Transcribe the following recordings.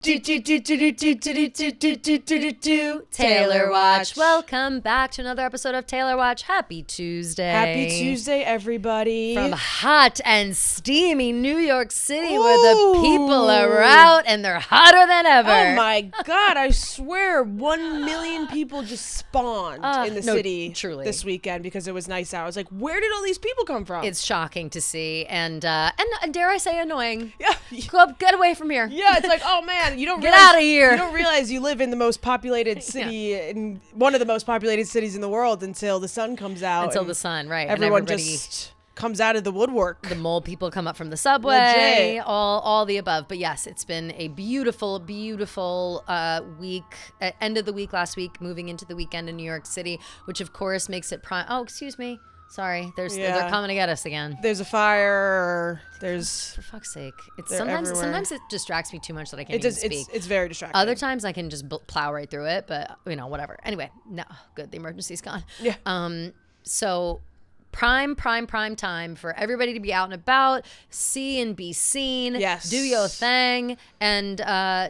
Taylor Watch. Welcome back to another episode of Taylor Watch. Happy Tuesday. Happy Tuesday, everybody. From hot and steamy New York City, where the people are out and they're hotter than ever. Oh my God, I swear 1 million people just spawned in the city truly. This weekend because it was nice out. I was like, where did all these people come from? It's shocking to see and dare I say annoying. Yeah. Get away from here. Yeah, it's like, oh man, you don't get out of here. You don't realize you live in the most populated city, in one of the most populated cities in the world until the sun comes out. Until the sun, right. Everyone just comes out of the woodwork. The mole people come up from the subway, all the above. But yes, it's been a beautiful, beautiful week, end of the week last week, moving into the weekend in New York City, which of course makes it prime. Oh, excuse me. Sorry, they're coming to get us again. There's a fire. There's for fuck's sake. It's sometimes it distracts me too much that I can't even speak. It's very distracting. Other times I can just plow right through it, but whatever. Anyway, no, good. The emergency's gone. Yeah. So prime time for everybody to be out and about, see and be seen. Yes. Do your thing. And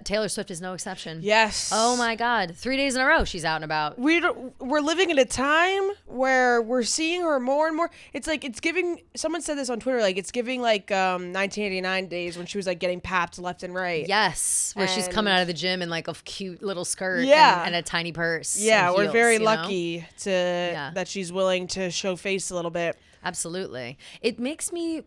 Taylor Swift is no exception. Yes. Oh my God. 3 days in a row she's out and about. We're living in a time where we're seeing her more and more. It's like it's giving, someone said this on Twitter, like it's giving like 1989 days when she was like getting papped left and right. Yes. Where she's coming out of the gym in like a cute little skirt and a tiny purse. Yeah, we're very lucky that she's willing to show face a little bit. Absolutely. It makes me,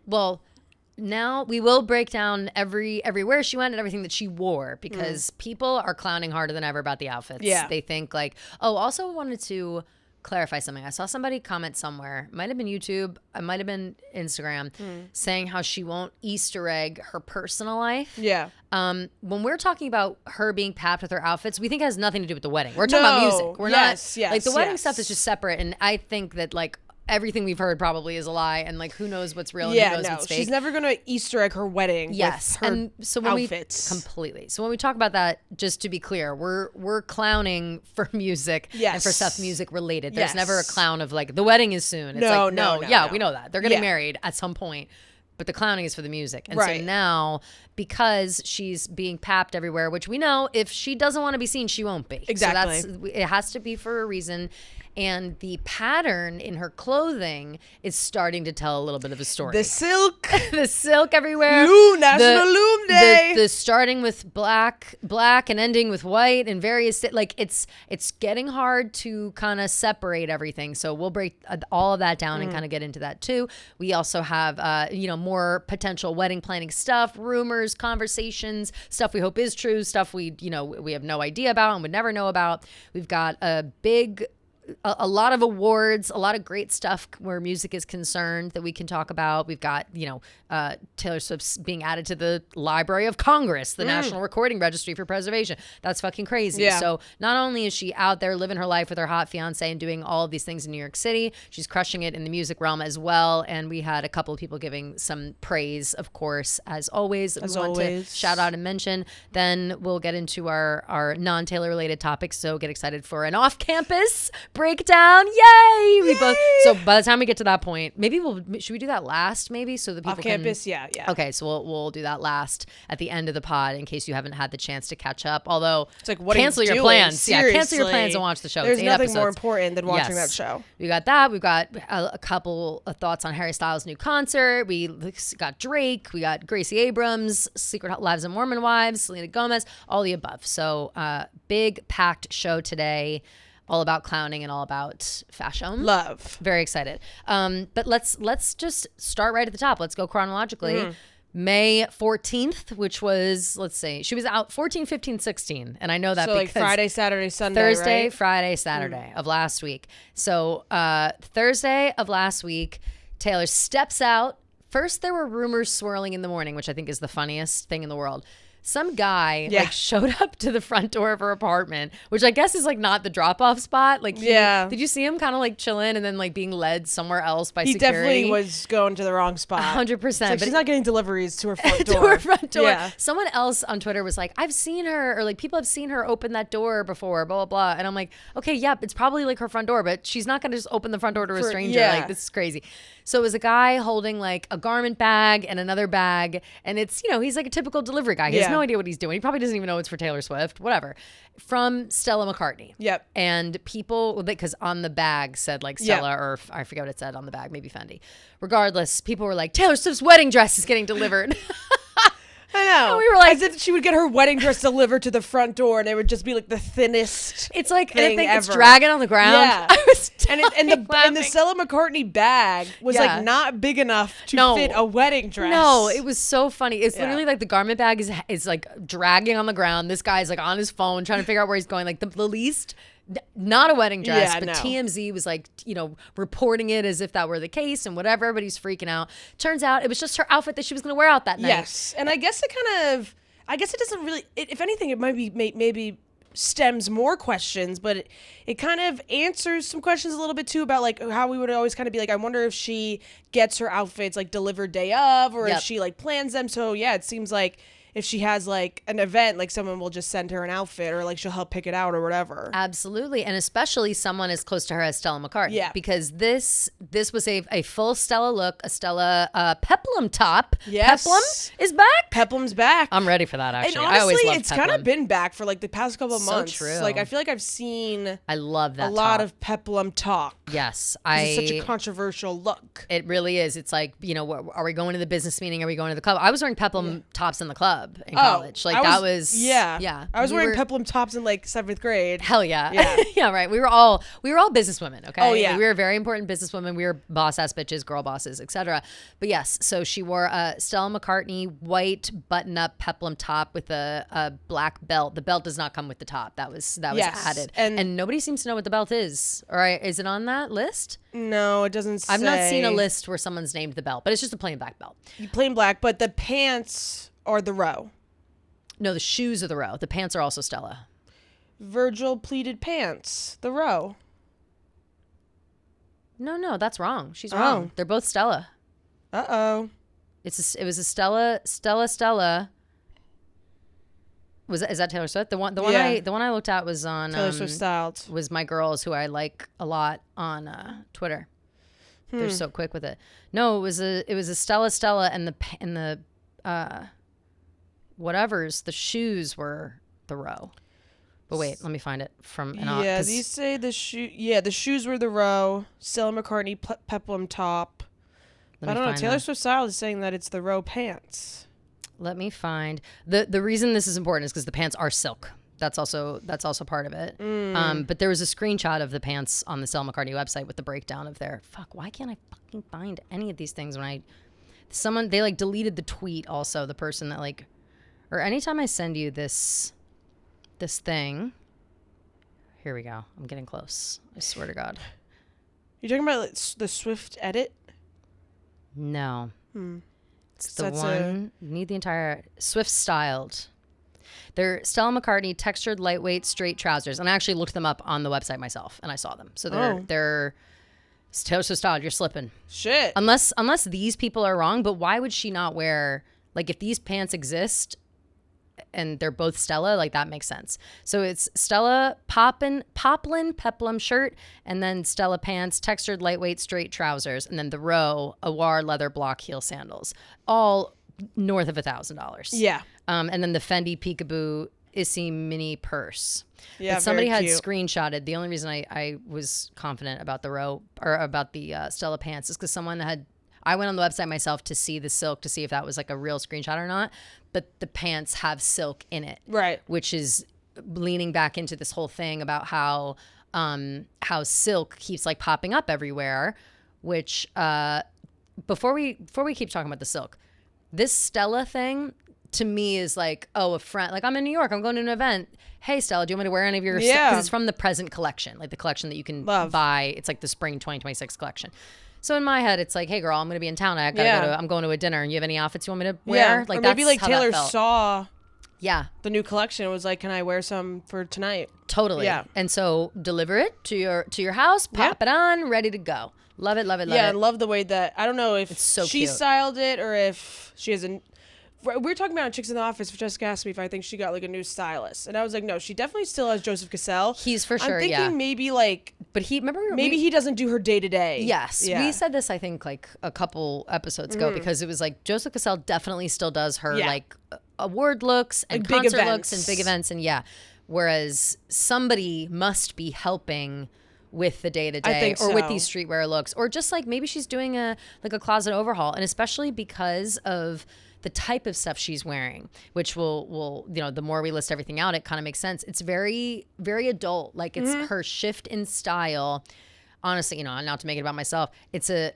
now we will break down everywhere she went and everything that she wore because people are clowning harder than ever about the outfits. Yeah. They think like, also wanted to clarify something. I saw somebody comment somewhere, might have been YouTube, it might have been Instagram, saying how she won't Easter egg her personal life. Yeah. When we're talking about her being papped with her outfits, we think it has nothing to do with the wedding. We're talking about music. We're not like the wedding stuff is just separate. And I think that like everything we've heard probably is a lie, and like who knows what's real and who knows what's fake. She's never gonna Easter egg her wedding. Yes, with her and so when outfits. Completely. So when we talk about that, just to be clear, we're clowning for music and for stuff music related. There's never a clown of like the wedding is soon. It's no, we know that they're getting married at some point. But the clowning is for the music. And so now, because she's being papped everywhere, which we know if she doesn't want to be seen, she won't be. Exactly. So it has to be for a reason. And the pattern in her clothing is starting to tell a little bit of a story. The silk. The silk everywhere. National Loom Day. The starting with black and ending with white and various, like it's getting hard to kind of separate everything. So we'll break all of that down and kind of get into that too. We also have, more potential wedding planning stuff, rumors, conversations, stuff we hope is true, stuff we have no idea about and would never know about. We've got a lot of awards, a lot of great stuff where music is concerned that we can talk about. We've got, Taylor Swift's being added to the Library of Congress, the National Recording Registry for Preservation. That's fucking crazy. Yeah. So not only is she out there living her life with her hot fiance and doing all of these things in New York City, she's crushing it in the music realm as well. And we had a couple of people giving some praise, of course, as always. We want to shout out and mention. Then we'll get into our non-Taylor related topics. So get excited for an off-campus breakdown. Yay! So by the time we get to that point, maybe should we do that last maybe so the people off campus, yeah. Okay, so we'll do that last at the end of the pod in case you haven't had the chance to catch up. Although it's like cancel your plans. Seriously. Yeah, cancel your plans and watch the show. There's it's 8 nothing episodes. more important than watching that show. We got that. We've got a couple of thoughts on Harry Styles' new concert. We got Drake. We got Gracie Abrams, Secret Lives of Mormon Wives, Selena Gomez, all the above. So big packed show today. All about clowning and all about fashion. Love. Very excited. But let's just start right at the top. Let's go chronologically. May 14th, which was, let's see, she was out 14, 15, 16. And I know that so because like Friday, Saturday, Sunday, Thursday, right? Friday, Saturday of last week. So Thursday of last week, Taylor steps out. First, there were rumors swirling in the morning, which I think is the funniest thing in the world. Some guy showed up to the front door of her apartment, which I guess is like not the drop-off spot. Like, did you see him kind of like chilling and then like being led somewhere else by security? He definitely was going to the wrong spot. 100%. But she's not getting deliveries to her front door. To her front door. Yeah. Someone else on Twitter was like, I've seen her, or like people have seen her open that door before, blah, blah, blah. And I'm like, okay, yeah, it's probably like her front door, but she's not going to just open the front door to a stranger. Like, this is crazy. So it was a guy holding like a garment bag and another bag. And it's, he's like a typical delivery guy. He has no idea what he's doing. He probably doesn't even know it's for Taylor Swift. Whatever. From Stella McCartney. Yep. And people, because on the bag said like Stella, or I forget what it said on the bag, maybe Fendi. Regardless, people were like, Taylor Swift's wedding dress is getting delivered. I know. And we were like, as if she would get her wedding dress delivered to the front door, and it would just be like the thinnest. It's like, thing and I think it's ever. dragging on the ground. Yeah. I was And the Stella McCartney bag was Yeah. like not big enough to fit a wedding dress. No, it was so funny. It's literally like the garment bag is like dragging on the ground. This guy's like on his phone trying to figure out where he's going. Like the least, not a wedding dress, Yeah, but no. TMZ was like, reporting it as if that were the case and whatever. Everybody's freaking out. Turns out it was just her outfit that she was going to wear out that night. Yes, and I guess it doesn't really. If anything, it might be maybe stems more questions, but it kind of answers some questions a little bit too about like how we would always kind of be like, I wonder if she gets her outfits like delivered day of, or if she like plans them. So yeah, it seems like if she has like an event, like someone will just send her an outfit, or like she'll help pick it out or whatever. Absolutely. And especially someone as close to her as Stella McCartney. Yeah. Because this was a full Stella look, a Stella peplum top. Yes. Peplum is back. Peplum's back. I'm ready for that, actually. And honestly, I always loved it's kind of peplum. been back for like the past couple of So months. true. Like I feel like I've seen I love that a lot top. of peplum talk. Yes. It's such a controversial look. It really is. It's like, are we going to the business meeting? Are we going to the club? I was wearing peplum tops in the club in college. Like I that was yeah. I was We wearing were- peplum tops in like 7th grade. Hell yeah. Yeah. Yeah, right. We were all businesswomen, okay? Oh, yeah. We were very important businesswomen. We were boss ass bitches, girl bosses, etc. But yes, so she wore a Stella McCartney white button up peplum top with a black belt. The belt does not come with the top. That was Yes. added. And- And nobody seems to know what the belt is. All right, is it on that list? No, it doesn't say. I've not seen a list where someone's named the belt, but it's just a plain black belt. Plain black, but the pants are the row. No, the shoes are the row. The pants are also Stella. Virgil pleated pants, the row. No, that's wrong. She's wrong. They're both Stella. Uh-oh. It was a Stella. Is that Taylor Swift? The one I looked at was on Taylor Swift styled. was my girls who I like a lot on Twitter. They're so quick with it. No, it was a Stella and the whatever's the shoes were the row. But wait, let me find it from These say the shoes were the row. Stella McCartney peplum top. I don't know. Taylor Swift style is saying that it's the row pants. Let me find the reason this is important is because the pants are silk. That's also part of it. But there was a screenshot of the pants on the Stella McCartney website with the breakdown of their. Fuck, why can't I fucking find any of these things when they like deleted the tweet also, the person that like, or anytime I send you this thing. Here we go. I'm getting close. I swear to God. You're talking about like, the Swift edit? No. It's the That's one. Need the entire Swift styled. They're Stella McCartney textured lightweight straight trousers, and I actually looked them up on the website myself, and I saw them. So they're Taylor Swift styled. You're slipping. Shit. Unless these people are wrong, but why would she not wear like if these pants exist? And they're both Stella, like that makes sense. So it's Stella poplin peplum shirt, and then Stella pants, textured lightweight straight trousers, and then the row Awar leather block heel sandals, all north of $1,000. Yeah. And then the Fendi Peekaboo Issy mini purse. Yeah, that somebody very had cute. screenshotted. The only reason I was confident about the row or about the Stella pants is because someone had. I went on the website myself to see the silk to see if that was like a real screenshot or not. But the pants have silk in it, Right. Which is leaning back into this whole thing about how silk keeps like popping up everywhere. Which before we keep talking about the silk, this Stella thing to me is like, oh, a friend. Like I'm in New York, I'm going to an event. Hey Stella, do you want me to wear any of your? Yeah. Because it's from the present collection, like the collection that you can buy. It's like the spring 2026 collection. So in my head, it's like, hey girl, I'm gonna be in town. I'm going to a dinner, and you have any outfits you want me to wear? Yeah. Like or maybe that's like how Taylor that felt. saw the new collection and was like, can I wear some for tonight? Totally. Yeah. And so deliver it to your house, pop it on, ready to go. Love it. Yeah, and love the way that I don't know if so she cute. styled it or if she has a. We were talking about Chicks in the Office. Jessica asked me if I think she got like a new stylist, and I was like, no, she definitely still has Joseph Cassell. He's for sure. I'm thinking yeah. maybe like, But maybe he doesn't do her day to day. Yes, Yeah. we said this I think like a couple episodes ago because it was like Joseph Cassell definitely still does her like award looks and Like big concert looks and events. big events. And yeah, whereas somebody must be helping with the day to day think or with so. these streetwear looks, or just like maybe she's doing a closet overhaul. And especially because of the type of stuff she's wearing, which will the more we list everything out, it kind of makes sense. It's very, very adult. Like it's her shift in style. Honestly, not to make it about myself, it's a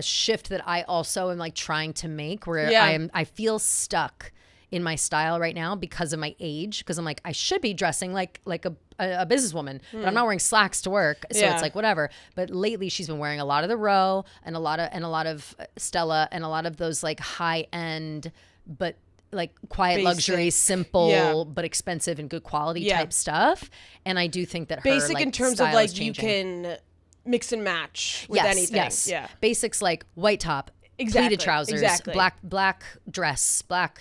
shift that I also am like trying to make, where I feel stuck in my style right now because of my age. Because I'm like, I should be dressing like a businesswoman, but I'm not wearing slacks to work, so it's like whatever. But lately, she's been wearing a lot of the Row and a lot of Stella and a lot of those like high end, but like quiet Basic. luxury, simple but expensive and good quality type stuff. And I do think that her Basic like, in terms style of like is you changing. can mix and match with anything. Yes. Yeah. Basics like white top, Exactly, pleated trousers, exactly. black dress, black,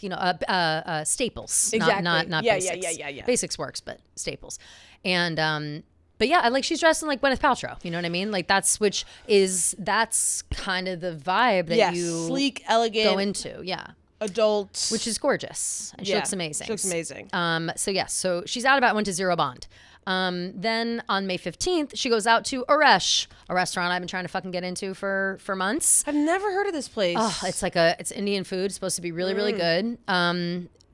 staples. Exactly. Not Yeah, basics. yeah. Basics works, but staples. And but yeah, like she's dressed in like Gwyneth Paltrow. You know what I mean? Like that's kind of the vibe that you sleek, elegant, go into. Yeah. adult, Which is gorgeous. And she looks amazing. She looks amazing. So she's out about, went to Zero Bond. Then on May 15th, she goes out to Aresh, a restaurant I've been trying to fucking get into for months. I've never heard of this place. Oh, it's Indian food. It's supposed to be really, really good.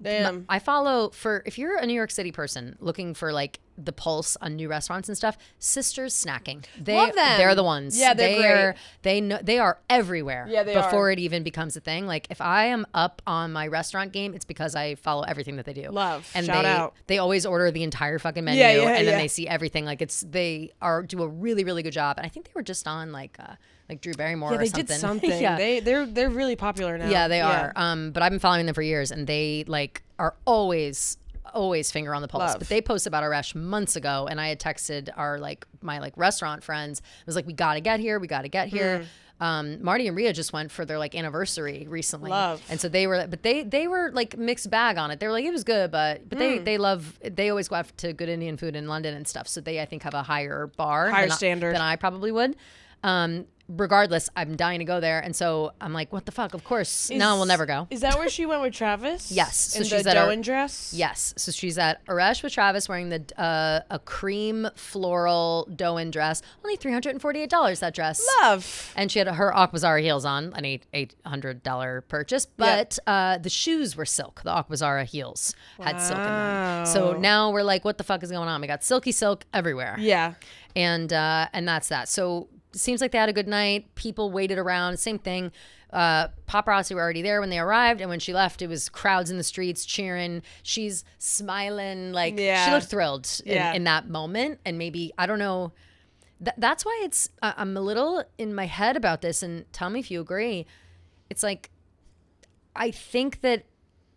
Damn. I follow if you're a New York City person looking for like the pulse on new restaurants and stuff, Sisters Snacking. Love them. They're the ones. Yeah, they're great. They are everywhere. Yeah, they before are. it even becomes a thing. Like if I am up on my restaurant game, it's because I follow everything that they do. Love. And Shout out. They always order the entire fucking menu, Yeah, and then yeah. they see everything. Like do a really, really good job. And I think they were just on like Drew Barrymore Yeah, or they something. did something. Yeah. They're really popular now. Yeah, they are. But I've been following them for years, and they like are always finger on the pulse. Love. But they posted about Aresh months ago, and I had texted my restaurant friends. It was like, we got to get here. Marty and Rhea just went for their like anniversary recently. Love. And so they were like mixed bag on it. They were like, it was good, but they always go out to good Indian food in London and stuff. So they, I think, have a higher bar, standard than I probably would. Regardless, I'm dying to go there, and so I'm like, what the fuck? Of course, no, we'll never go. Is that where she went with Travis? Yes. So in she's the at Doan dress? Yes. So she's at Aresh with Travis wearing a cream floral Doan dress. Only $348, that dress. Love. And she had her Aquazara heels on, an $800 purchase. But the shoes were silk. The Aquazara heels had silk in them. So now we're like, what the fuck is going on? We got silky silk everywhere. Yeah. And that's that. So seems like they had a good night. People waited around. Same thing. Paparazzi were already there when they arrived, and when she left, it was crowds in the streets cheering. She's smiling, like she looked thrilled in that moment. And maybe, I don't know. That's why I'm a little in my head about this. And tell me if you agree. It's like, I think that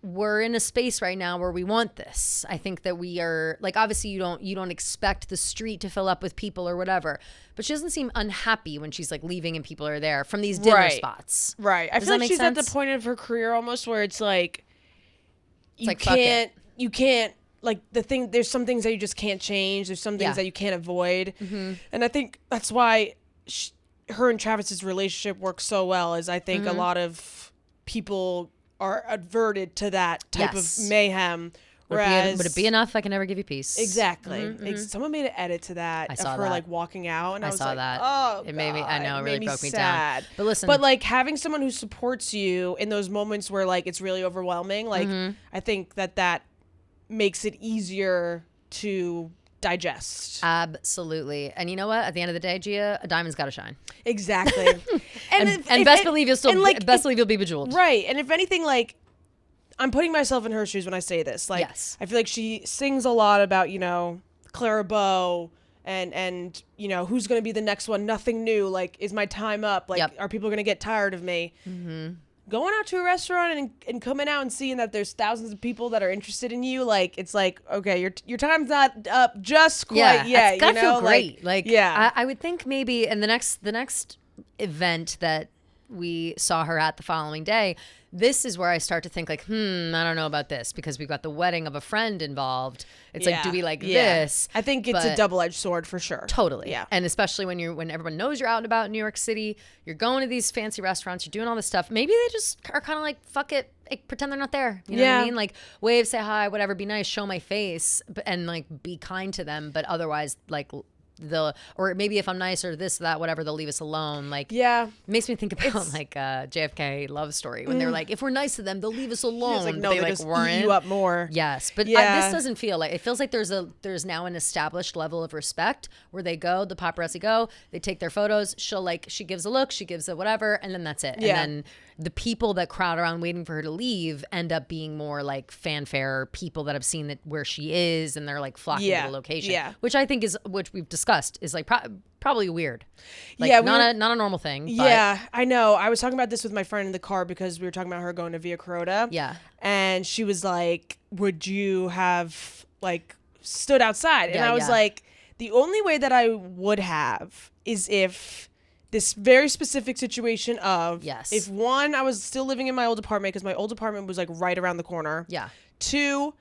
we're in a space right now where we want this. I think that we are like, obviously you don't expect the street to fill up with people or whatever, but she doesn't seem unhappy when she's like leaving and people are there from these dinner spots. Right. I Does feel that like make she's sense? at the point of her career almost where it's like, like, fuck it. you can't, like there's some things that you just can't change. There's some things that you can't avoid. Mm-hmm. And I think that's why her and Travis's relationship works so well, is I think a lot of people are adverted to that type of mayhem. Would it be enough? I can never give you peace. Exactly. Someone made an edit to that I saw of her that. like walking out, and I was saw like, that. oh, It made me. I know. It really broke me sad. down. But listen. But like having someone who supports you in those moments where like it's really overwhelming, like I think that makes it easier to digest. Absolutely. And you know what? At the end of the day, Gia, a diamond's got to shine. Exactly. And best believe you'll be bejeweled. Right. And if anything, like, I'm putting myself in her shoes when I say this. Like, Yes. I feel like she sings a lot about, Clara Bow and who's going to be the next one? Nothing new. Like, is my time up? Like, are people going to get tired of me? Mm-hmm. Going out to a restaurant and coming out and seeing that there's thousands of people that are interested in you, like, it's like, okay, your time's not up just quite yet. It's gotta feel great. I I would think maybe in the next event that we saw her at the following day. This is where I start to think like, I don't know about this, because we've got the wedding of a friend involved. It's like, do we like this? I think it's a double-edged sword for sure. Totally. Yeah. And especially when everyone knows you're out and about in New York City, you're going to these fancy restaurants, you're doing all this stuff. Maybe they just are kind of like, fuck it, like, pretend they're not there. You know what I mean? Like, wave, say hi, whatever, be nice, show my face, and like be kind to them. But otherwise, like, or maybe if I'm nice or this, that, whatever, they'll leave us alone. Like, it makes me think about like JFK Love Story, when they're like, if we're nice to them, they'll leave us alone. Like, no, they like just eat you up more. Yes, but this doesn't feel like, it feels like there's now an established level of respect where they go, the paparazzi go, they take their photos, she gives a look, she gives a whatever, and then that's it. And then the people that crowd around waiting for her to leave end up being more like fanfare people that have seen that where she is, and they're like flocking to the location, which I think which we've discussed is like probably weird. Like, not a normal thing. Yeah, I know. I was talking about this with my friend in the car because we were talking about her going to Via Carota. Yeah. And she was like, would you have like stood outside? And I was like, the only way that I would have is if this very specific situation of, if one, I was still living in my old apartment, because my old apartment was like right around the corner. Yeah. Two,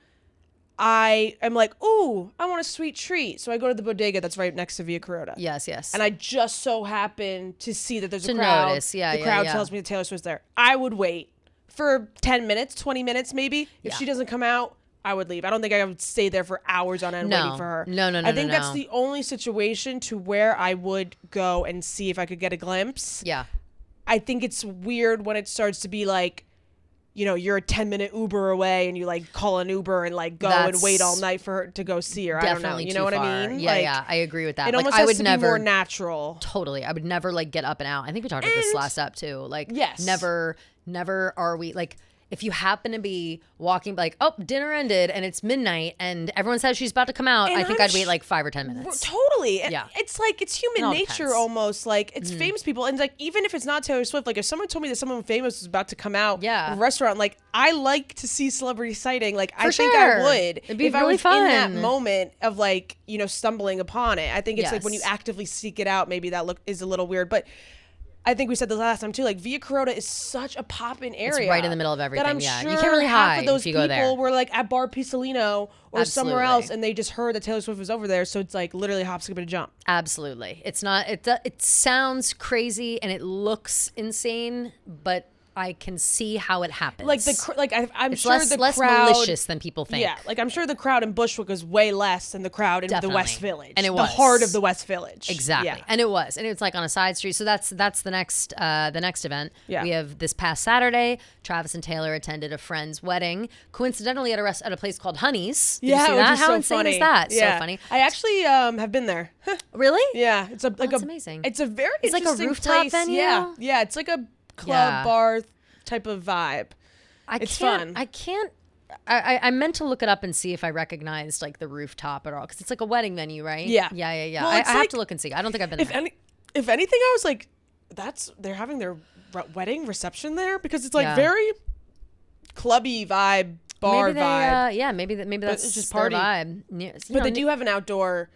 I am like, ooh, I want a sweet treat. So I go to the bodega that's right next to Via Carota. Yes, yes. And I just so happen to see that there's a crowd. Notice. The crowd tells me that Taylor Swift's there. I would wait for 10 minutes, 20 minutes maybe. If she doesn't come out, I would leave. I don't think I would stay there for hours on end waiting for her. No. I think that's the only situation to where I would go and see if I could get a glimpse. Yeah. I think it's weird when it starts to be like, you know, you're a 10-minute Uber away and you like call an Uber and like go and wait all night for her to go see her. I don't know. You know what I mean? Yeah, like, yeah. I agree with that. It like, almost I has would to never, be more natural. Totally. I would never like get up and out. I think we talked about this last up too. Like, never are we like, if you happen to be walking, like, oh, dinner ended and it's midnight and everyone says she's about to come out, I think I'd wait like 5 or 10 minutes. Totally. Yeah. It's like, it's human nature almost. Like, it's famous people. And like, even if it's not Taylor Swift, like if someone told me that someone famous was about to come out in a restaurant, like I like to see celebrity sighting. Like, I think I would. It'd be if really I was fun. in that moment of like, you know, stumbling upon it. I think it's like when you actively seek it out, maybe that look is a little weird. But I think we said this last time too. Like Via Carota is such a poppin' area. It's right in the middle of everything. That I'm sure you can't really hide half of those if you go there. people were like at Bar Pisolino or somewhere else, and they just heard that Taylor Swift was over there. So it's like literally hop, skip, and a jump. Absolutely. It's not. It sounds crazy and it looks insane, but I can see how it happens. Like I'm it's sure less crowd, malicious than people think. Yeah, like I'm sure the crowd in Bushwick was way less than the crowd in the West Village, and it was the heart of the West Village. Exactly, yeah. and it's like on a side street. So that's the next event. Yeah. We have this past Saturday. Travis and Taylor attended a friend's wedding, coincidentally at a place called Honey's. Did you see that? How insane is that? Yeah. So funny. I actually have been there. Really? Yeah, it's amazing. It's a very it's like a rooftop place. venue. Yeah, it's like a club bar type of vibe. It's fun. I meant to look it up and see if I recognized like the rooftop at all, because it's like a wedding venue, right? Yeah. Well, I have to look and see. I don't think I've been there. If anything, I was like, they're having their wedding reception there, because it's like very clubby vibe, bar vibe. Maybe that's it's just their party vibe. But they do have an outdoor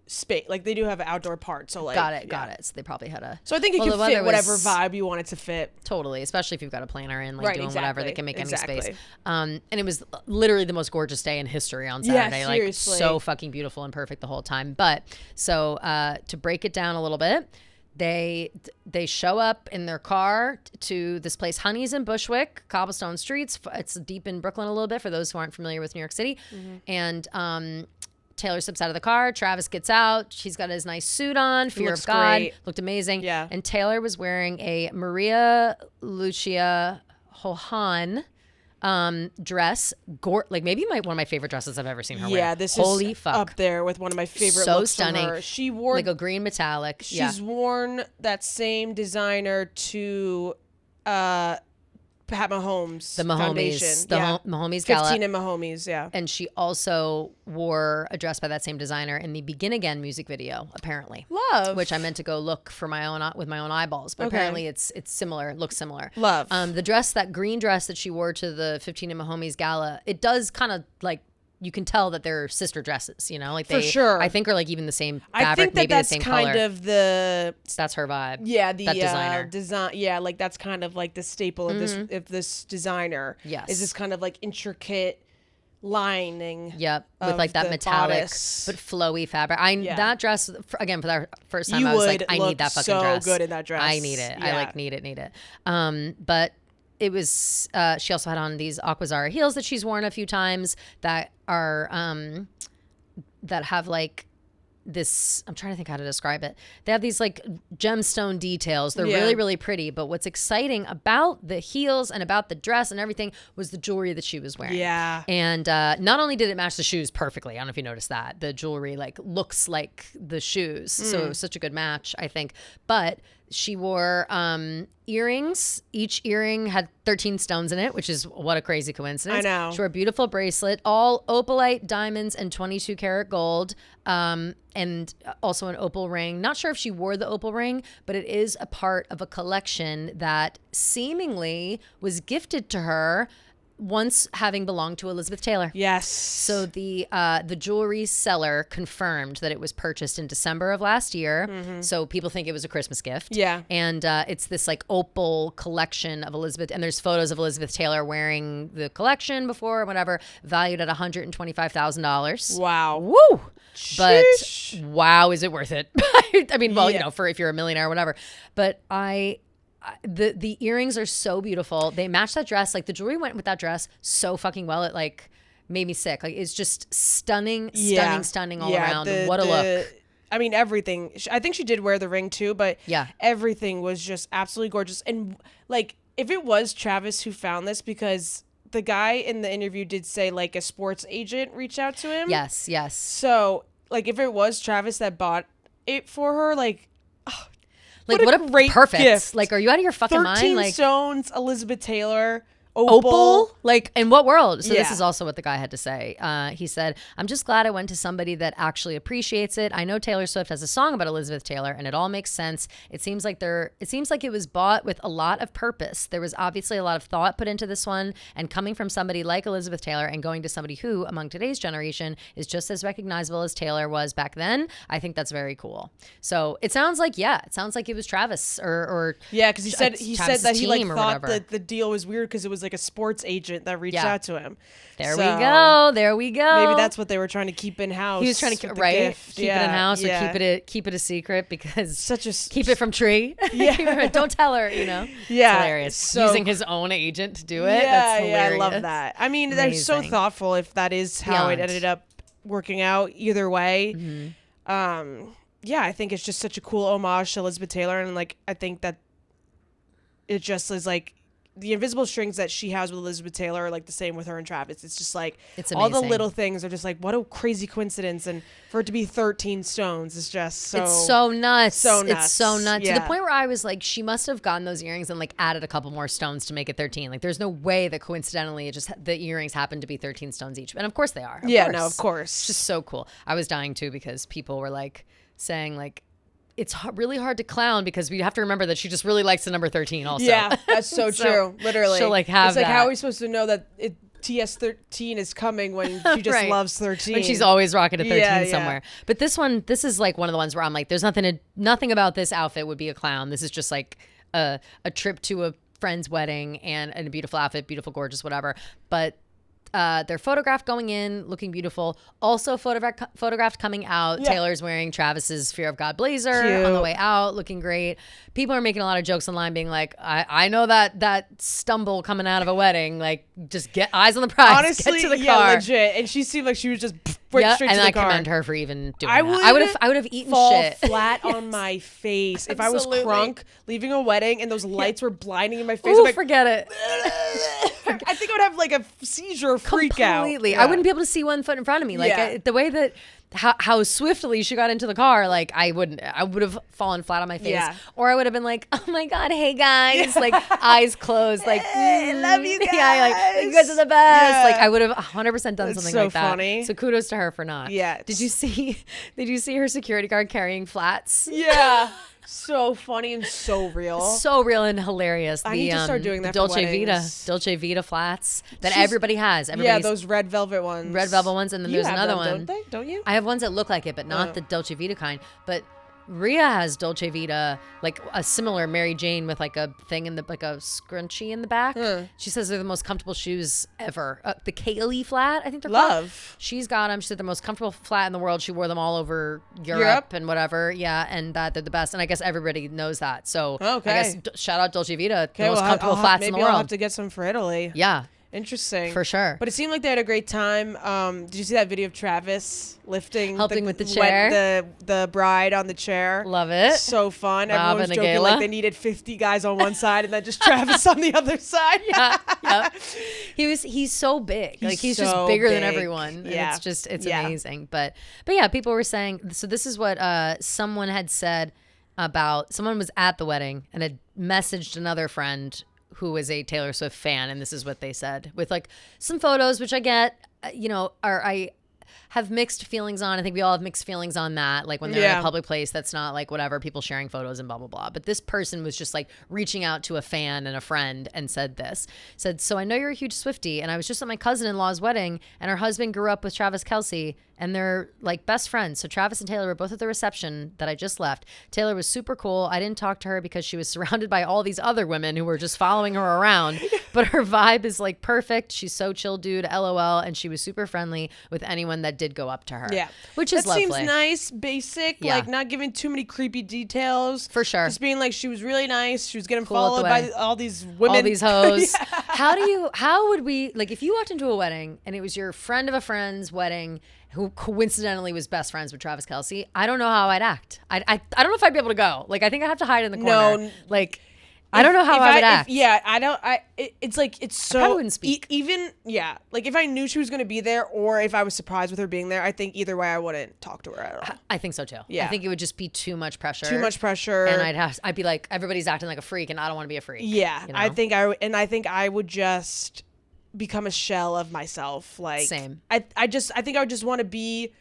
space, like they do have an outdoor part, so like got it. So they probably had a. So I think it can fit whatever vibe you want it to fit. Totally, especially if you've got a planner in, like doing whatever, they can make any space. And it was literally the most gorgeous day in history on Saturday. Yeah, like seriously. So fucking beautiful and perfect the whole time. But so to break it down a little bit, they show up in their car to this place, Honey's in Bushwick, cobblestone streets. It's deep in Brooklyn a little bit for those who aren't familiar with New York City. And Taylor steps out of the car. Travis gets out. She's got his nice suit on. Fear of God. Great. Looked amazing. Yeah. And Taylor was wearing a Maria Lucia Hohan dress. Like maybe one of my favorite dresses I've ever seen her wear. Yeah, this Holy is fuck. up there with one of my favorite So looks stunning. from her. She wore like a green metallic. She's worn that same designer to Pat Mahomes. The Mahomes. Foundation. Mahomes Gala. 15 and Mahomes, yeah. And she also wore a dress by that same designer in the Begin Again music video, apparently. Love. Which I meant to go look for with my own eyeballs, but apparently it's similar. It looks similar. Love. The dress, that green dress that she wore to the 15 and Mahomes Gala, it does kind of like you can tell that they're sister dresses, you know, like For sure. I think are like even the same I fabric, think that maybe that's the same kind color. of the That's her vibe. yeah the that designer. design. Yeah, like that's kind of like the staple of this designer. Yes. Is this kind of like intricate lining. Yep, with of like that the metallic bodice. but flowy fabric. That dress again for the first time You I was would like, I look need that fucking so dress. good in that dress. I need it. I Yeah. like need it. But it was. She also had on these Aquazzara heels that she's worn a few times that are that have like this. I'm trying to think how to describe it. They have these like gemstone details. They're Yeah. really, really pretty. But what's exciting about the heels and about the dress and everything was the jewelry that she was wearing. Yeah. And not only did it match the shoes perfectly, I don't know if you noticed that, the jewelry like looks like the shoes. So it was such a good match, I think. But she wore earrings. Each earring had 13 stones in it, which is what a crazy coincidence. I know. She wore a beautiful bracelet, all opalite diamonds and 22 karat gold, and also an opal ring. Not sure if she wore the opal ring, but it is a part of a collection that seemingly was gifted to her once having belonged to Elizabeth Taylor. Yes. So the jewelry seller confirmed that it was purchased in December of last year. So people think it was a Christmas gift. Yeah. And it's this like opal collection of Elizabeth, and there's photos of Elizabeth Taylor wearing the collection before or whatever, valued at $125,000. Wow. Woo! But Sheesh. wow, is it worth it? I mean, well, Yeah. you know, for if you're a millionaire or whatever. But the earrings are so beautiful. They match that dress. Like the jewelry went with that dress so fucking well. It like made me sick. Like it's just stunning all around. What a look. I mean, everything. I think she did wear the ring too, but Yeah. everything was just absolutely gorgeous. And like, if it was Travis who found this, because the guy in the interview did say like a sports agent reached out to him. Yes. So like, if it was Travis that bought it for her, like, Like what what a a great perfect. gift. Like, are you out of your fucking 13 mind? Like stones, Elizabeth Taylor, opal? Like in what world? So this Yeah. is also what the guy had to say. He said, "I'm just glad I went to somebody that actually appreciates it. I know Taylor Swift has a song about Elizabeth Taylor, and it all makes sense. It seems like it was bought with a lot of purpose. There was obviously a lot of thought put into this one, and coming from somebody like Elizabeth Taylor and going to somebody who, among today's generation, is just as recognizable as Taylor was back then, I think that's very cool." So it sounds like it was Travis or Yeah, because he said Travis's that he like team or thought whatever. that the deal was weird because it was like a sports agent that reached Yeah. out to him. There So, we go. Maybe that's what they were trying to keep in house. He was trying to with the right gift. keep it in house yeah. or keep it a secret because Such a keep it from Tree. Yeah. Don't tell her. You know. Yeah, It's hilarious. so- Using his own agent to do it. Yeah, That's yeah, I love hilarious. that. I mean, they're so Amazing. thoughtful. If that is how it Beyond. ended up working out, either way. Mm-hmm. Yeah, I think it's just such a cool homage to Elizabeth Taylor, and like I think that it just is like the invisible strings that she has with Elizabeth Taylor are like the same with her and Travis. It's just like It's all the amazing. little things are just like what a crazy coincidence, and for it to be 13 stones is just so. It's so nuts. So It's so nuts. nuts. To Yeah. the point where I was like, she must have gotten those earrings and like added a couple more stones to make it 13. Like there's no way that coincidentally the earrings happened to be 13 stones each. And of course they are. Yeah, no, of course. It's just so cool. I was dying too because people were like saying like, it's really hard to clown because we have to remember that she just really likes the number 13 also. Yeah, that's so So true. Literally, she'll, like, have It's like how that. are we supposed to know that TS13 is coming when she just Right. loves 13? When she's always rocking a 13 Yeah, yeah. somewhere. But this is like one of the ones where I'm like, there's nothing about this outfit would be a clown. This is just like a trip to a friend's wedding and a beautiful outfit, beautiful, gorgeous, whatever. But they're photographed going in, looking beautiful. Also photographed coming out. Yeah. Taylor's wearing Travis's Fear of God blazer Cute. on the way out, looking great. People are making a lot of jokes online, being like, "I know that stumble coming out of a wedding. Like, just get eyes on the prize. honestly, get to the yeah, car." legit. And she seemed like she was just went Yeah, straight and to the I car. commend her for even doing I that. I would have eaten fall shit. flat on my face if I was Absolutely. crunk leaving a wedding and those lights were blinding in my face. Ooh, I'm like, forget it. I think I would have like a seizure or freak out. Completely. Yeah. I wouldn't be able to see one foot in front of me. Like Yeah. the way that how swiftly she got into the car, like I would have fallen flat on my face, or I would have been like, oh my god, hey guys, like eyes closed, like I love you guys. yeah, like you guys are the best. Like I would have 100% done something so like that. funny. So kudos to her for not. Yeah. Did you see her security guard carrying flats? Yeah. So funny and so real. So real and hilarious. I need to start doing that for Dolce Vita flats that everybody has. Yeah, those red velvet ones. Red velvet ones, and then You there's have another them, one. don't you? I have ones that look like it, but not the Dolce Vita kind. But Rhea has Dolce Vita, like a similar Mary Jane with like a thing in the like a scrunchie in the back. She says they're the most comfortable shoes ever. The Kaylee flat, I think they're called. She's got them. She said the most comfortable flat in the world. She wore them all over Europe and whatever. Yeah, and that they're the best. And I guess everybody knows that. So I guess shout out Dolce Vita, the most comfortable flats in the world. Maybe I'll have to get some for Italy. Yeah. Interesting. For sure. But it seemed like they had a great time. Did you see that video of Travis helping with the chair? The bride on the chair. Love it. So fun. Rob Everyone was joking Gayla. like they needed 50 guys on one side and then just Travis on the other side. Yeah. He's so big. He's just so bigger than big. everyone. Yeah. And it's amazing. But yeah, people were saying, so this is what someone had said about, someone was at the wedding and had messaged another friend who was a Taylor Swift fan, and this is what they said with like some photos, which I get, I have mixed feelings on. I think we all have mixed feelings on that. Like when they're in a public place, that's not like whatever, people sharing photos and blah, blah, blah. But this person was just like reaching out to a fan and a friend and said, so I know you're a huge Swiftie, and I was just at my cousin-in-law's wedding, and her husband grew up with Travis Kelce, and they're like best friends. So Travis and Taylor were both at the reception that I just left. Taylor was super cool. I didn't talk to her because she was surrounded by all these other women who were just following her around. But her vibe is like perfect. She's so chill, dude. LOL. And she was super friendly with anyone that did go up to her. Yeah. Which is lovely. That seems nice, basic, like not giving too many creepy details. For sure. Just being like, she was really nice. She was getting followed by all these women. All these hoes. How would we, like if you walked into a wedding and it was your friend of a friend's wedding who coincidentally was best friends with Travis Kelce, I don't know how I'd act. I don't know if I'd be able to go. Like, I think I'd have to hide in the corner. No. Like, I don't know how I would act. It's like, it's so. I probably wouldn't speak. Like if I knew she was going to be there or if I was surprised with her being there, I think either way I wouldn't talk to her at all. I think so too. Yeah. I think it would just be too much pressure. And I'd be like, everybody's acting like a freak and I don't want to be a freak. Yeah. You know? I think I would just become a shell of myself. Like, same. I think I would just want to be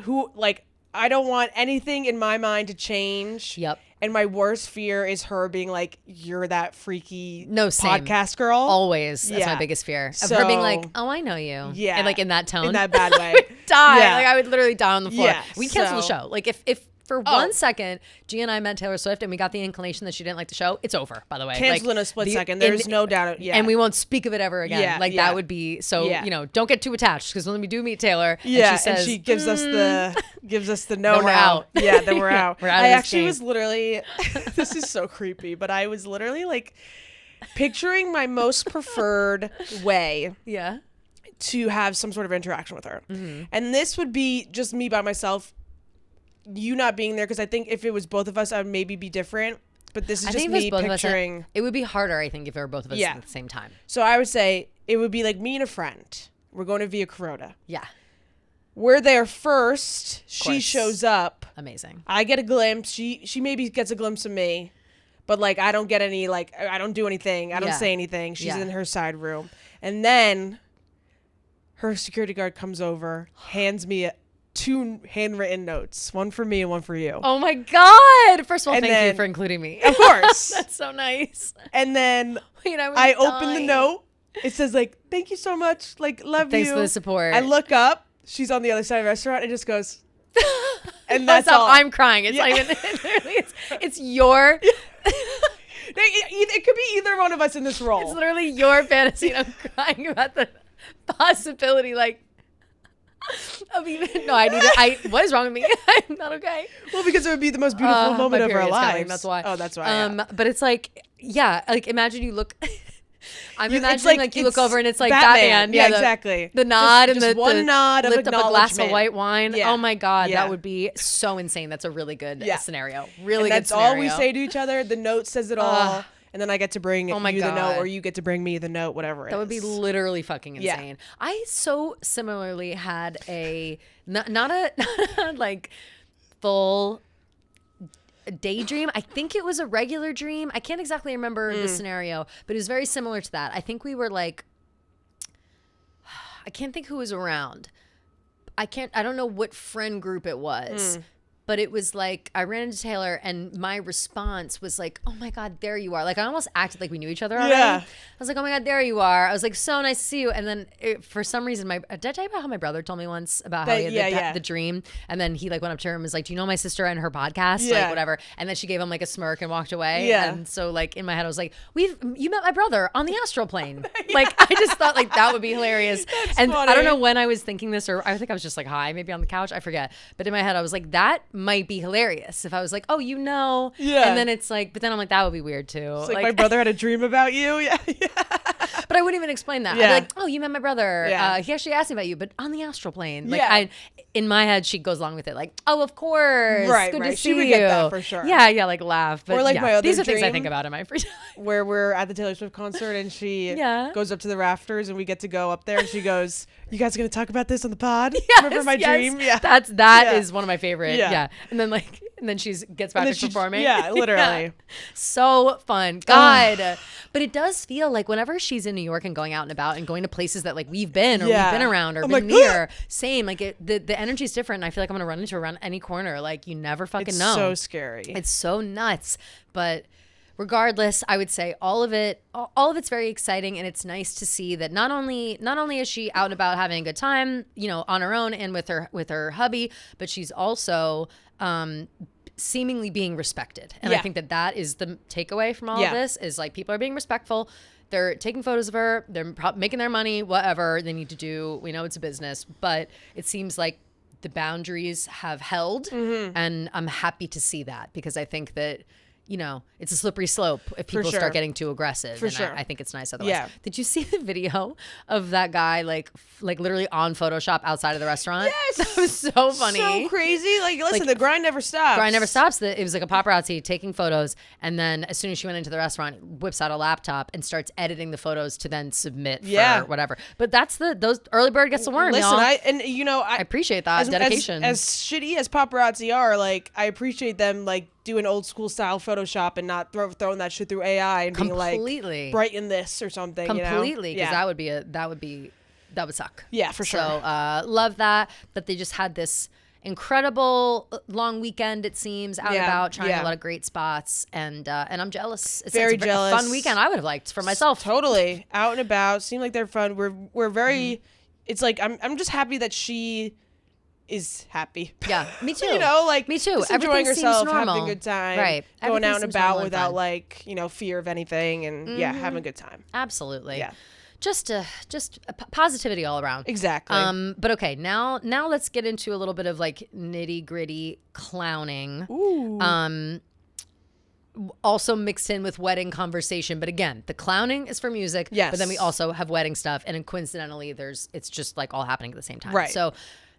who, like, I don't want anything in my mind to change. Yep. And my worst fear is her being like, you're that freaky same. podcast girl. Always. That's my biggest fear. Of her being like, oh, I know you. Yeah. And like in that tone. In that bad way. I would die. Yeah. Like I would literally die on the floor. Yeah. We'd cancel the show. Like if for 1 second, Gia and I met Taylor Swift and we got the inclination that she didn't like the show, it's over, by the way. Cancel in a split second. There's no doubt. Yeah. And we won't speak of it ever again. Yeah, that would be so, don't get too attached, because when we do meet Taylor, and she says, and she gives us the no then we're now. out. Yeah, then we're out. We're out I of this actually game. was literally, this is so creepy, but I was literally like picturing my most preferred way to have some sort of interaction with her. Mm-hmm. And this would be just me by myself, you not being there, because I think if it was both of us, I would maybe be different. But this is just me picturing. It would be harder, I think, if it were both of us at the same time. So I would say it would be like me and a friend. We're going to Via Carota. Yeah. We're there first. She shows up. Amazing. I get a glimpse. She maybe gets a glimpse of me. But like I don't get any, like I don't do anything. I don't say anything. She's in her side room. And then her security guard comes over, hands me 2 handwritten notes, one for me and one for you. Oh my God. First of all, thank you for including me. Of course. That's so nice. And then I open the note. It says like, thank you so much. Like, love Thanks you. for the support. I look up. She's on the other side of the restaurant and just goes, and that's all. I'm crying. It's not even, literally, it's your. It could be either one of us in this role. It's literally your fantasy, and I'm crying about the possibility, like, of even. No, what is wrong with me? I'm not okay. Well, because it would be the most beautiful moment of our lives. Coming, that's why. Oh, that's why. But it's like, like imagine you look. I'm imagining like you look over and it's like Batman. Yeah, exactly. The nod just and one nod of lift up a glass of acknowledgement. white wine. Yeah. Oh my God, Yeah. that would be so insane. That's a really good scenario. Really and good that's scenario. all we say to each other. The note says it all. and then I get to bring Oh my you the note, God. or you get to bring me the note, whatever it That is. would be literally fucking Yeah. insane. I so similarly had a not a like full daydream. I think it was a regular dream. I can't exactly remember the scenario, but it was very similar to that. I think we were like, I can't think who was around. I don't know what friend group it was. But it was like, I ran into Taylor and my response was like, oh my God, there you are. Like, I almost acted like we knew each other already. Yeah. I was like, oh my God, there you are. I was like, so nice to see you. And then for some reason, did I tell you about how my brother told me once about how he had the dream? And then he like went up to her and was like, do you know my sister and her podcast? Yeah. Like whatever. And then she gave him like a smirk and walked away. Yeah. And so like in my head, I was like, you met my brother on the astral plane. Like, I just thought like that would be hilarious. And funny. I don't know when I was thinking this, or I think I was just like high, maybe on the couch. I forget. But in my head, I was like, that might be hilarious if I was like, oh, Yeah. and then it's like, but then I'm like, that would be weird too. It's like my brother had a dream about you. Yeah. But I wouldn't even explain that. Yeah. I'd be like, oh, you met my brother. Yeah. He actually asked me about you, but on the astral plane. Like Yeah. in my head, she goes along with it. Like, oh, of course. Right, Good right. to She see would you. get that for sure. Yeah, like laugh. But Or like yeah, my other these are things I dream. think about in my free time. Where we're at the Taylor Swift concert and she Yeah. goes up to the rafters and we get to go up there and she goes, you guys are going to talk about this on the pod? Yes, Remember my yes. dream? Yeah. That Yeah. is one of my favorite. Yeah. Yeah. And then she gets back to performing. Yeah, literally. Yeah. So fun. God. But it does feel like whenever she's in New York and going out and about and going to places that like we've been or Yeah. we've been around or I'm been like, near, same. Like the energy's different. And I feel like I'm gonna run into her around any corner. Like you never fucking It's know. so scary. It's so nuts. But regardless, I would say all of it's very exciting, and it's nice to see that not only is she out and about having a good time, on her own and with her hubby, but she's also seemingly being respected. And I Yeah. think that is the takeaway from all Yeah. of this is like people are being respectful. They're taking photos of her. They're making their money, whatever they need to do. We know it's a business, but it seems like the boundaries have held, and I'm happy to see that because I think that it's a slippery slope if people sure. start getting too aggressive. For and sure. I think it's nice otherwise. Yeah. Did you see the video of that guy like literally on Photoshop outside of the restaurant? Yes. That was so funny. So crazy. Like, listen, the grind never stops. Grind never stops. It was like a paparazzi taking photos, and then as soon as she went into the restaurant, whips out a laptop and starts editing the photos to then submit for whatever. But that's those early bird gets the worm. Listen, y'all. I appreciate that dedication. As shitty as paparazzi are, like, I appreciate them like doing old school style Photoshop and not throwing that shit through AI and Completely. being like brighten this or something. Completely, because Yeah. that would suck. Yeah, for sure. So love that. But they just had this incredible long weekend. It seems out and Yeah, about, trying yeah. a lot of great spots, and I'm jealous. It's Very a jealous. fun weekend. I would have liked for myself. Totally out and about. Seem like they're fun. We're very. It's like I'm just happy that she is happy. Yeah, me too. Like me too. just Everything enjoying seems herself, normal. having a good time, Right. Going Everything out and seems about normal and without fun. like fear of anything, and having a good time. Absolutely. Yeah. Just positivity all around. Exactly. But okay, now let's get into a little bit of like nitty gritty clowning. Ooh. Also mixed in with wedding conversation, but again, the clowning is for music. Yes. But then we also have wedding stuff, and then coincidentally, it's just like all happening at the same time. Right. So,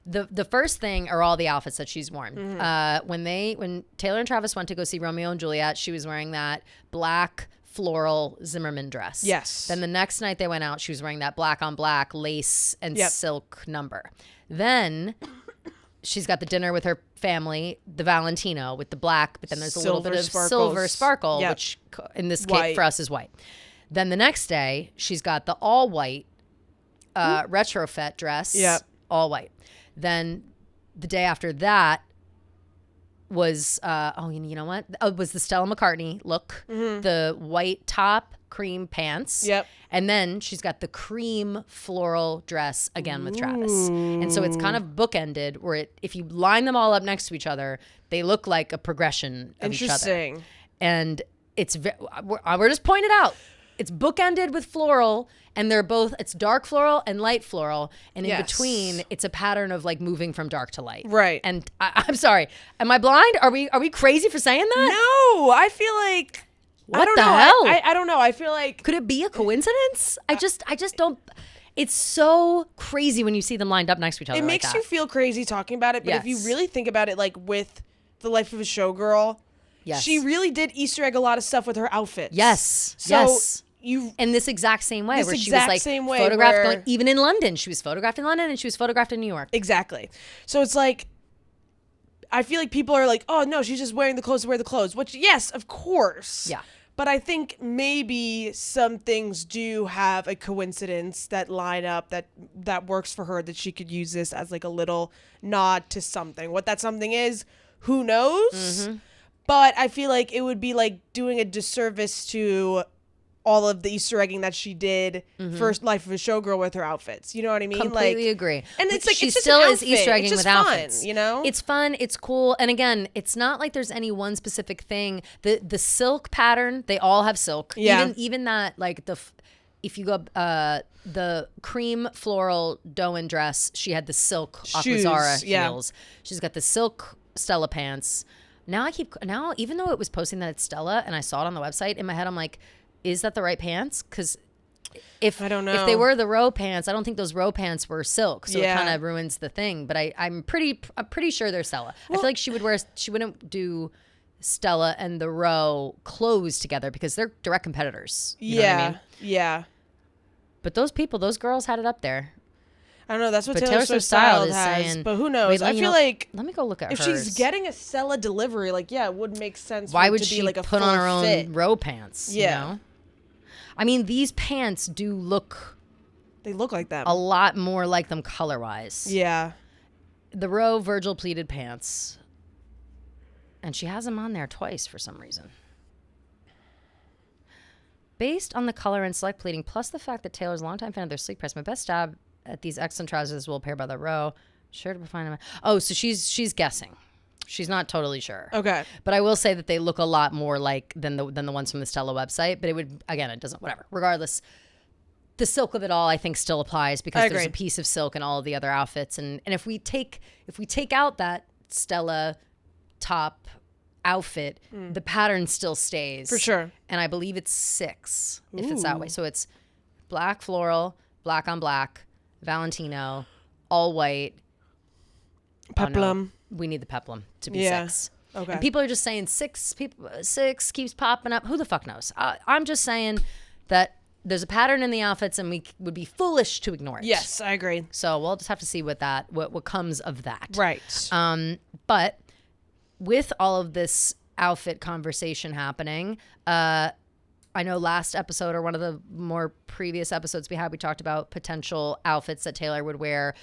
the first thing are all the outfits that she's worn. When Taylor and Travis went to go see Romeo and Juliet, she was wearing that black floral Zimmerman dress. Yes. Then the next night they went out, she was wearing that black on black lace and Yep. silk number. Then she's got the dinner with her family, the Valentino with the black, but then there's a little bit of Silver silver sparkles. sparkle, Yep. which in this case White. for us is white. Then the next day, she's got the all white retrofit dress, Yep. all white. Then the day after that was, you know what? It was the Stella McCartney look, the white top, cream pants. Yep. And then she's got the cream floral dress again with Travis. And so it's kind of bookended where if you line them all up next to each other, they look like a progression of each other. Interesting. And we're just pointing it out. It's bookended with floral, and it's dark floral and light floral. And in Yes. between, it's a pattern of like moving from dark to light. Right. And I'm sorry. Am I blind? Are we crazy for saying that? No, I feel like What I don't the know. hell? I don't know. I feel like Could it be a coincidence? I just don't. It's so crazy when you see them lined up next to each other. it like makes that. you feel crazy talking about it. But if you Yes. really think about it, like with the life of a showgirl, Yes. She really did Easter egg a lot of stuff with her outfits. Yes. So yes. you In this exact same way, This where she was exact like same way photographed where- going, even in London. She was photographed in London and she was photographed in New York. exactly. So it's like, I feel like people are like, oh no, she's just wearing the clothes to wear the clothes. Which, yes, of course. Yeah. But I think maybe some things do have a coincidence that line up that works for her, that she could use this as like a little nod to something. What that something is, who knows? Mm-hmm. But I feel like it would be like doing a disservice to all of the Easter egging that she did for Life of a Showgirl with her outfits. You know what I mean? Completely agree. And it's like, she it's just still an is Easter outfit. egging It's just with fun, outfits. you know? It's fun. It's cool. And again, it's not like there's any one specific thing. The silk pattern, they all have silk. Yeah. Even that, like if you go the cream floral Doan dress, she had the silk Shoes, Aquazzara yeah. heels. She's got the silk Stella pants. Now even though it was posting that it's Stella and I saw it on the website, in my head I'm like, is that the right pants? Because I don't know. if they were the row pants, I don't think those row pants were silk, so Yeah. it kind of ruins the thing. But I'm pretty sure they're Stella. I feel like she wouldn't do Stella and the row clothes together because they're direct competitors. You know what I mean? Yeah. But those girls had it up there. I don't know. That's what But Taylor Swift styled has. saying, But who knows? Wait, I feel like let me go look at if hers. she's getting a Stella delivery, like, yeah, it would make sense. Why for it would to she be like a put full on her own fit. row pants? Yeah. You know? I mean, these pants do look They look like them. a lot more like them color wise. Yeah. The row Virgil pleated pants. And she has them on there twice for some reason. Based on the color and select pleating, plus the fact that Taylor's a longtime fan of their sleek press, my best stab at these excellent trousers will pair by the row. Sure to find them. Oh, so she's guessing. She's not totally sure. Okay. But I will say that they look a lot more like than the ones from the Stella website. But it doesn't, whatever. Regardless, the silk of it all, I think, still applies because there's a piece of silk in all of the other outfits. And if we take out that Stella top outfit, the pattern still stays. For sure. And I believe it's 6 if it's that way. So it's black floral, black on black, Valentino, all white. Peplum. Oh, no. We need the peplum to be Yeah. 6. Okay. And people are just saying 6 keeps popping up. Who the fuck knows? I'm just saying that there's a pattern in the outfits and we would be foolish to ignore it. Yes, I agree. So we'll just have to see what comes of that. Right. But with all of this outfit conversation happening, I know last episode or one of the more previous episodes we talked about potential outfits that Taylor would wear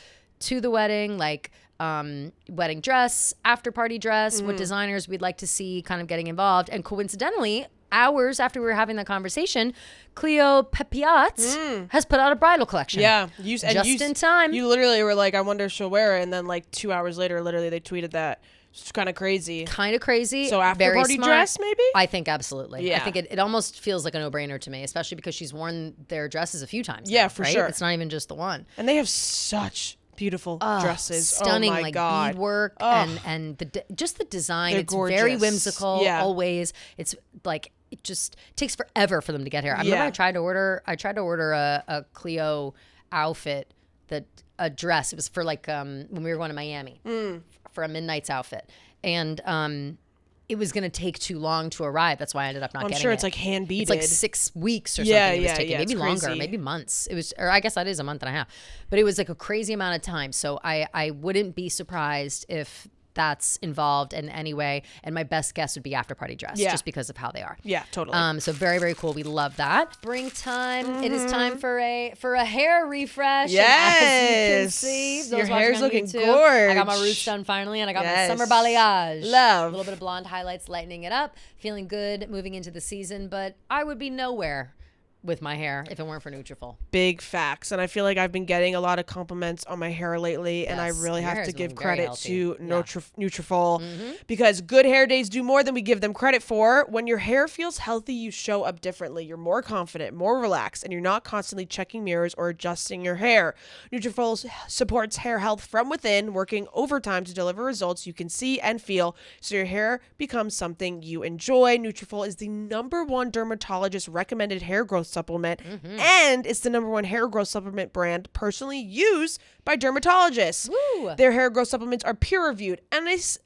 to the wedding, like wedding dress, after party dress, what designers we'd like to see kind of getting involved. And coincidentally, hours after we were having that conversation, Cleo Pepiat has put out a bridal collection. Yeah. In time. You literally were like, I wonder if she'll wear it. And then like 2 hours later, literally they tweeted that. It's kind of crazy. Kind of crazy. So after very party smart. dress, maybe? I think absolutely. Yeah. I think it almost feels like a no-brainer to me, especially because she's worn their dresses a few times. Yeah, now, for right? sure. It's not even just the one. And they have such beautiful dresses. Stunning, oh my like God. beadwork and just the design. They're It's very gorgeous. whimsical. Yeah. Always. It's like it just takes forever for them to get here. I Yeah. remember I tried to order a Cleo outfit, a dress. It was for like when we were going to Miami for a Midnight's outfit. And it was going to take too long to arrive. That's why I ended up not I'm getting sure it. it's like hand beaded. It's like 6 weeks or Yeah, something it was yeah, taking. yeah, Maybe it's longer, crazy. maybe months. It was, or I guess that is a month and a half. But it was like a crazy amount of time. So I wouldn't be surprised if that's involved in any way. And my best guess would be after party dress, Yeah. just because of how they are. Yeah, totally. So very, very cool. We love that. Springtime. It is time for a hair refresh. And as you can Yes. see, those Your watching hair's on looking YouTube, I got my gorge. roots done finally, and I got Yes. my summer balayage. Love. A little bit of blonde highlights, lightening it up. Feeling good moving into the season, but I would be nowhere with my hair if it weren't for Nutrafol. Big facts. And I feel like I've been getting a lot of compliments on my hair lately. And I Yes, really your hair have to is give looking very credit healthy. to Yeah. Nutrafol because good hair days do more than we give them credit for. When your hair feels healthy, you show up differently. You're more confident, more relaxed, and you're not constantly checking mirrors or adjusting your hair. Nutrafol supports hair health from within, working overtime to deliver results you can see and feel so your hair becomes something you enjoy. Nutrafol is the #1 dermatologist recommended hair growth supplement. And it's the #1 hair growth supplement brand personally used by dermatologists. Woo! Their hair growth supplements are peer reviewed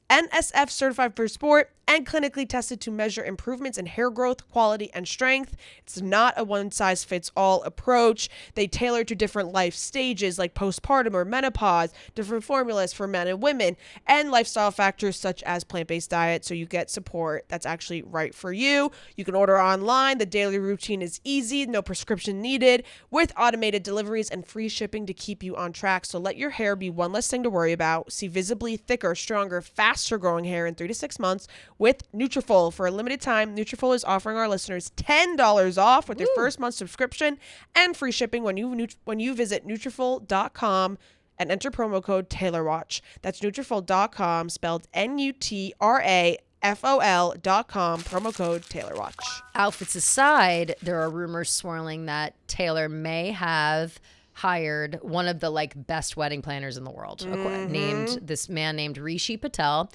NSF certified for sport, and clinically tested to measure improvements in hair growth, quality, and strength. It's not a one-size-fits-all approach. They tailor to different life stages like postpartum or menopause, different formulas for men and women, and lifestyle factors such as plant-based diet, so you get support that's actually right for you. You can order online. The daily routine is easy, no prescription needed, with automated deliveries and free shipping to keep you on track. So let your hair be one less thing to worry about. See visibly thicker, stronger, faster growing hair in 3 to 6 months with Nutrafol. For a limited time, Nutrafol is offering our listeners $10 off with your first month subscription and free shipping when you visit Nutrafol.com and enter promo code TaylorWatch. That's Nutrafol.com, spelled Nutrafol.com, promo code TaylorWatch. Outfits aside, there are rumors swirling that Taylor may have hired one of the best wedding planners in the world, named this man named Rishi Patel.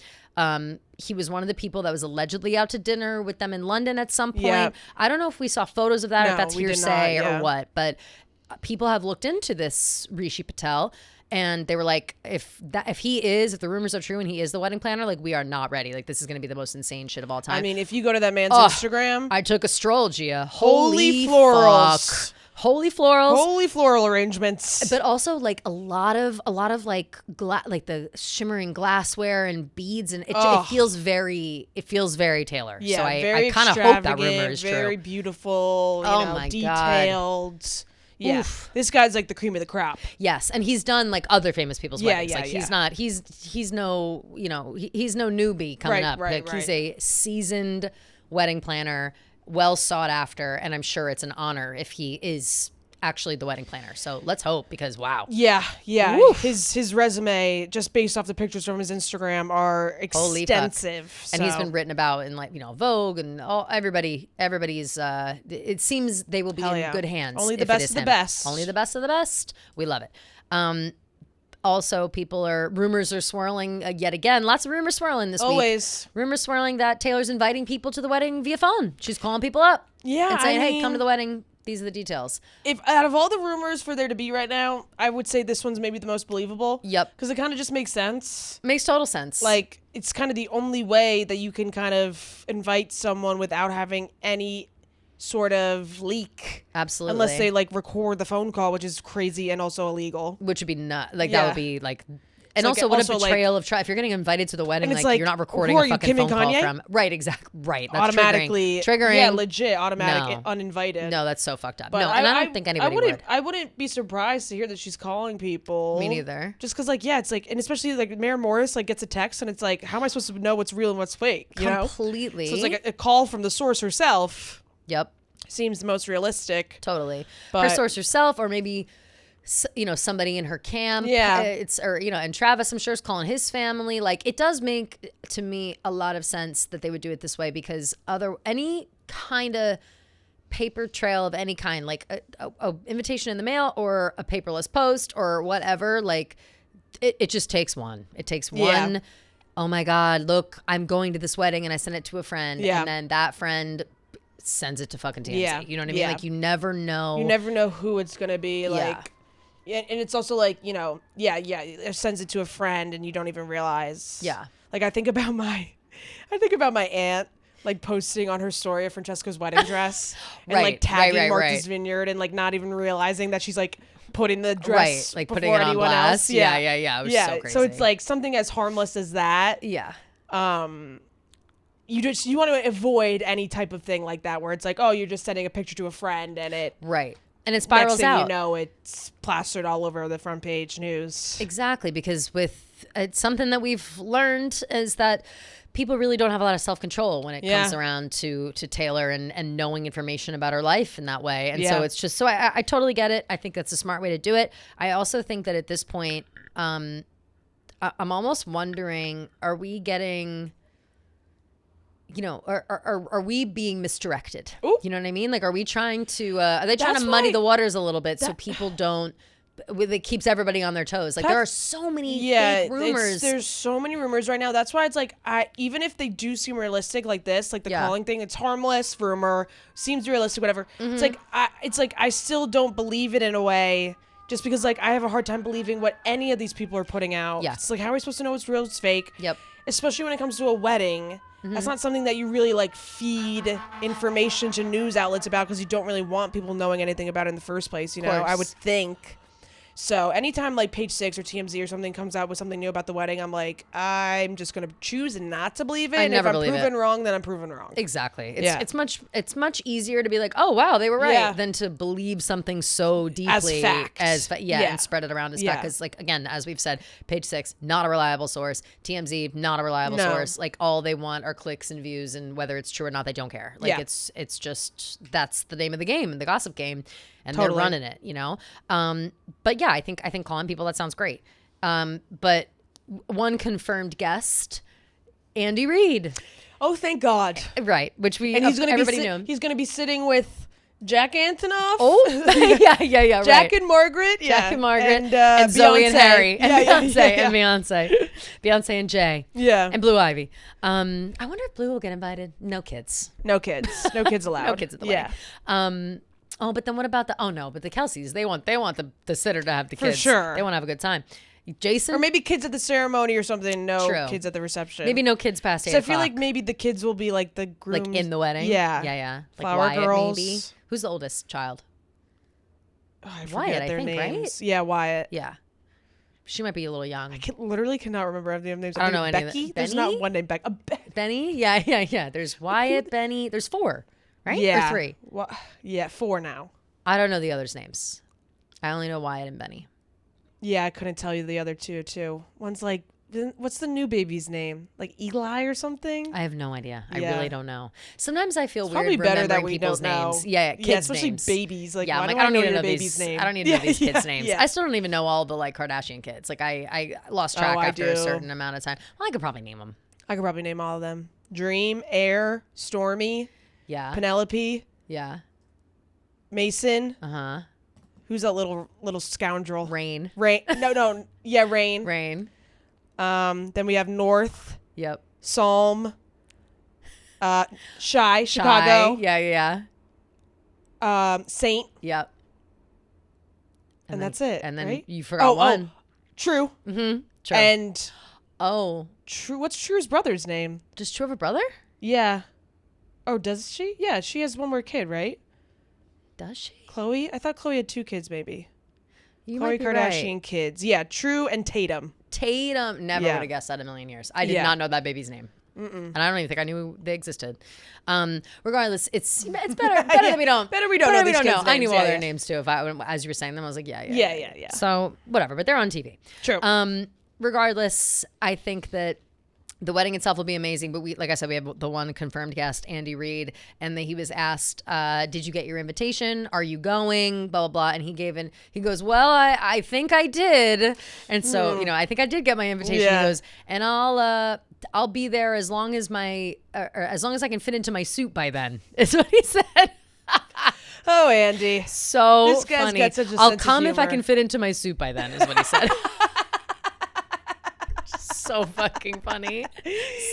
He was one of the people that was allegedly out to dinner with them in London at some point. Yeah. I don't know if we saw photos of that, or if that's we did hearsay not, or what, but people have looked into this Rishi Patel. And they were like, if the rumors are true and he is the wedding planner, we are not ready. This is going to be the most insane shit of all time. I mean, if you go to that man's Instagram. I took a stroll, Gia. Holy florals. Fuck. Holy florals. Holy floral arrangements. But also a lot of the shimmering glassware and beads, and it feels very Taylor. Yeah, so I kind of hope that rumor is very true. beautiful, my detailed. God. Yeah, Oof. This guy's the cream of the crop. Yes, and he's done other famous people's weddings. He's not he's no he's no newbie coming up. He's a seasoned wedding planner, well sought after, and I'm sure it's an honor if he is actually the wedding planner. So let's hope, because wow. Yeah. Oof. His resume, just based off the pictures from his Instagram, are extensive. And he's been written about in Vogue and everybody's. It seems they will be in good hands. Only the best of the best. Only the best of the best. We love it. Also, rumors are swirling yet again. Lots of rumors swirling this week. Rumors swirling that Taylor's inviting people to the wedding via phone. She's calling people up. Yeah. And saying, hey, come to the wedding. These are the details. If out of all the rumors for there to be right now, I would say this one's maybe the most believable. Yep. Because it kind of just makes sense. Makes total sense. It's kind of the only way that you can kind of invite someone without having any sort of leak. Absolutely. Unless they record the phone call, which is crazy and also illegal. Which would be not that would be and also, what a betrayal of trust. If you're getting invited to the wedding, you're not recording a fucking phone call from. Right, exactly. Right. That's automatically triggering. Yeah, legit. Automatic. Uninvited. No, that's so fucked up. But and I don't think anybody would. I wouldn't be surprised to hear that she's calling people. Me neither. Just because, and especially, Mary Morris, gets a text, and it's how am I supposed to know what's real and what's fake? You Completely. know? So it's a call from the source herself. Yep. Seems the most realistic. Totally. But, her source herself, or maybe somebody in her camp. Yeah. And Travis, I'm sure, is calling his family. It does make to me a lot of sense that they would do it this way, because any kind of paper trail of any kind, a invitation in the mail or a paperless post or whatever, it just takes one. It takes one. Oh my God, look, I'm going to this wedding, and I sent it to a friend, and then that friend sends it to fucking TMZ. Yeah. You know what I mean? You never know. You never know who it's gonna be. Yeah, and it's also it sends it to a friend and you don't even realize. Yeah. I think about my aunt posting on her story of Francesco's wedding dress and tagging Martha's Vineyard and not even realizing that she's putting the dress before putting it on anyone blast. else. Yeah. It was so crazy. So it's something as harmless as that. Yeah. You want to avoid any type of thing like that where it's you're just sending a picture to a friend and it and it spirals next thing out. You know, it's plastered all over the front page news. Exactly, because it's something that we've learned is that people really don't have a lot of self-control when it comes around to Taylor and knowing information about her life in that way. And so it's just, so I totally get it. I think that's a smart way to do it. I also think that at this point, I'm almost wondering, are we getting... are we being misdirected? Ooh. You know what I mean? Are we trying to, are they trying to muddy the waters a little bit so people don't, it keeps everybody on their toes? There are so many fake rumors. There's so many rumors right now. That's why it's even if they do seem realistic like this, the calling thing, it's harmless, rumor, seems realistic, whatever. Mm-hmm. It's I still don't believe it in a way just because like I have a hard time believing what any of these people are putting out. Yeah. It's like, how are we supposed to know what's real, what's fake? Yep. Especially when it comes to a wedding. That's not something that you really like feed information to news outlets about, because you don't really want people knowing anything about it in the first place, you know? I would think. So anytime like Page 6 or TMZ or something comes out with something new about the wedding, I'm like, I'm just going to choose not to believe it. I And never if I'm believe proven it. wrong, then I'm proven wrong. Exactly. It's Yeah. it's much easier to be like, oh wow, they were right, Yeah. than to believe something so deeply fact. yeah, Yeah. and spread it around as Yeah. fact. Because like again, as we've said, Page 6 not a reliable source, TMZ not a reliable No. source. Like all they want are clicks and views, and whether it's true or not, they don't care. Like Yeah. it's just that's the name of the game, the gossip game, and Totally. they're running it. You know. But yeah, I think calling people, that sounds great. But one confirmed guest, Andy Reid. Oh, thank God. Right, which we And he's going to everybody be knew. he's going to be sitting with Jack Antonoff. Oh, yeah, Jack right. and Margaret. Yeah. Jack and Margaret, and Zoe and Beyonce. Harry, and Yeah, Beyonce, yeah, yeah. and Beyonce and Jay, Yeah. and Blue Ivy. I wonder if Blue will get invited. No kids. No kids. No kids allowed. No kids at the wedding. Oh, but then what about but the Kelseys? They want the sitter to have the For kids. sure. They want to have a good time. Jason, Or maybe kids at the ceremony or something. No True. kids at the reception. maybe no kids past 8 So I o'clock. feel like maybe the kids will be like the grooms. like in the wedding. Yeah. Yeah. Like Flower Wyatt, girls. maybe. Who's the oldest child? Oh, I forget Wyatt, I their think, names. right? Yeah, Wyatt. Yeah. She might be a little young. Literally cannot remember any of their names. I don't know think any of Becky. them. There's Benny? not one named Becky. Benny? Yeah. There's Wyatt, Benny. There's 4, right? Yeah. Or 3. Well, yeah, 4 now. I don't know the others' names. I only know Wyatt and Benny. Yeah, I couldn't tell you the other two too. One's like, what's the new baby's name? Like Eli or something? I have no idea. I Yeah. really don't know. Sometimes I feel Probably weird better that remembering we people's don't know. names. Yeah, kids' Yeah, especially names. babies. Like, Yeah, why I'm like, do I don't need to your know baby's these. name? I don't need to know these kids' names. Yeah. I still don't even know all the like Kardashian kids. Like I lost track I after a do. certain amount of time. Well, I could probably name them. I could probably name all of them. Dream, Air, Stormy, Yeah. Penelope, Yeah. Mason. Uh-huh. Who's that little scoundrel? Rain. Rain. No. Yeah, Rain. Rain. Then we have North, Yep. Psalm, Shy, Chicago, Yeah. Saint, Yep. and then- that's it. And then right? you forgot one. True. Mm-hmm. True. And oh, True. What's True's brother's name? does True have a brother? Yeah. Oh, does she? Yeah, she has one more kid, right? Does she? Chloe? I thought Chloe had 2 kids, maybe. You Khloe might be Kardashian right. kids. Yeah, True and Tatum. Tatum. Never Yeah. would have guessed that in a million years. I did Yeah. not know that baby's name. And I don't even think I knew they existed. Regardless, it's better that we don't. Better we don't know these kids' I knew names. all Yeah, their yeah. names too. As you were saying them, I was like, yeah. Yeah. So whatever, but they're on TV. True. Regardless, I think that the wedding itself will be amazing, but like I said, we have the one confirmed guest, Andy Reid, and he was asked, did you get your invitation? Are you going? Blah, blah, blah. And he goes, well, I think I did. And so, I think I did get my invitation. Yeah. He goes, and I'll be there as long as as long as I can fit into my suit by then, is what he said. Oh, Andy. So This guy's funny. got such a I'll sense of come if I humor. can fit into my suit by then, is what he said. So fucking funny.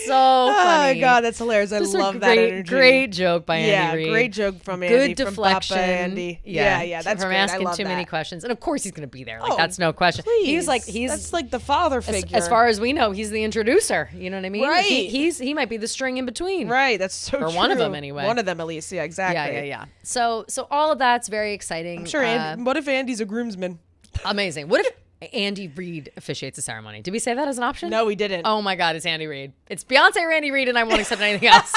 So Oh, funny. my God, that's hilarious. I Just a love that energy. Great joke by Yeah, Andy Reid. great joke from Andy. Good deflection. From Papa Andy. Yeah, that's from great. asking I love too that. many questions, and of course he's going to be there. Like Oh, that's no question. Please. He's That's like the father figure. as far as we know, he's the introducer. You know what I mean? Right. He might be the string in between. Right, that's so true. Or one of them, anyway. One of them, at least. Yeah, exactly. Yeah. So all of that's very exciting. I'm sure Andy, what if Andy's a groomsman? Amazing. What if Andy Reid officiates the ceremony? Did we say that as an option? No, we didn't. Oh my God, it's Andy Reid. It's Beyonce or Andy Reid, and I won't accept anything else.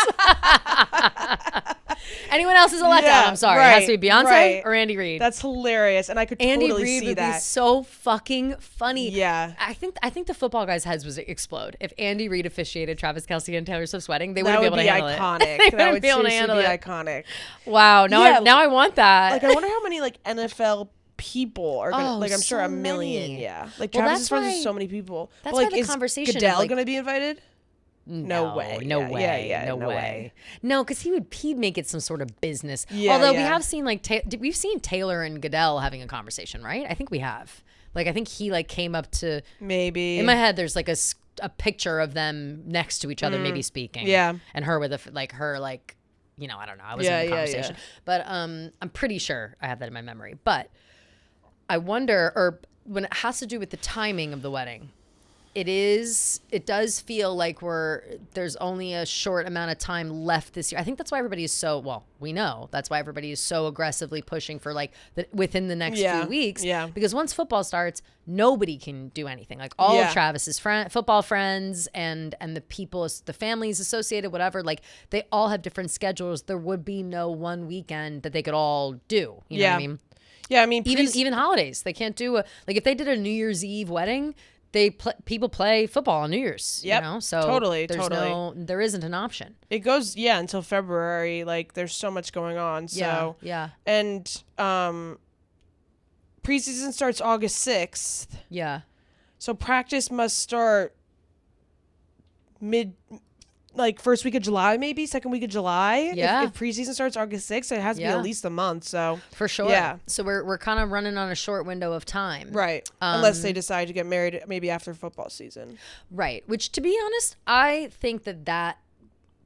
Anyone else is a letdown. Yeah, I'm sorry. right, It has to be Beyonce right. or Andy Reid. That's hilarious, and I could Andy totally Reid see would that. be so fucking funny. Yeah. I think the football guys' heads would explode if Andy Reid officiated Travis Kelce and Taylor Swift's wedding. They That wouldn't be would able be to handle it. iconic. They That wouldn't would be able to seriously handle be it. iconic. Wow. Now I want that. Like, I wonder how many NFL people are gonna. Oh, I'm sure so a million. many. Yeah. Like Well, Travis that's is friends why- with so many people. that's But, like, why the is conversation is, Goodell like- gonna be invited? No way. No Yeah, way. yeah, no no way. way. No, because he'd make it some sort of business. Yeah, Although we yeah. have seen we've seen Taylor and Goodell having a conversation, right? I think we have. Like I think he came up to. Maybe. In my head, there's like a picture of them next to each other, maybe speaking. Yeah. And her with I don't know. I was Yeah, in the yeah, conversation, but I'm pretty sure I have that in my memory. But I wonder, or when it has to do with the timing of the wedding, it does feel like there's only a short amount of time left this year. I think that's why everybody is we know that's why everybody is so aggressively pushing for like within the next few weeks. Yeah. Because once football starts, nobody can do anything. Like all of Travis's football friends and the people, the families associated, whatever, like they all have different schedules. There would be no one weekend that they could all do. You know what I mean? Yeah, I mean, even holidays, they can't do like if they did a New Year's Eve wedding, people play football on New Year's. Yep, you know? So totally. There isn't an option. It goes until February. Like there's so much going on. So yeah. And preseason starts August 6th. Yeah. So practice must start first week of July, maybe second week of July. Yeah. If preseason starts August 6th, it has to be at least a month. So for sure. Yeah. So we're kind of running on a short window of time. Right. Unless they decide to get married maybe after football season. Right. Which, to be honest, I think that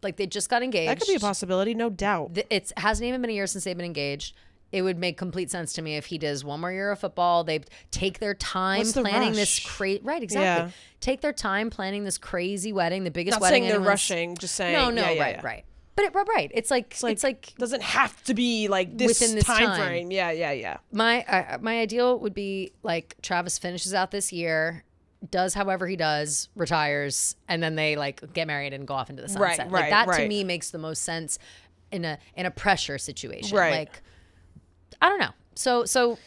like they just got engaged. That could be a possibility, no doubt. It hasn't even been a year since they've been engaged. It would make complete sense to me if he does one more year of football. They take their time planning this crazy. Right, exactly. Yeah. Take their time planning this crazy wedding, the biggest Not wedding. saying they're rushing, just saying. No, right. But right. It's like doesn't have to be like this within this time frame. Yeah. My ideal would be like Travis finishes out this year, does however he does, retires, and then they like get married and go off into the sunset. Right, that to me makes the most sense in a pressure situation. Right. Like I don't know. So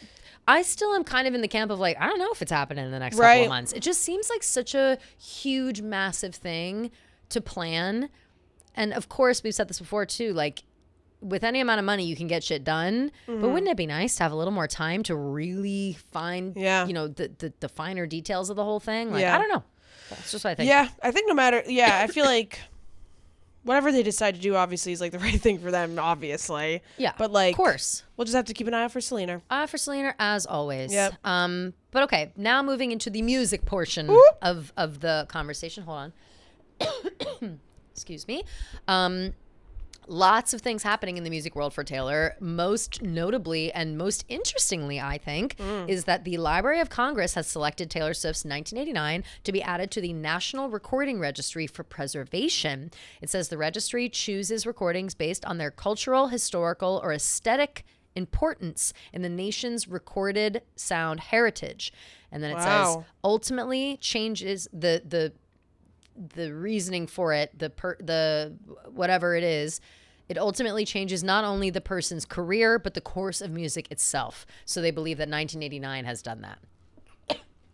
I still am kind of in the camp of like, I don't know if it's happening in the next couple of months. It just seems like such a huge, massive thing to plan. And of course, we've said this before too, like with any amount of money, you can get shit done. But wouldn't it be nice to have a little more time to really find, the finer details of the whole thing? Like, I don't know. That's just what I think. Yeah, I think I feel like whatever they decide to do obviously is like the right thing for them, obviously. Yeah. But like, of course. We'll just have to keep an eye out for Selena. For Selena, as always. Yep. But okay, now moving into the music portion of the conversation. Hold on. Excuse me. Lots of things happening in the music world for Taylor. Most notably and most interestingly, I think, is that the Library of Congress has selected Taylor Swift's 1989 to be added to the National Recording Registry for preservation. It says the registry chooses recordings based on their cultural, historical, or aesthetic importance in the nation's recorded sound heritage. And then it says ultimately changes the reasoning for it, the whatever it is. It ultimately changes not only the person's career, but the course of music itself. So they believe that 1989 has done that.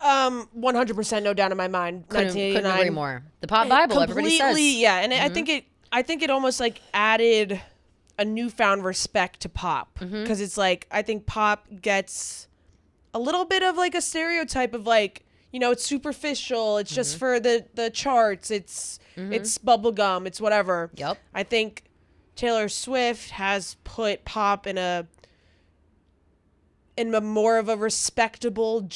100%, no doubt in my mind. Couldn't agree more. The pop Bible, everybody says. Yeah, and I think it almost like added a newfound respect to pop, because it's like I think pop gets a little bit of like a stereotype of like, it's superficial. It's just for the charts. It's bubblegum. It's whatever. Yep. I think Taylor Swift has put pop in a more of a respectable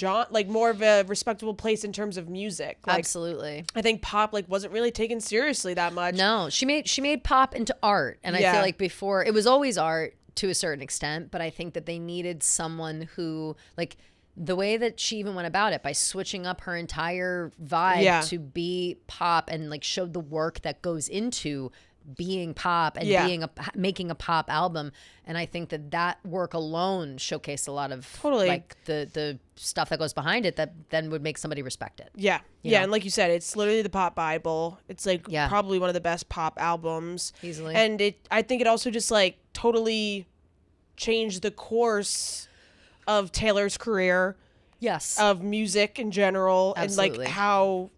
more of a respectable place in terms of music. Like, absolutely. I think pop wasn't really taken seriously that much. No, she made pop into art, and I feel like before it was always art to a certain extent, but I think that they needed someone who like the way that she even went about it by switching up her entire vibe to be pop and like showed the work that goes into being pop and making a pop album. And I think that work alone showcased a lot of like the stuff that goes behind it that then would make somebody respect it. Yeah. You know? And like you said, it's literally the pop Bible. It's like probably one of the best pop albums. Easily. And I think it also just like totally changed the course of Taylor's career. Yes. Of music in general. Absolutely. And like how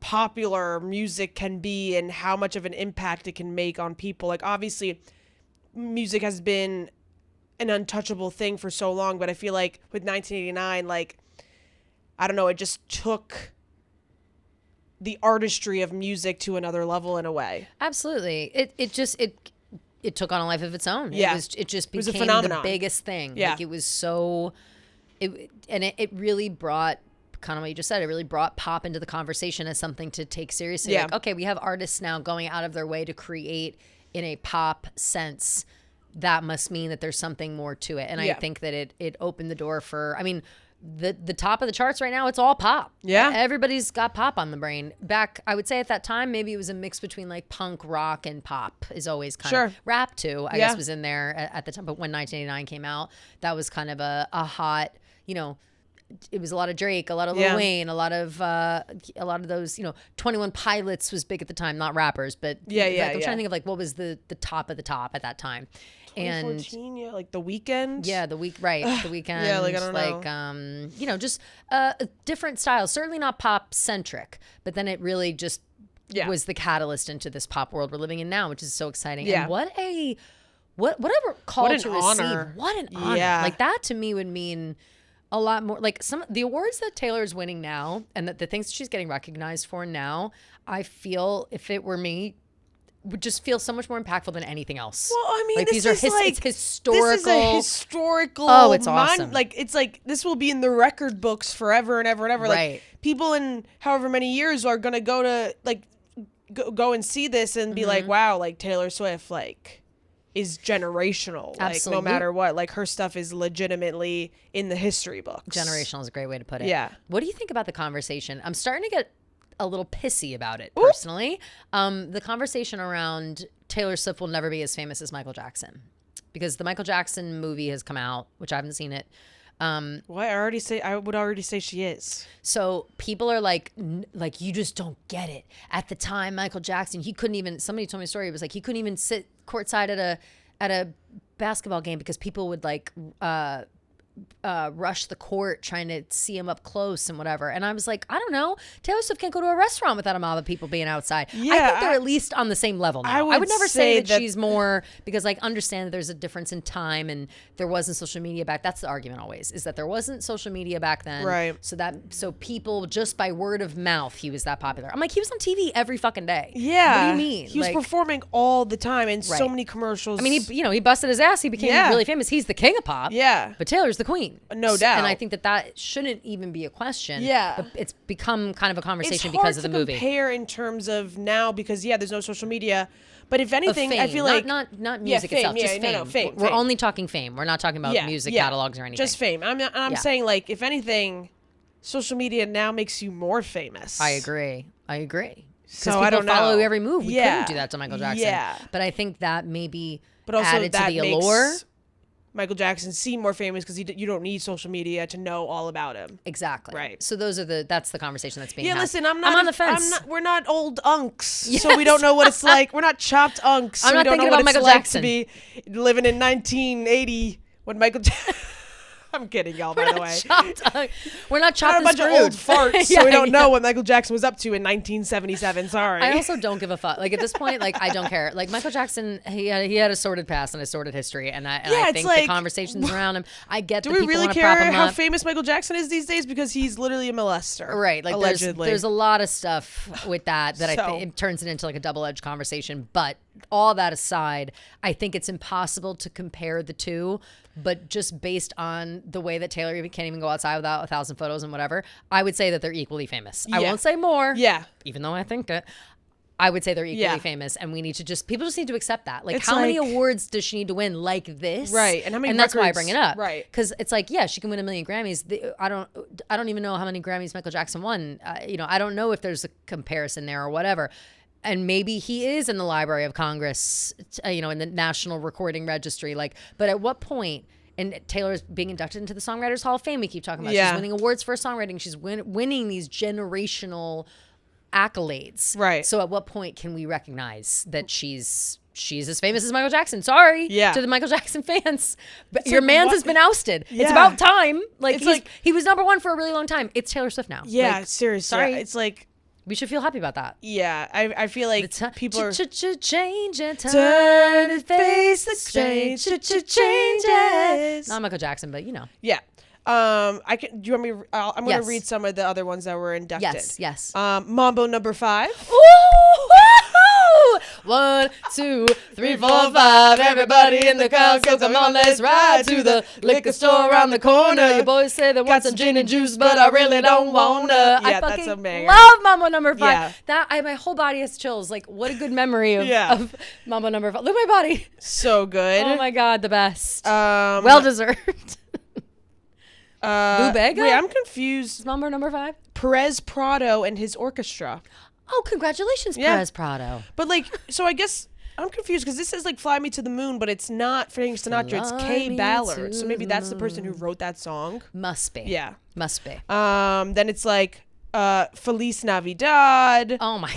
popular music can be and how much of an impact it can make on people. Like obviously music has been an untouchable thing for so long, but I feel like with 1989, like, I don't know, it just took the artistry of music to another level in a way. Absolutely. It took on a life of its own. Yeah. It just became was a phenomenon. The biggest thing. Yeah. Like it was so, it really brought, kind of what you just said, it really brought pop into the conversation as something to take seriously. Yeah. Like, okay, we have artists now going out of their way to create in a pop sense that must mean that there's something more to it. And I think that it opened the door for, I mean, the top of the charts right now, it's all pop. Yeah. Everybody's got pop on the brain. Back, I would say at that time, maybe it was a mix between like punk, rock, and pop is always kind of. Rap too, I guess, was in there at the time. But when 1989 came out, that was kind of a hot, you know, it was a lot of Drake, a lot of Lil Wayne, a lot of those, you know, 21 Pilots was big at the time, not rappers, but I'm trying to think of like what was the top of the top at that time. 2014, yeah, like The Weeknd. Yeah, The Weeknd. Yeah, like I don't know. You know, just different styles. Certainly not pop centric, but then it really just was the catalyst into this pop world we're living in now, which is so exciting. Yeah. And whatever call to receive. Honor. What an honor. Yeah. Like that to me would mean a lot more. Like the awards that Taylor's winning now and the things she's getting recognized for now, I feel if it were me, would just feel so much more impactful than anything else. Well, I mean, like this it's is historical. This is a historical. Oh, it's awesome. Like it's like this will be in the record books forever and ever and ever. Right. Like people in however many years are gonna go to like go and see this and be like, wow, like Taylor Swift like is generational. Absolutely. Like no matter what, like her stuff is legitimately in the history books. Generational is a great way to put it. Yeah. What do you think about the conversation? I'm starting to get a little pissy about it personally. The conversation around Taylor Swift will never be as famous as Michael Jackson because the Michael Jackson movie has come out, which I haven't seen it. Well, I would already say she is. So people are like you just don't get it. At the time, Michael Jackson, he couldn't even. Somebody told me a story. It was like he couldn't even sit courtside at a basketball game because people would like rush the court trying to see him up close and whatever. And I was like, I don't know. Taylor Swift can't go to a restaurant without a mob of people being outside. Yeah, I think they're at least on the same level now. I would never say that she's more because like understand that there's a difference in time and there wasn't social media back. That's the argument always is that there wasn't social media back then. Right. So people just by word of mouth, he was that popular. I'm like, he was on TV every fucking day. Yeah. What do you mean? He was performing all the time in so Right. many commercials. I mean, he busted his ass. He became really famous. He's the king of pop. Yeah. But Taylor's the queen. No doubt. And I think that shouldn't even be a question. Yeah. But it's become kind of a conversation it's because of the hard to movie. compare in terms of now because there's no social media. But if Of anything, fame. I feel like not music fame, itself, just yeah, fame. no, fame. We're only talking fame. We're not talking about music catalogs or anything. Just fame. I'm saying like if anything, social media now makes you more famous. I agree. Because So people I don't follow know. every move. We Yeah. couldn't do that to Michael Jackson. Yeah. But I think that maybe But also added to that the makes allure. Michael Jackson seem more famous because you don't need social media to know all about him. Exactly. Right. So that's the conversation that's being Yeah, had. listen, I'm on the fence. we're not old unks, so we don't know what it's like. We're not chopped unks. So I'm not we don't know thinking what about it's Michael like Jackson. to be living in 1980 when Michael Jackson. I'm kidding, y'all. By the way, We're not chopped a and bunch of old screwed. farts, so we don't know what Michael Jackson was up to in 1977. Sorry. I also don't give a fuck. Like at this point, like I don't care. Like Michael Jackson, he had a sordid past and a sordid history, and I it's think like, the conversations around him. I get Do that we people really want to prop care him how up. famous Michael Jackson is these days? Because he's literally a molester. Right, like allegedly. there's a lot of stuff with that I So. think it turns it into like a double-edged conversation. But all that aside, I think it's impossible to compare the two. But just based on the way that Taylor can't even go outside without 1,000 photos and whatever, I would say that they're equally famous. I Yeah. won't say more. Yeah. Even though I think it. I would say they're equally Yeah. famous, and people just need to accept that. Like, It's how many like- awards does she need to win like this? Right, and how many that's why I records- bring it up. right. Because it's like, yeah, she can win 1 million Grammys. I don't even know how many Grammys Michael Jackson won. I don't know if there's a comparison there or whatever. And maybe he is in the Library of Congress, in the National Recording Registry. Like, but at what point? And Taylor's being inducted into the Songwriters Hall of Fame. We keep talking about. Yeah. She's winning awards for songwriting. She's winning these generational accolades. Right. So at what point can we recognize that she's as famous as Michael Jackson? Sorry to the Michael Jackson fans. But your like, man's what? has been ousted. Yeah. It's about time. Like, It's like- he was number one for a really long time. It's Taylor Swift now. Yeah, Like, seriously. sorry. It's like, we should feel happy about that. yeah, I feel like people are change and turn and face the change, changes. Not Michael Jackson, but Yeah. I can. Do you want me? I'm going Yes. to read some of the other ones that were inducted. Yes. Mambo number 5. Ooh! 1, 2, 3, 4, 5. Everybody in the crowd, so come on, let's ride to the liquor store around the corner. Your boys say they want some gin and juice, but I really don't wanna. I fucking love Mambo Number 5. Yeah. My whole body has chills. Like, what a good memory of, Yeah. of Mambo Number 5. Look at my body. So good. Oh my God, the best. Well deserved. Lou Bega? Wait, I'm confused. Mambo Number 5. Perez Prado and his orchestra. Oh, congratulations, Yeah. Perez Prado. But like, so I guess I'm confused because this says like "Fly Me to the Moon," but it's not Frank Sinatra. It's Fly Kay me Ballard. to So maybe the that's the person who wrote that song. Must be. Yeah. Must be. Then it's like Feliz Navidad. Oh my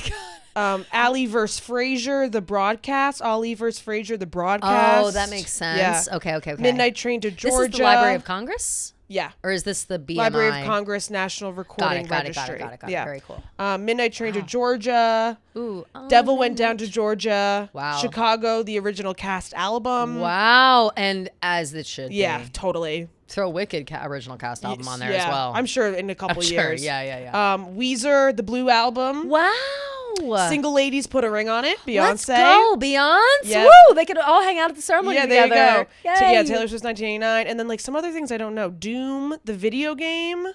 God. Ali versus Frazier, the broadcast. Ali versus Frazier, the broadcast. Oh, that makes sense. Yeah. Okay. Midnight Train to Georgia. This is the Library of Congress? Yeah. Or is this the BMI? Library of Congress National Recording Got it. Registry. Yeah. Very cool. Midnight Train to Georgia. Ooh. Devil Went Down to Georgia. Wow. Chicago, the original cast album. Wow. And as it should Yeah, be. totally. Throw a wicked original cast album on there as well. I'm sure in a couple I'm sure. years. Yeah. Weezer, the Blue Album. Wow. Single Ladies Put a Ring on It. Beyonce. Let's go. Beyonce. Yep. Woo. They could all hang out at the ceremony Yeah, together. there you go. Yay. Yeah, Taylor Swift's 1989. And then like some other things I don't know. Doom, the video game.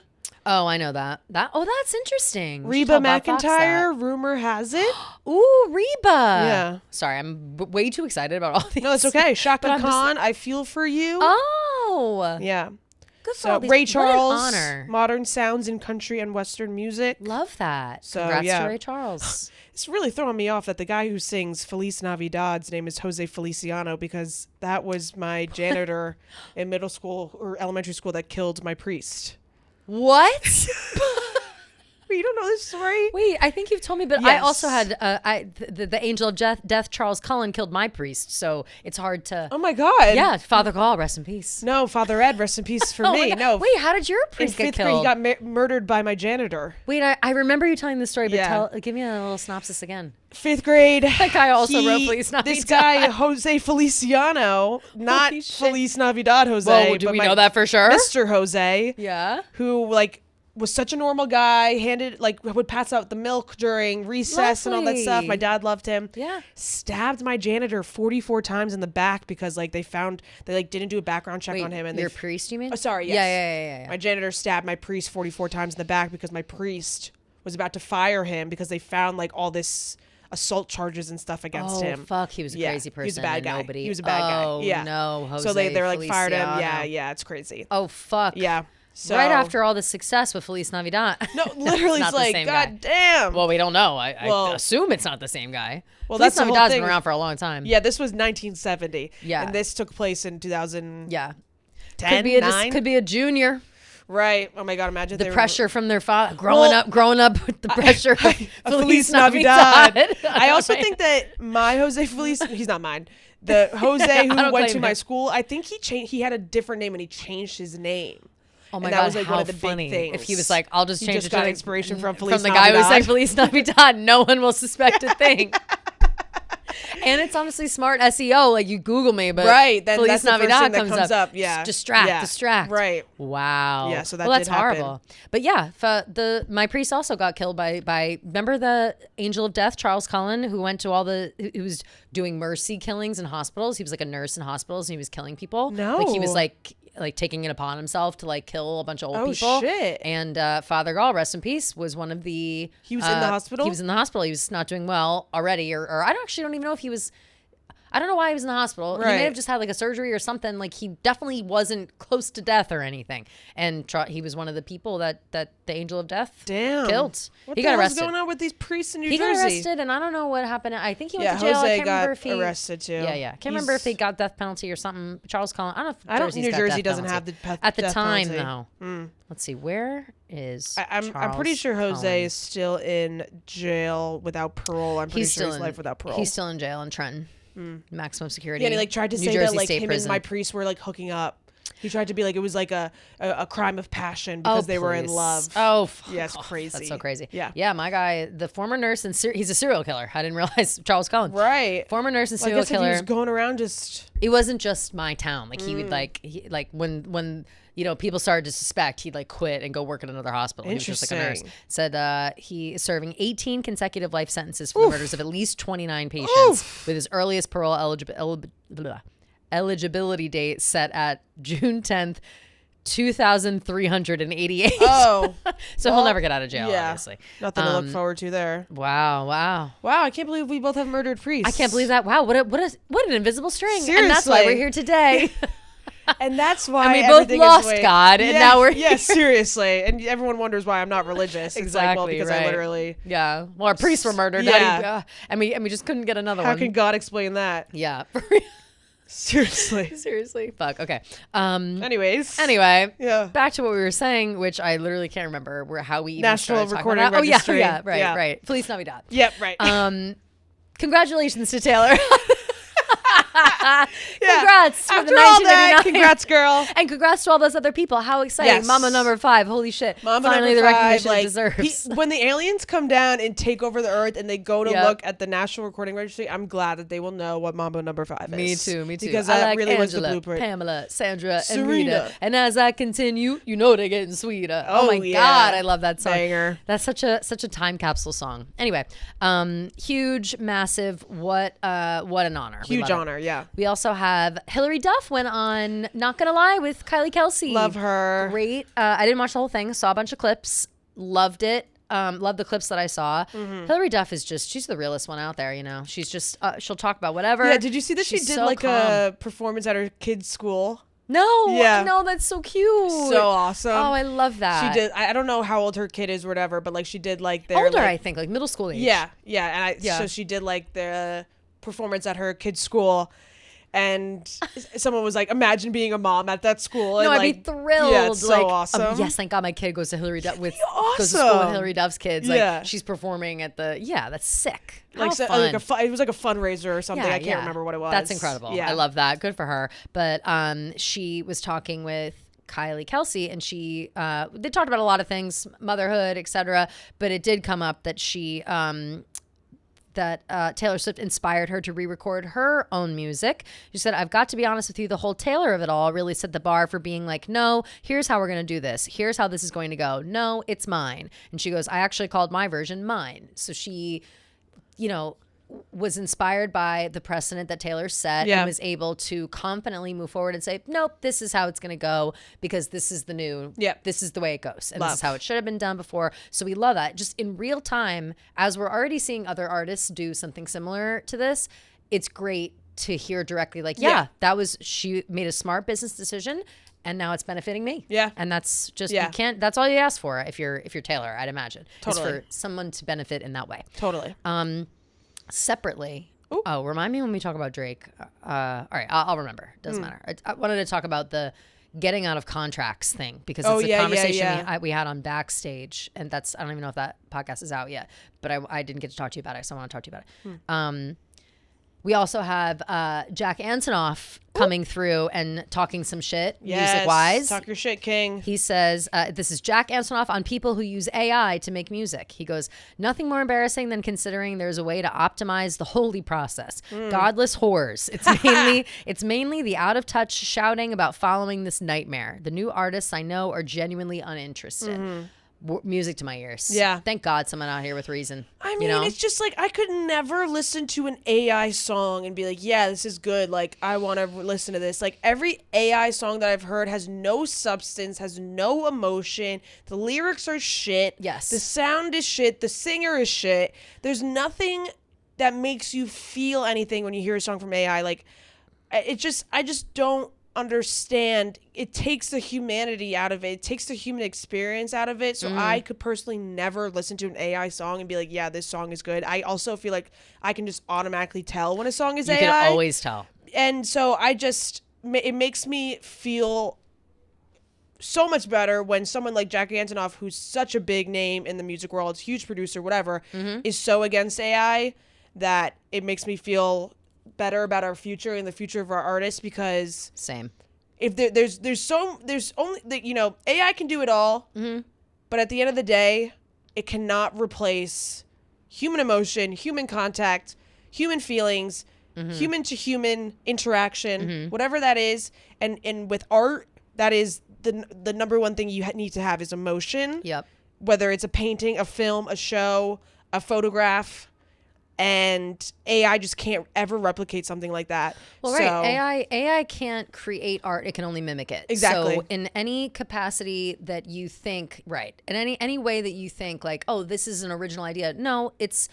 Oh, I know that. That's interesting. We should Reba tell Bob Fox McEntire, rumor has it. that. Ooh, Reba. Yeah. Sorry, I'm way too excited about all these. No, it's okay. Shaka I'm just- Khan, I Feel For You. Oh. Yeah. Good for all So these. Ray What an Charles, honor. modern sounds in country and western music. Love that. So, Congrats yeah. to Ray Charles. It's really throwing me off that the guy who sings Feliz Navidad's name is Jose Feliciano because that was my janitor in middle school or elementary school that killed my priest. What? You don't know this story? Wait, I think you've told me, but I Yes. also had the angel of death, Charles Cullen, killed my priest, so it's hard to. Oh my God. Yeah, Father Gall, rest in peace. No, Father Ed, rest in peace for Oh my me. God. No. Wait, how did your in priest get fifth grade, killed? he got murdered by my janitor. Wait, I remember you telling this story, but Yeah. give me a little synopsis again. Fifth grade. That guy also wrote Feliz Navidad. This guy, Jose Feliciano, not Holy shit. Feliz Navidad Jose. Whoa, do but we my know that for sure? Mr. Jose. Yeah. Who like was such a normal guy, would pass out the milk during recess and all that stuff. Lovely. My dad loved him. Yeah. Stabbed my janitor 44 times in the back because like they didn't do a background check Wait, on him and your they priest, you mean? Oh, sorry, yes. Yeah. My janitor stabbed my priest 44 times in the back because my priest was about to fire him because they found like all this assault charges and stuff against him. Oh, fuck. He was a crazy person. He was a bad and guy. Nobody. He was a bad guy. Oh, Yeah. no. Jose So they were like fired him. Feliciano. Yeah, it's crazy. Oh, fuck. Yeah. So Right after all the success with Feliz Navidad. No, literally Not it's the like, same God guy. damn. Well, we don't know. I Well- assume it's not the same guy. Well, Feliz that's the whole Navidad's thing. been around for a long time. Yeah, this was 1970. Yeah. And this took place in 2010, Yeah. 9? Could be a junior. Right. Oh my God, imagine The they were- pressure from their father growing up with the pressure of Feliz Navidad. I also think that my Jose Feliz, he's not mine. The Jose I who don't went claim to my him. school, I think he had a different name and he changed his name. Oh my And that God, was, like, how one of the funny. big things. If he was like, I'll just He change just it got to inspiration from Feliz the guy who Navidad. sang Feliz Navidad, no one will suspect a thing. And it's honestly smart SEO. Like you Google me, but Right, then Feliz that's the first Navidad thing that comes up, yeah. Distract. Yeah. Right. Wow. Yeah, so that well, that's did happen. horrible. But yeah, my priest also got killed by remember the angel of death, Charles Cullen, who went to who was doing mercy killings in hospitals. He was like a nurse in hospitals and he was killing people. No. Like he was like taking it upon himself to like kill a bunch of old people. Oh, shit. And Father Gall, rest in peace, was one of the. He was in the hospital? He was in the hospital. He was not doing well already, or I don't even know if he was. I don't know why he was in the hospital. He Right. may have just had like a surgery or something. Like he definitely wasn't close to death or anything. And he was one of the people that the angel of death Damn. killed. What He the got hell's arrested. going on with these priests in New He Jersey? got arrested, and I don't know what happened. I think he went Yeah, to jail. Jose I can't remember got if he arrested too. Yeah. Can't remember if they got death penalty or something. Charles Cullen. I don't know if Jersey's New got Jersey death doesn't penalty. have the at the death time penalty. though. Let's see, where is I'm pretty Charles sure Jose Cullen? is still in jail without parole. I'm pretty sure he's life without parole. He's still in jail in Trenton. Maximum security. Yeah, and he like tried to New say Jersey that like State him Prison. and my priest were like hooking up. He tried to be like it was like a crime of passion because they were in love. Oh, yeah, it's crazy. That's so crazy. Yeah, my guy, the former nurse and he's a serial killer. I didn't realize Charles Cullen. Right. Former nurse and Well, I serial guess if killer. he was going around just. It wasn't just my town. Like he would like when people started to suspect, he'd like quit and go work at another hospital. He was just like a nurse. Said he is serving 18 consecutive life sentences for the murders of at least 29 patients, with his earliest parole eligibility date set at June 10th, 2,388. Oh. So he'll never get out of jail, obviously. Nothing to look forward to there. Wow. Wow, I can't believe we both have murdered priests. I can't believe that. Wow, what an invisible string. Seriously. And that's why we're here today. And that's why we both everything lost is God, and now we're here. Yeah, seriously. And everyone wonders why I'm not religious. It's like, well, because right. I literally. Yeah. Well, our priests were murdered. Yeah. And we just couldn't get another How one. can God explain that? Yeah. Seriously. Seriously. Fuck. Okay. Anyway. Yeah. Back to what we were saying, which I literally can't remember how we even National started Recording talking about. Registry. Oh yeah. Right. Feliz Navidad. Yep. Right. Congratulations to Taylor. Yeah. Congrats for After the all that, 1989. congrats, girl. And congrats to all those other people. How exciting. Yes. Mama number 5. Holy shit. Mama Finally number the 5, recognition like, it deserves. when the aliens come down and take over the earth and they go to look at the National Recording Registry, I'm glad that they will know what Mama number 5 is. Me too. Because I that like really Angela, was the blueprint. Pamela, Sandra, and Serena. Rita. And as I continue, they're getting sweeter. Oh my yeah. God, I love that song. Banger. That's such a time capsule song. Anyway, huge, massive. What an honor. Huge honor. Yeah. We also have Hillary Duff went on Not Gonna Lie with Kylie Kelsey. Love her. Great. I didn't watch the whole thing. Saw a bunch of clips. Loved it. Loved the clips that I saw. Hillary Duff is she's the realest one out there, She's just, she'll talk about whatever. Yeah, did you see that She's she did so like calm. a performance at her kid's school? No. Yeah. No, that's so cute. So awesome. Oh, I love that. She did. I don't know how old her kid is or whatever, but like she did like their older, like, I think, like middle school age. Yeah. And so she did like the performance at her kid's school. And someone was like, imagine being a mom at that school. And I'd be thrilled. Yeah, it's so awesome. Yes, thank God my kid goes to Hillary Duff goes to awesome. school with Hillary Duff's kids. Like, Yeah. she's performing at that's sick. How Like, fun. it was like a fundraiser or something. I can't remember what it was. That's incredible. Yeah. I love that. Good for her. But she was talking with Kylie Kelsey, and they talked about a lot of things, motherhood, etc. But it did come up that Taylor Swift inspired her to re-record her own music. She said, I've got to be honest with you, the whole Taylor of it all really set the bar for being like, no, here's how we're going to do this. Here's how this is going to go. No, it's mine. And she goes, I actually called my version mine. So she, was inspired by the precedent that Taylor set and was able to confidently move forward and say, nope, this is how it's going to go because this is the new, this is the way it goes. And this is how it should have been done before. So we love that. Just in real time, as we're already seeing other artists do something similar to this, it's great to hear directly like, she made a smart business decision and now it's benefiting me. Yeah. And that's just, that's all you ask for if you're Taylor, I'd imagine. Totally. Is for someone to benefit in that way. Totally. Separately. Ooh. Oh, remind me when we talk about Drake. All right, I'll remember. Doesn't matter. I wanted to talk about the getting out of contracts thing because it's a conversation we had on Backstage, and I don't even know if that podcast is out yet, but I didn't get to talk to you about it, so I want to talk to you about it. We also have Jack Antonoff coming through and talking some shit, music-wise. Talk your shit, King. He says, this is Jack Antonoff on people who use AI to make music. He goes, nothing more embarrassing than considering there's a way to optimize the holy process. Godless whores. It's mainly the out-of-touch shouting about following this nightmare. The new artists I know are genuinely uninterested. Music to my ears. Yeah. Thank God someone out here with reason. I mean, it's just like I could never listen to an AI song and be like, yeah, this is good. Like, I want to listen to this. Like, every AI song that I've heard has no substance, has no emotion. The lyrics are shit. Yes. The sound is shit. The singer is shit. There's nothing that makes you feel anything when you hear a song from AI. Like, I just don't understand. It takes the humanity out of it. It takes the human experience out of it. So I could personally never listen to an AI song and be like, yeah, this song is good. I also feel like I can just automatically tell when a song is AI. You can always tell. And so it makes me feel so much better when someone like Jack Antonoff, who's such a big name in the music world, huge producer, whatever, is so against AI that it makes me feel better about our future and the future of our artists because same. if there's only that, you know, AI can do it all, but at the end of the day, it cannot replace human emotion, human contact, human feelings, human to human interaction, whatever that is. And with art, that is the number one thing you need to have is emotion. Yep. Whether it's a painting, a film, a show, a photograph. And AI just can't ever replicate something like that. Well, right. AI can't create art. It can only mimic it. Exactly. So in any capacity that you think, right, in any way that you think like, oh, this is an original idea. No, it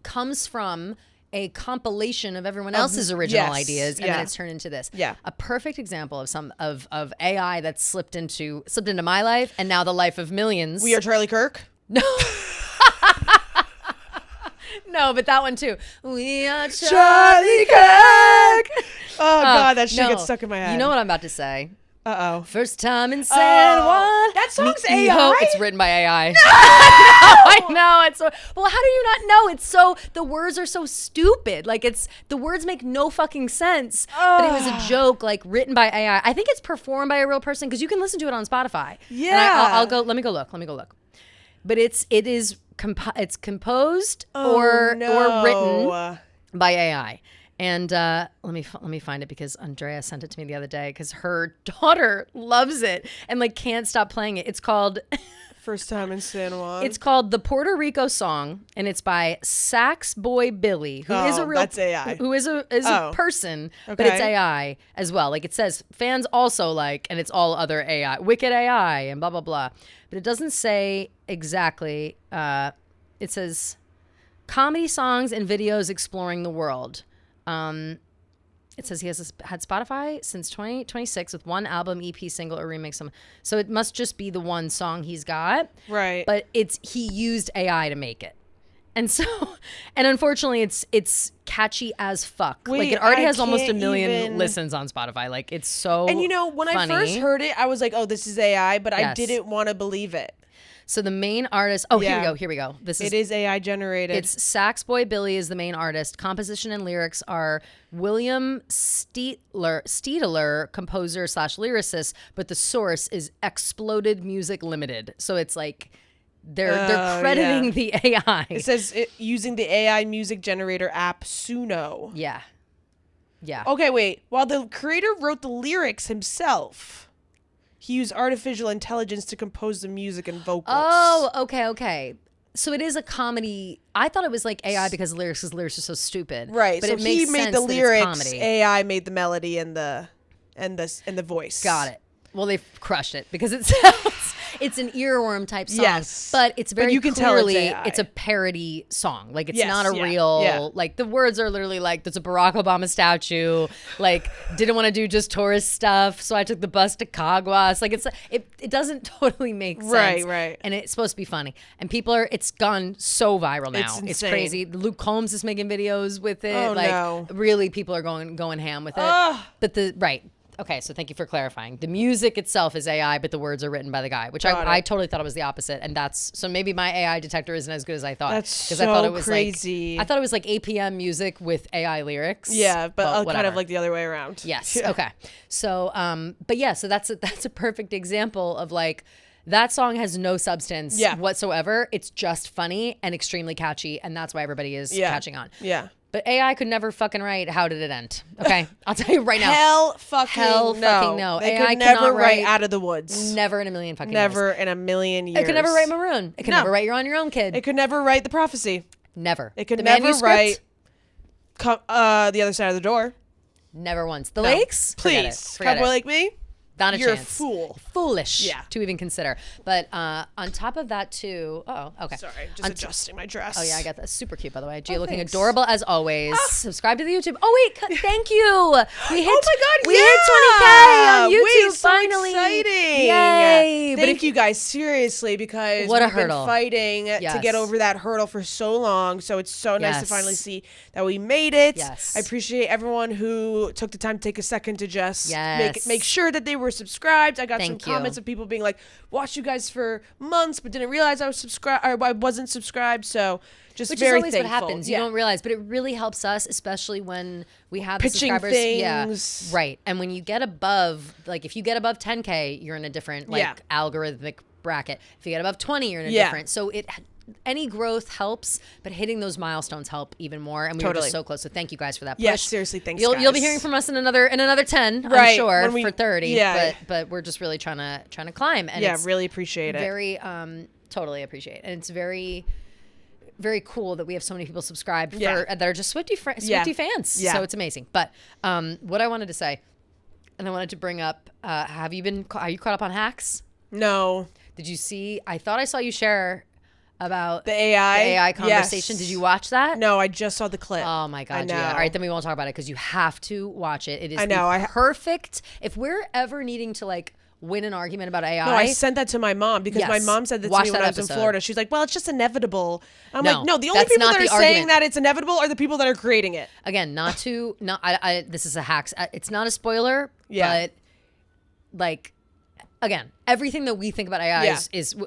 comes from a compilation of everyone else's original ideas, and then it's turned into this. Yeah. A perfect example of AI that slipped into my life and now the life of millions. We Are Charlie Kirk? No. No, but that one too. We are Charlie Kirk. Oh God, that shit gets stuck in my head. You know what I'm about to say? Uh-oh. First time in San Juan. That song's AI? AI? It's written by AI. No! I know. It's so, well, how do you not know? It's so, the words are so stupid. Like the words make no fucking sense. But it was a joke, like written by AI. I think it's performed by a real person because you can listen to it on Spotify. Yeah. And I'll go, let me go look. But it's composed or written by AI. And let me find it because Andrea sent it to me the other day because her daughter loves it and like can't stop playing it. It's called First Time in San Juan. It's called the Puerto Rico Song, and it's by Sax Boy Billy, who is a real that's AI. who is a person, but it's AI as well. Like it says fans also like, and it's all other AI, Wicked AI, and blah blah blah. But it doesn't say exactly. It says comedy songs and videos exploring the world. It says he has had Spotify since 2026 with one album, EP, single, or remix. So it must just be the one song he's got. Right. But he used AI to make it. And so, and unfortunately, it's catchy as fuck. Wait, like it already has almost can't 1 million even listens on Spotify. Like it's so And you know, when funny. I first heard it, I was like, oh, this is AI, but I Yes. didn't want to believe it. So the main artist. Oh, Yeah. here we go. It is AI generated. It's Sax Boy Billy is the main artist. Composition and lyrics are William Steedler, composer / lyricist, but the source is Exploded Music Limited. So it's like they're crediting the AI. It says using the AI music generator app Suno. Yeah. Yeah. Okay, wait. While the creator wrote the lyrics himself, he used artificial intelligence to compose the music and vocals. Oh, okay. So it is a comedy. I thought it was like AI because lyrics are so stupid. Right. But so it makes he made sense the that it's lyrics. comedy. AI made the melody and the voice. Got it. Well, they've crushed it because it sounds, it's an earworm type song. Yes. But it's very you can tell it's clearly, AI. it's a parody song. Like, it's Yes, not a yeah, real, yeah. like, the words are literally like, there's a Barack Obama statue, like, didn't want to do just tourist stuff, so I took the bus to Caguas. Like, it doesn't totally make sense. Right. And it's supposed to be funny. And it's gone so viral now. It's It's insane. crazy. Luke Combs is making videos with it. Oh, like, no. really, people are going ham with it. Ugh. But okay, so thank you for clarifying. The music itself is AI, but the words are written by the guy, which I totally thought it was the opposite. And so maybe my AI detector isn't as good as I thought. That's so I thought it was crazy. I thought it was like APM music with AI lyrics. Yeah, but kind whatever. of like the other way around. Yes. Yeah. Okay. So, but yeah, so that's a perfect example of like, that song has no substance whatsoever. It's just funny and extremely catchy, and that's why everybody is catching on. Yeah. But AI could never fucking write How Did It End? Okay? I'll tell you right now. Hell fucking no. They AI could never cannot write Out of the Woods. Never in a million fucking years. Never in a million years. It could never write Maroon. It could never write You're On Your Own, Kid. It could never write The Prophecy. Never. It could The never Manuscript? write The Other Side of the Door. Never once. The Lakes? Forget it. Please. Forget Cowboy it. Like Me? Not a You're chance. a fool. Foolish Yeah. to even consider. But on top of that, too. Oh, okay. Sorry, just adjusting my dress. Oh, yeah, I got that. Super cute, by the way. Gia looking thanks. adorable as always. Subscribe to the YouTube. Oh, wait. Thank you. We hit, Oh my God, we hit 20K on YouTube Wait, so finally. exciting. Yay. But Thank you guys, seriously, because What a we've been hurdle. fighting to Yes. get over that hurdle for so long. So it's so nice to Yes. finally see that we made it. Yes. I appreciate everyone who took the time to take a second to just Yes. make sure that they were were subscribed. I got Thank some you. comments of people being like, watched you guys for months, but didn't realize I was subscribed or I wasn't subscribed. So just Which very is always thankful. what happens. You don't realize, but it really helps us, especially when we have the Pitching subscribers. things. Yeah, right. And when you get above, like if you get above 10K, you're in a different algorithmic bracket. If you get above 20, you're in a different. So any growth helps, but hitting those milestones help even more. And we were just so close. So thank you guys for that push. Yes, seriously, thanks. You'll be hearing from us in another 10, right, I'm sure, for 30. Yeah. But we're just really trying to climb. And yeah, really appreciate it. Very totally appreciate it. And it's very, very cool that we have so many people subscribed that are just Swiftie fans. Yeah. So it's amazing. But what I wanted to say, and I wanted to bring up, are you caught up on Hacks? No. Did you see? I thought I saw you share about the AI conversation. Yes. Did you watch that? No, I just saw the clip. Oh my God, Gia. All right, then we won't talk about it because you have to watch it. It is perfect. If we're ever needing to like win an argument about AI. No, I sent that to my mom because my mom said that to me when I was in Florida. She's like, well, it's just inevitable. I'm like, no, the only people that are saying that it's inevitable are the people that are creating it. Again, this is a Hacks. It's not a spoiler, but like, again, everything that we think about AI is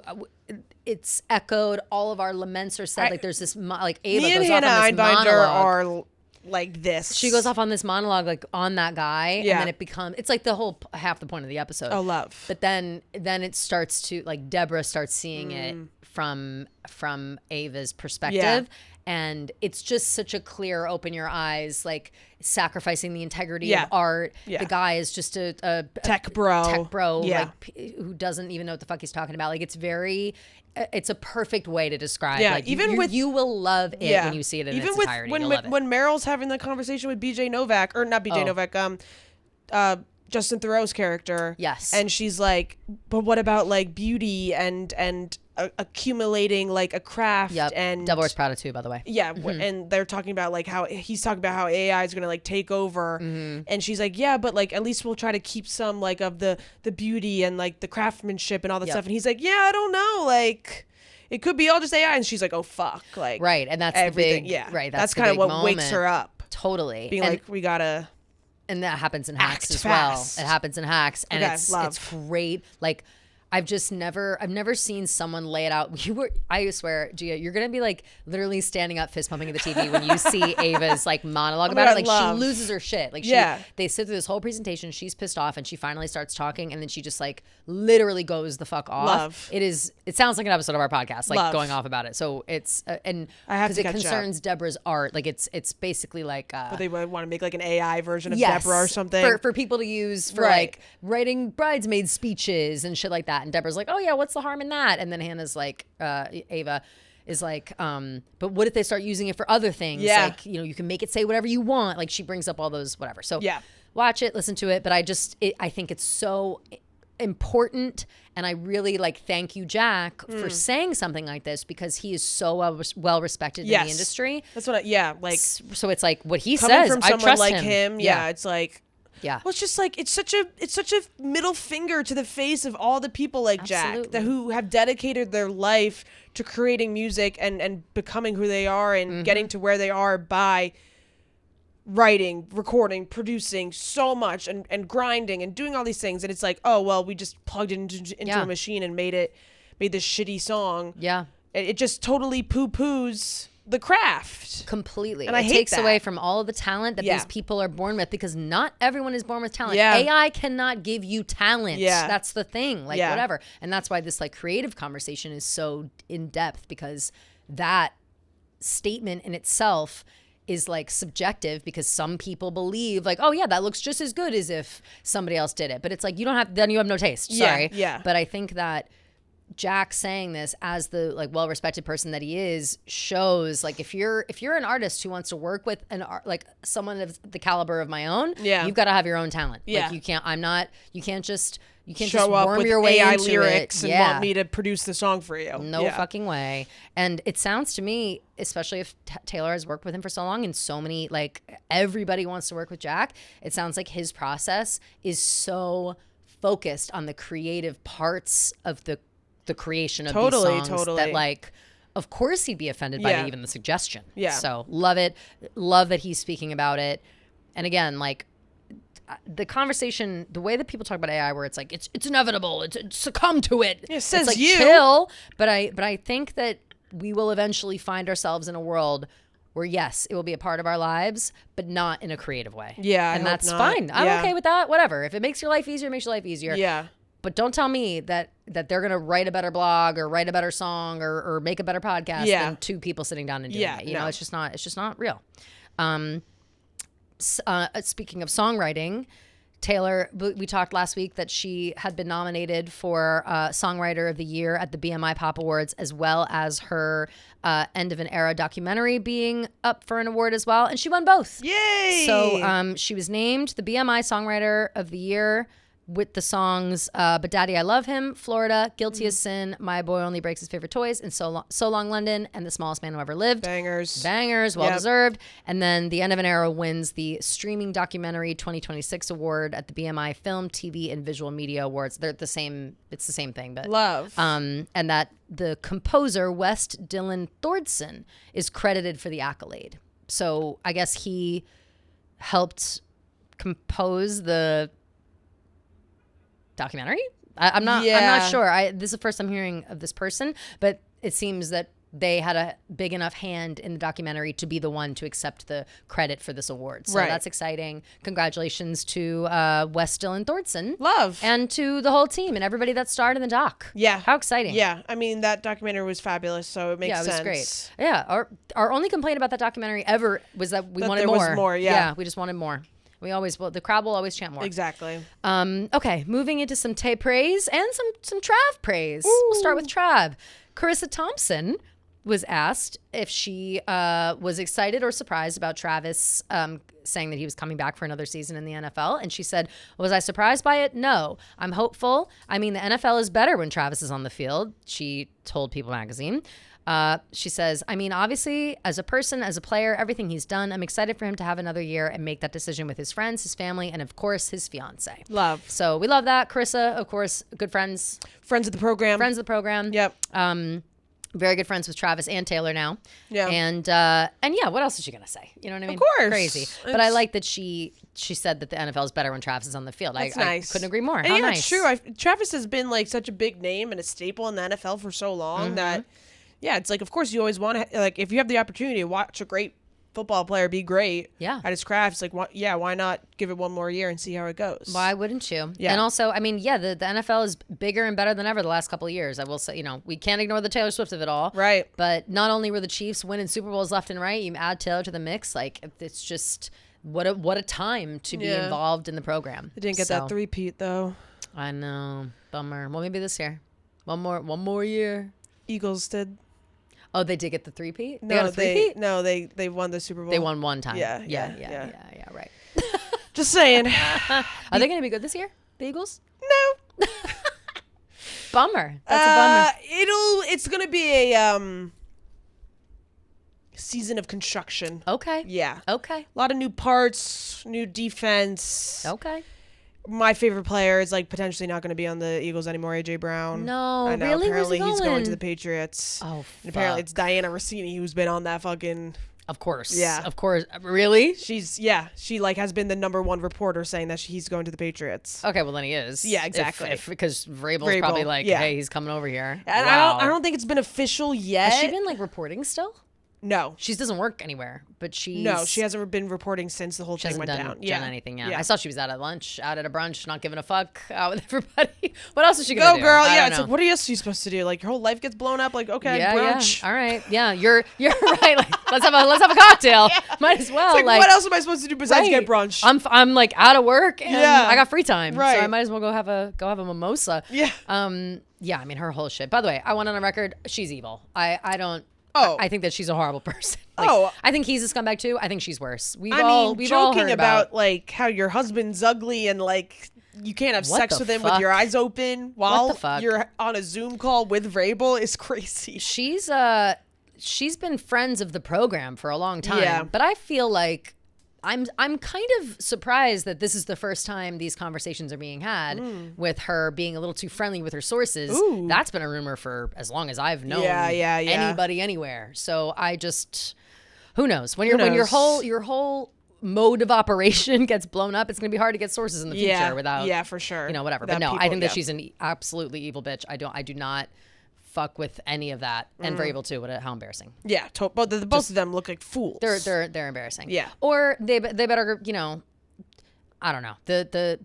it's echoed. All of our laments are said. Like there's this, like Ava me and goes Hannah off on this Einbinder monologue. are like this. She goes off on this monologue like on that guy, and then it becomes, it's like the whole half the point of the episode. Oh, love. But then it starts to, like, Deborah starts seeing it from Ava's perspective. And it's just such a clear, open your eyes, like sacrificing the integrity of art. The guy is just a tech bro, like who doesn't even know what the fuck he's talking about. Like it's a perfect way to describe. Like you will love it when you see it in its entirety. When Meryl's having the conversation with BJ Novak, or not BJ Novak, Justin Theroux's character. Yes. And she's like, but what about like beauty and accumulating like a craft and Devil Wears Prada too, by the way. Yeah. And they're talking about like how he's talking about how AI is going to like take over. And she's like, yeah, but like at least we'll try to keep some like of the beauty and like the craftsmanship and all that stuff. And he's like, yeah, I don't know. Like it could be all just AI. And she's like, oh fuck. Like, right. And that's everything. the big, right. That's kind of what moment. wakes her up. Totally. Being like, we gotta. And that happens in Hacks as fast. well. It happens in Hacks, and it's great. Like I've never seen someone lay it out. I swear, Gia, you're gonna be like literally standing up, fist pumping at the TV when you see Ava's like monologue about it. Like she loses her shit. Like they sit through this whole presentation. She's pissed off, and she finally starts talking, and then she just like literally goes the fuck off. It sounds like an episode of our podcast, like going off about it. So it's and because it concerns Deborah's art. Like it's basically like. But they would want to make like an AI version of Deborah or something for people to use for like writing bridesmaid speeches and shit like that. And Deborah's like, oh yeah, what's the harm in that? And then Hannah's like, Ava is like, but what if they start using it for other things? Yeah. Like, you can make it say whatever you want. Like she brings up all those whatever. So watch it, listen to it. But I think it's so important, and I really like thank you, Jack, for saying something like this because he is so well respected in the industry. That's what so it's like what he coming says from I someone trust like him. It's like well, it's just like it's such a middle finger to the face of all the people like Jack who have dedicated their life to creating music and becoming who they are and getting to where they are by writing, recording, producing so much and grinding and doing all these things. And it's like, oh, well, we just plugged it into a machine and made this shitty song. Yeah. It just totally poo-poos the craft. Completely. And it takes away from all of the talent that these people are born with because not everyone is born with talent. AI cannot give you talent. That's the thing. Like whatever. And that's why this like creative conversation is so in depth because that statement in itself is like subjective because some people believe like, oh yeah, that looks just as good as if somebody else did it. But it's like, you have no taste. Sorry. But I think that Jack saying this as the like well-respected person that he is shows like if you're an artist who wants to work with like someone of the caliber of my own, you've got to have your own talent. Like you can't just show up worm with your way AI into lyrics it. and want me to produce the song for you. No fucking way. And it sounds to me, especially if Taylor has worked with him for so long and so many, like everybody wants to work with Jack, it sounds like his process is so focused on the creative parts of the creation of these songs that like, of course he'd be offended by even the suggestion. So love it. Love that he's speaking about it. And again, like, the conversation, the way that people talk about AI, where it's like it's inevitable, it's succumb to it. It says it's like you. chill, but I think that we will eventually find ourselves in a world where yes, it will be a part of our lives, but not in a creative way. Yeah, and I hope that's not. fine. I'm Yeah. okay with that. Whatever. If it makes your life easier, it makes your life easier. Yeah. But don't tell me that they're gonna write a better blog or write a better song or make a better podcast than two people sitting down and doing it. You know, it's just not real. Speaking of songwriting, Taylor, we talked last week that she had been nominated for Songwriter of the Year at the BMI Pop Awards, as well as her End of an Era documentary being up for an award as well. And she won both. Yay! So she was named the BMI Songwriter of the Year with the songs But Daddy I Love Him, Florida, Guilty as Sin, My Boy Only Breaks His Favorite Toys, and So Long London, and The Smallest Man Who Ever Lived. Bangers, well deserved. And then The End of an Era wins the Streaming Documentary 2026 award at the BMI Film, TV, and Visual Media Awards. They're the same. It's the same thing, but love. And that the composer West Dylan Thordson is credited for the accolade. So I guess he helped compose the documentary. I'm not sure. This is the first I'm hearing of this person, but it seems that they had a big enough hand in the documentary to be the one to accept the credit for this award. So that's exciting. Congratulations to West Dylan Thordson. Love. And to the whole team and everybody that starred in the doc. Yeah. How exciting. Yeah. I mean, that documentary was fabulous, so it makes sense. Yeah, it was great. Yeah. Our only complaint about that documentary ever was that we wanted more. There was more, Yeah, we just wanted more. The crowd will always chant more. Exactly. Okay, moving into some Tay praise and some Trav praise. Ooh. We'll start with Trav. Carissa Thompson was asked if she was excited or surprised about Travis saying that he was coming back for another season in the NFL. And she said, was I surprised by it? No. I'm hopeful. I mean, the NFL is better when Travis is on the field, she told People magazine. She says, I mean, obviously, as a person, as a player, everything he's done, I'm excited for him to have another year and make that decision with his friends, his family, and of course, his fiance. Love. So we love that. Carissa, of course, good friends. Friends of the program. Yep. Very good friends with Travis and Taylor now. Yeah. And yeah, what else is she going to say? You know what I mean? Of course. Crazy. But I like that she said that the NFL is better when Travis is on the field. That's I nice. couldn't agree more. And How yeah, nice. it's true. Travis has been like such a big name and a staple in the NFL for so long that, yeah, it's like, of course, you always want to, like, if you have the opportunity to watch a great football player be great at his craft, it's like, why not give it one more year and see how it goes? Why wouldn't you? Yeah. And also, I mean, yeah, the NFL is bigger and better than ever the last couple of years. I will say, we can't ignore the Taylor Swift of it all. Right. But not only were the Chiefs winning Super Bowls left and right, you add Taylor to the mix, like, it's just what a time to be involved in the program. They didn't get that three-peat, though. I know. Bummer. Well, maybe this year. One more year. Eagles did. Oh, they did get the three-peat? No, they won the Super Bowl. They won one time. Yeah, right. Just saying. Are they going to be good this year, the Eagles? No. Bummer. That's a bummer. It's going to be a season of construction. Okay. Yeah. Okay. A lot of new parts, new defense. Okay. My favorite player is like potentially not going to be on the Eagles anymore, AJ Brown. No, I know. really? Apparently Where's he he's going going to the Patriots. Oh, and apparently it's Diana Rossini who's been on that fucking. Of course. Yeah. Of course. Really? She like has been the #1 reporter saying that he's going to the Patriots. Okay, well then he is. Yeah, exactly. Because Vrabel's probably like, hey, he's coming over here. And wow. I don't think it's been official yet. Has she been like reporting still? No. She doesn't work anywhere, but she hasn't been reporting since the whole thing went down. She hasn't done anything yet. I saw she was out at lunch, out at a brunch, not giving a fuck, out with everybody. What else is she gonna do? Go girl, I yeah. don't It's know. like, what else are you supposed to do? Like your whole life gets blown up. Like, okay, brunch. Yeah. All right, yeah, you're right. Like, let's have a cocktail. Might as well. It's like, what else am I supposed to do besides get brunch? I'm like out of work and I got free time, right. so I might as well go have a mimosa. Yeah. Yeah. I mean, her whole shit. By the way, I went on a record. She's evil. I don't. Oh. I think that she's a horrible person. Like, I think he's a scumbag too. I think she's worse. We've all joking heard about like how your husband's ugly and like you can't have sex with him with your eyes open while you're on a Zoom call with Vrabel is crazy. She's been friends of the program for a long time, but I feel like I'm kind of surprised that this is the first time these conversations are being had with her being a little too friendly with her sources. Ooh. That's been a rumor for as long as I've known anybody anywhere. So I just, who knows? When your whole mode of operation gets blown up, it's going to be hard to get sources in the future without. Yeah, for sure. Whatever. But no, I think that she's an absolutely evil bitch. I do not fuck with any of that. And Vrabel too. How embarrassing. Yeah. Both of them look like fools. They're embarrassing. Yeah. Or they better, I don't know.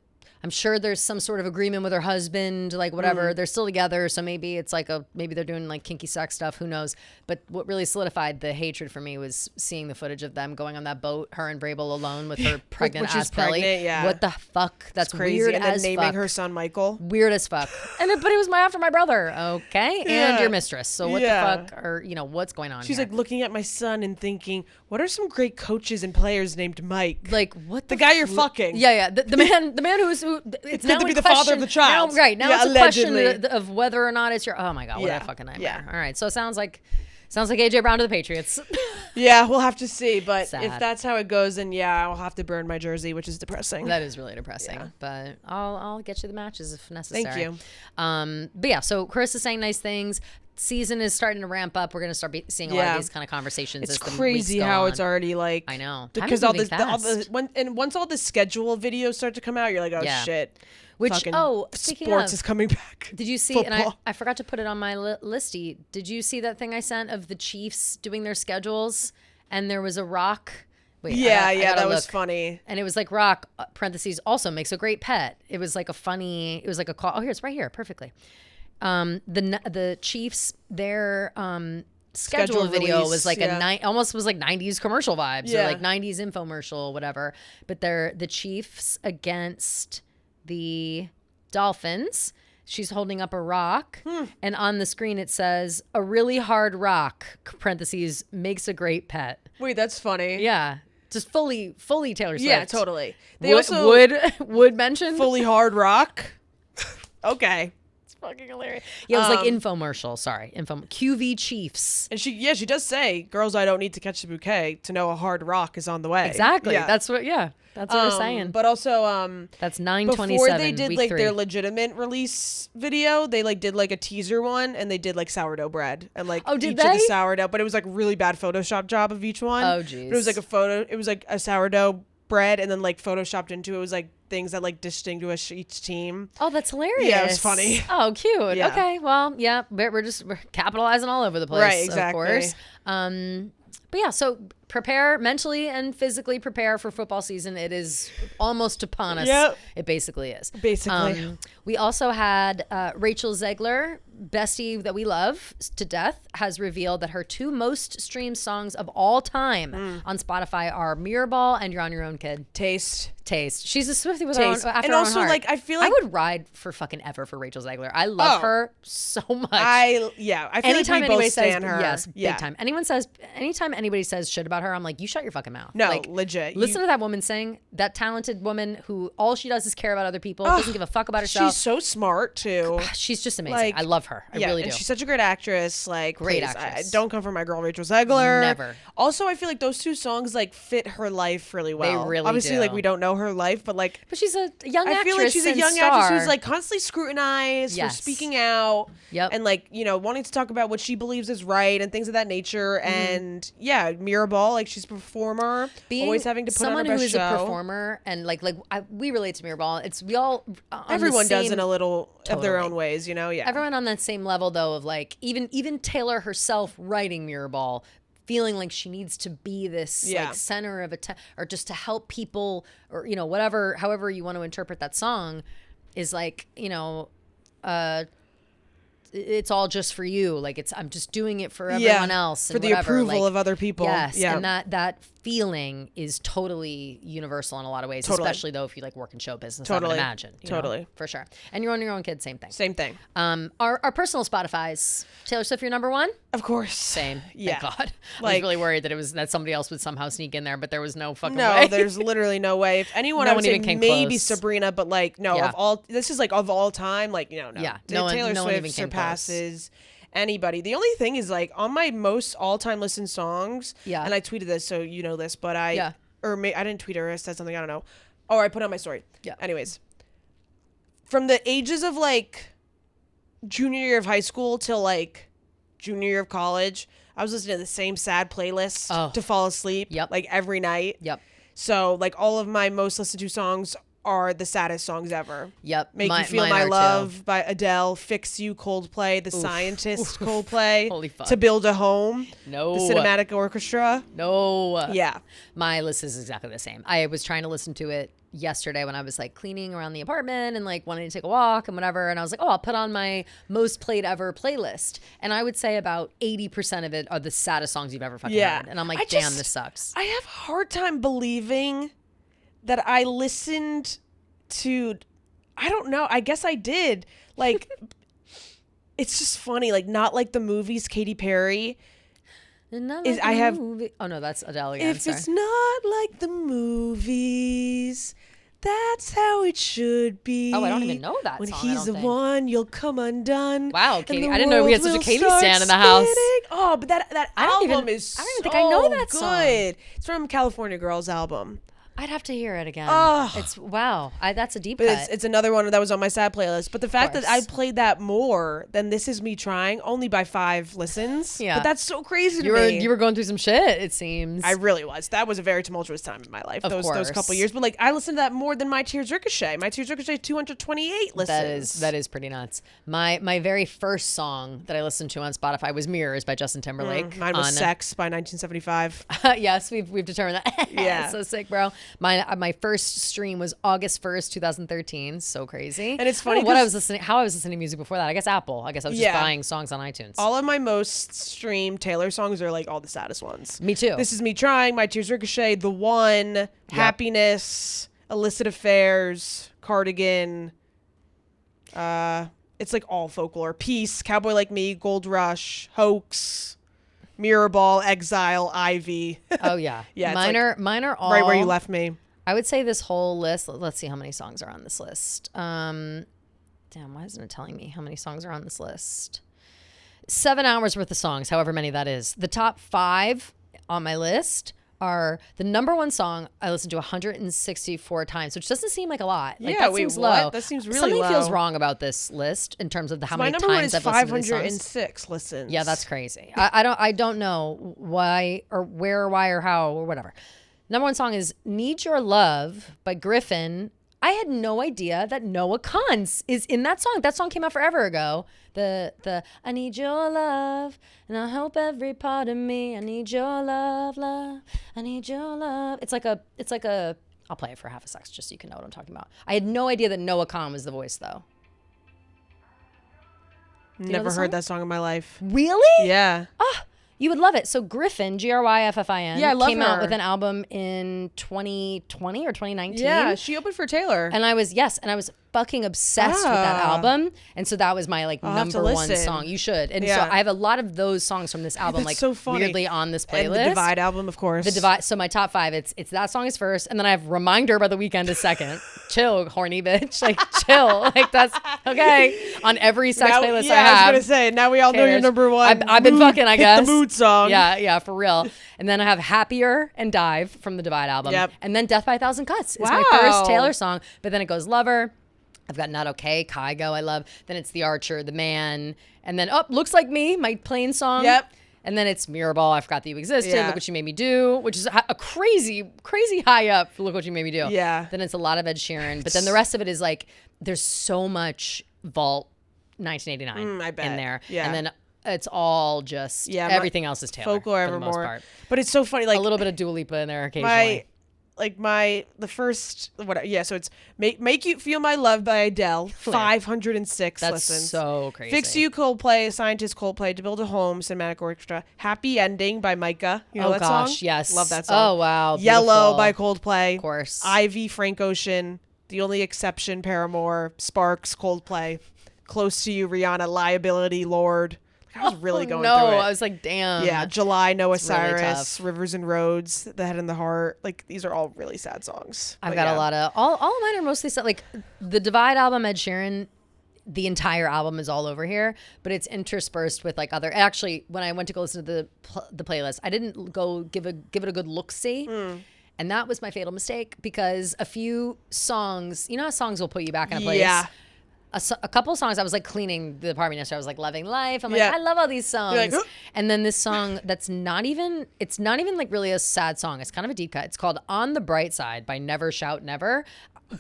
I'm sure there's some sort of agreement with her husband, like whatever. They're still together, so maybe it's like maybe they're doing like kinky sex stuff. Who knows? But what really solidified the hatred for me was seeing the footage of them going on that boat, her and Vrabel alone with her pregnant ass belly. Yeah. What the fuck? That's crazy. weird and then as naming fuck. her son Michael. Weird as fuck. But it was after my brother. Okay, and your mistress. So what the fuck? Or what's going on? She's here? like looking at my son and thinking, what are some great coaches and players named Mike? Like what? The guy you're fucking. Yeah. The man who it's now to be the father of the child. Now, right now, yeah, it's allegedly. a question of whether or not it's your. Oh my god, what a fucking nightmare! All right, so it sounds like AJ Brown to the Patriots. Yeah, we'll have to see. But Sad. if that's how it goes, then I'll have to burn my jersey, which is depressing. That is really depressing. But I'll get you the matches if necessary. Thank you. But yeah, so Chris is saying nice things. Season is starting to ramp up. We're going to start seeing a lot of these kind of conversations. It's as the crazy weeks go how on. it's already like. I know. Because once all the schedule videos start to come out, you're like, oh shit. Which fucking speaking sports of, is coming back. Did you see? Football. And I forgot to put it on my listy. Did you see that thing I sent of the Chiefs doing their schedules? And there was a Rock. Wait, that was funny. And it was like Rock parentheses also makes a great pet. It was like a funny. It was like a call. Oh, here it's right here, perfectly. The Chiefs their schedule video release, was like almost was like 90s commercial vibes or like 90s infomercial, whatever. But they're the Chiefs against the Dolphins. She's holding up a rock, and on the screen it says "a really hard rock." Parentheses makes a great pet. Wait, that's funny. Yeah, just fully Taylor Swift. Yeah, totally. They would mention fully hard rock. Okay. Fucking hilarious. Yeah, it was like infomercial. Sorry, QV Chiefs. And she does say, "Girls, I don't need to catch the bouquet to know a hard rock is on the way." Exactly. Yeah. That's what we're saying. But also, that's 9/27. Before they did week like 3. their legitimate release video, they like did like a teaser one, and they did like sourdough bread and like did each of the they? sourdough, but it was like really bad Photoshop job of each one. Oh geez. But it was like it was like a sourdough bread, and then like photoshopped into it was like things that like distinguish each team. Oh, that's hilarious. Yeah, it was funny. Oh, cute. Yeah. Okay, well, yeah, we're capitalizing all over the place, Right, exactly. of course. But yeah, so prepare mentally and physically prepare for football season. It is almost upon us. Yep. It basically is. Basically. We also had Rachel Zegler, bestie that we love to death, has revealed that her 2 most streamed songs of all time on Spotify are Mirror Ball and You're on Your Own, Kid. Taste. She's a Swiftie with Taste. her own, after And her own also, heart. like, I feel like- I would ride for fucking ever for Rachel Zegler. I love her so much. I feel Anytime like we anybody both says stan her. yes, Yeah. big time. Anytime anybody says shit about her, I'm like, you shut your fucking mouth. No, like, legit. Listen to that woman sing. That talented woman who all she does is care about other people, doesn't give a fuck about herself. She's so smart too. She's just amazing. Like, I love her. I really do. And she's such a great actress. Like, Great please, actress. don't come for my girl Rachel Zegler. Never. Also, I feel like those 2 songs like fit her life really well. really Obviously, do. like we don't know her life, but like. But she's a young actress. I feel like she's a and young star. actress who's like constantly scrutinized for Yes. speaking out. Yep. And like, wanting to talk about what she believes is right and things of that nature. And Mirror Ball, like she's a performer, always having to put on her someone best who is show. a performer and we relate to Mirror Ball. It's we all on Everyone the does same, in a little of their Totally. own ways, Yeah. Everyone on that same level though of like even Taylor herself writing Mirror Ball, feeling like she needs to be this like center of or just to help people or whatever, however you want to interpret that song, is like it's all just for you. Like I'm just doing it for everyone else for and the whatever. approval of other people. Yes, yeah. and that feeling is totally universal in a lot of ways, Totally. especially though if you like work in show business. Totally. I would imagine. Totally. For sure. And You're on Your Own, Kid, same thing. Same thing. Our personal Spotify's Taylor Swift, your number 1? Of course. Same. Yeah. Thank God. I was Like- really worried that somebody else would somehow sneak in there, but there was no fucking No, way. there's literally no way. If anyone, No I would one say even came maybe close. Sabrina, but like no, Yeah. this is like of all time, like no. Yeah, Taylor no one Swift even came surpasses anybody. The only thing is like on my most all-time listened songs, Yeah. and I tweeted this, so you know this, but I didn't tweet her. I said something, I don't know. Or I put it on my story. Yeah. Anyways, from the ages of like junior year of high school till like junior year of college, I was listening to the same sad playlist Oh. to fall asleep. Yep. Like every night. Yep. So like all of my most listened to songs are the saddest songs ever. Yep. Make You Feel Mine My are Love too. by Adele, Fix You Coldplay, The Scientist Coldplay, Holy fuck. To Build a Home, No. the Cinematic Orchestra. No. Yeah. My list is exactly the same. I was trying to listen to it yesterday when I was like cleaning around the apartment and like wanting to take a walk and whatever. And I was like, oh, I'll put on my most played ever playlist. And I would say about 80% of it are the saddest songs you've ever fucking heard. And I'm like, damn, this sucks. I have a hard time believing that I listened to, I don't know, I guess I did. Like, it's just funny. Like, not like the movies, Katy Perry. Is I have. Oh no, that's Adele again. If it's not like the movies, that's how it should be. Oh, I don't even know that when song. he's the one, you'll come undone. Wow, Katie! I didn't know we had such a Katie stan in the house. Oh, but that album is I don't even think I know that good. song. It's from California Girls album. I'd have to hear it again. Oh. It's wow. That's a deep But cut. it's another one that was on my sad playlist. But the fact that I played that more than This Is Me Trying, only by 5 listens. Yeah. But that's so crazy to me. You were going through some shit, it seems. I really was. That was a very tumultuous time in my life. Of Those course. couple years. But like I listened to that more than My Tears Ricochet. My Tears Ricochet 228 listens. That is pretty nuts. My very first song that I listened to on Spotify was Mirrors by Justin Timberlake. Mine was Sex by 1975. Yes, we've determined that. Yeah. So sick, bro. My first stream was August 1st, 2013. So crazy. And it's I don't funny know what I was listening, how I was listening to music before that. I guess Apple. I guess I was just buying songs on iTunes. All of my most streamed Taylor songs are like all the saddest ones. Me too. This Is Me Trying, My Tears Ricochet, The One, Happiness, Illicit Affairs, Cardigan. It's like all folklore. Peace, Cowboy Like Me, Gold Rush, Hoax, Mirror Ball, Exile, Ivy. Oh yeah. Yeah, Mine are all Right Where You Left Me. I would say this whole list, let's see how many songs are on this list. Damn, why isn't it telling me how many songs are on this list? 7 hours worth of songs, however many that is. The top 5 on my list are the number 1 song I listened to 164 times, which doesn't seem like a lot. Like, Yeah, that wait, seems what? low. That seems really Something low. feels wrong about this list in terms of how My many number one times is I've listened to these songs. 506 listens. Yeah, that's crazy. I don't know why or where or why or how or whatever. Number 1 song is Need Your Love by Griffin. I had no idea that Noah Kahan's is in that song. That song came out forever ago. The I need your love and I hope every part of me. I need your love, love. I need your love. It's like a I'll play it for half a sec just so you can know what I'm talking about. I had no idea that Noah Kahan was the voice though. Never heard that song in my life. Really? Yeah. You would love it. So Griffin, Griffin, Yeah, I love came out her. with an album in 2020 or 2019. Yeah, she opened for Taylor. And I was fucking obsessed with that album. And so that was my like I'll have to number 1 listen. song. You should. And so Yeah. I have a lot of those songs from this album That's like so funny. weirdly on this playlist. And the Divide album, of course. The Divide. So my top 5, it's that song is first, and then I have Reminder by The Weeknd is second. Chill, horny bitch. Like chill. Like that's okay. On every sex playlist I have. I was gonna say, now we all know your number 1. I've been fucking, I guess. Hit the mood song. Yeah, for real. And then I have Happier and Dive from the Divide album. Yep. And then Death by a Thousand Cuts is my Wow. first Taylor song. But then it goes Lover. I've got Not Okay, Kygo, I love. Then it's The Archer, The Man. And then, Looks Like Me, my plain song. Yep. And then it's Mirrorball, I Forgot That You Existed, Yeah. Look What You Made Me Do, which is a crazy, crazy high up for Look What You Made Me Do. Yeah. Then it's a lot of Ed Sheeran. But then the rest of it is like, there's so much Vault 1989 I bet. in there. Yeah. And then it's all just, everything else is Taylor. Folklore for the most Evermore. part. But it's so funny. Like A little bit of Dua Lipa in there occasionally. So it's Make You Feel My Love by Adele, 506 That's listens. so crazy. Fix You Coldplay, Scientist Coldplay, To Build a Home, Cinematic Orchestra, Happy Ending by Micah. You know that song? Yes. Love that song. Oh, wow. Yellow Beautiful. by Coldplay. Of course. Ivy, Frank Ocean, The Only Exception, Paramore, Sparks, Coldplay, Close to You, Rihanna, Liability, Lord. I was really going through it. I was like, damn. Yeah, July, Noah It's really Cyrus, tough. Rivers and Roads, The Head and the Heart. Like, these are all really sad songs. I've got a lot of, all of mine are mostly sad. Like, the Divide album, Ed Sheeran, the entire album is all over here, but it's interspersed with like other, actually, when I went to go listen to the playlist, I didn't go give it a good look-see. And that was my fatal mistake because a few songs, you know how songs will put you back in a place? Yeah. a couple songs. I was like cleaning the apartment yesterday. I was like loving life. I'm like, Yeah. I love all these songs. You're like, "Huh?" And then this song that's not even like really a sad song. It's kind of a deep cut. It's called On the Bright Side by Never Shout Never.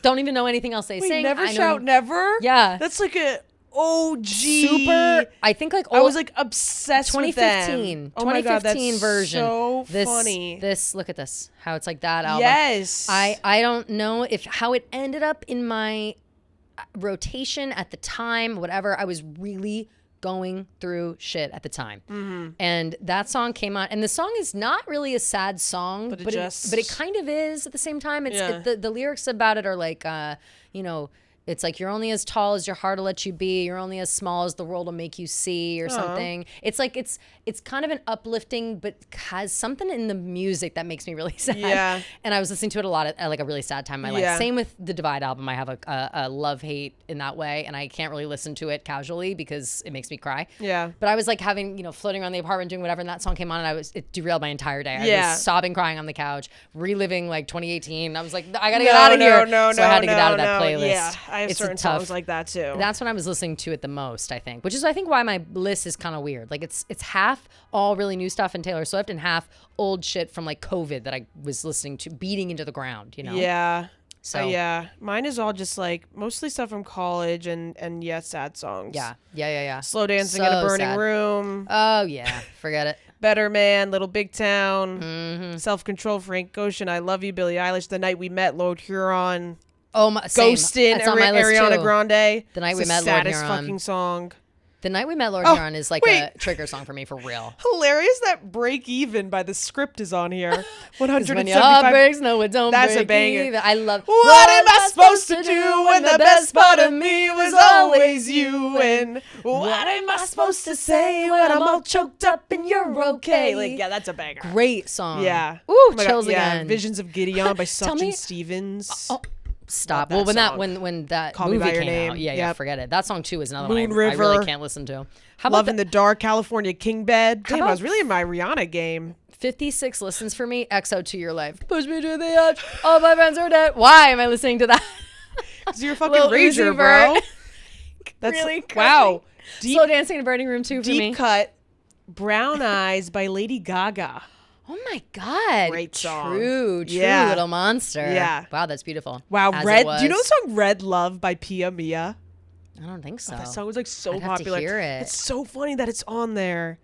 Don't even know anything else they Wait, sing. Never I know- Shout Never? Yeah. That's like a OG. Super. I think like I was like obsessed with 2015. them. Oh my God, 2015 that's version. so This, funny. This, look at this. How it's like that album. Yes. I don't know how it ended up in my rotation at the time, whatever. I was really going through shit at the time. Mm-hmm. And that song came on, and the song is not really a sad song, but it kind of is at the same time. It's the lyrics about it are like, you know, it's like you're only as tall as your heart will let you be. You're only as small as the world will make you see, or something. It's like it's kind of an uplifting, but has something in the music that makes me really sad. Yeah. And I was listening to it a lot at like a really sad time in my life. Same with the Divide album. I have a love hate in that way, and I can't really listen to it casually because it makes me cry. Yeah. But I was like having, floating around the apartment doing whatever, and that song came on, and it derailed my entire day. I Yeah. was sobbing, crying on the couch, reliving like 2018. I was like, I gotta get out of here. So I had to get out of that playlist. Yeah, I have It's certain tough. songs like that too. That's when I was listening to it the most, I think, which is I think why my list is kind of weird. Like it's half all really new stuff and Taylor Swift, and half old shit from like COVID that I was listening to, beating into the ground. Yeah. So yeah, mine is all just like mostly stuff from college and sad songs. Yeah. Slow Dancing in a So Burning sad. Room. Oh yeah, forget it. Better Man, Little Big Town, Mm-hmm. Self Control, Frank Ocean, I Love You, Billie Eilish, The Night We Met, Lord Huron, Oh my, same. Ghostin', That's on my list Ariana too. Grande. The Night It's We the Met, Lord saddest Huron. fucking song. The Night We Met, Lord Oh, Huron is like wait. a trigger song for me, for real. Hilarious that Break Even by The Script is on here. 'Cause when your heart 175. breaks, no, it don't That's a break banger. either. I love. What am I supposed to do when the best part of me was always you? And what am I supposed to say when I'm all choked up and you're okay? Like, yeah, that's a banger. Great song. Yeah. Ooh, Oh my God, chills yeah. again. Visions of Gideon by Tell Sufjan me- Stevens. Oh, stop. Love Well, that when that Call Me movie by Your came Name. out, yeah, Yep. forget it. That song too is another one Moon I River. really can't listen to. How Love about in the Dark, California King Bed. Damn, I about- was really in my Rihanna game. 56 listens for me? EXO to Your Life. Push me to the edge. All my friends are dead. Why am I listening to that? Because you're a fucking Lil rager, Uzi bro. Vert. That's Really wow. Slow Dancing in a Burning Room too for me. Deep cut. Brown Eyes by Lady Gaga. Oh my God. Great song. True Yeah. little monster. Yeah. Wow, that's beautiful. Wow, As it Red. was. Do you know the song Red Love by Pia Mia? I don't think so. That song was like so I'd have to popular. hear it. It's so funny that it's on there.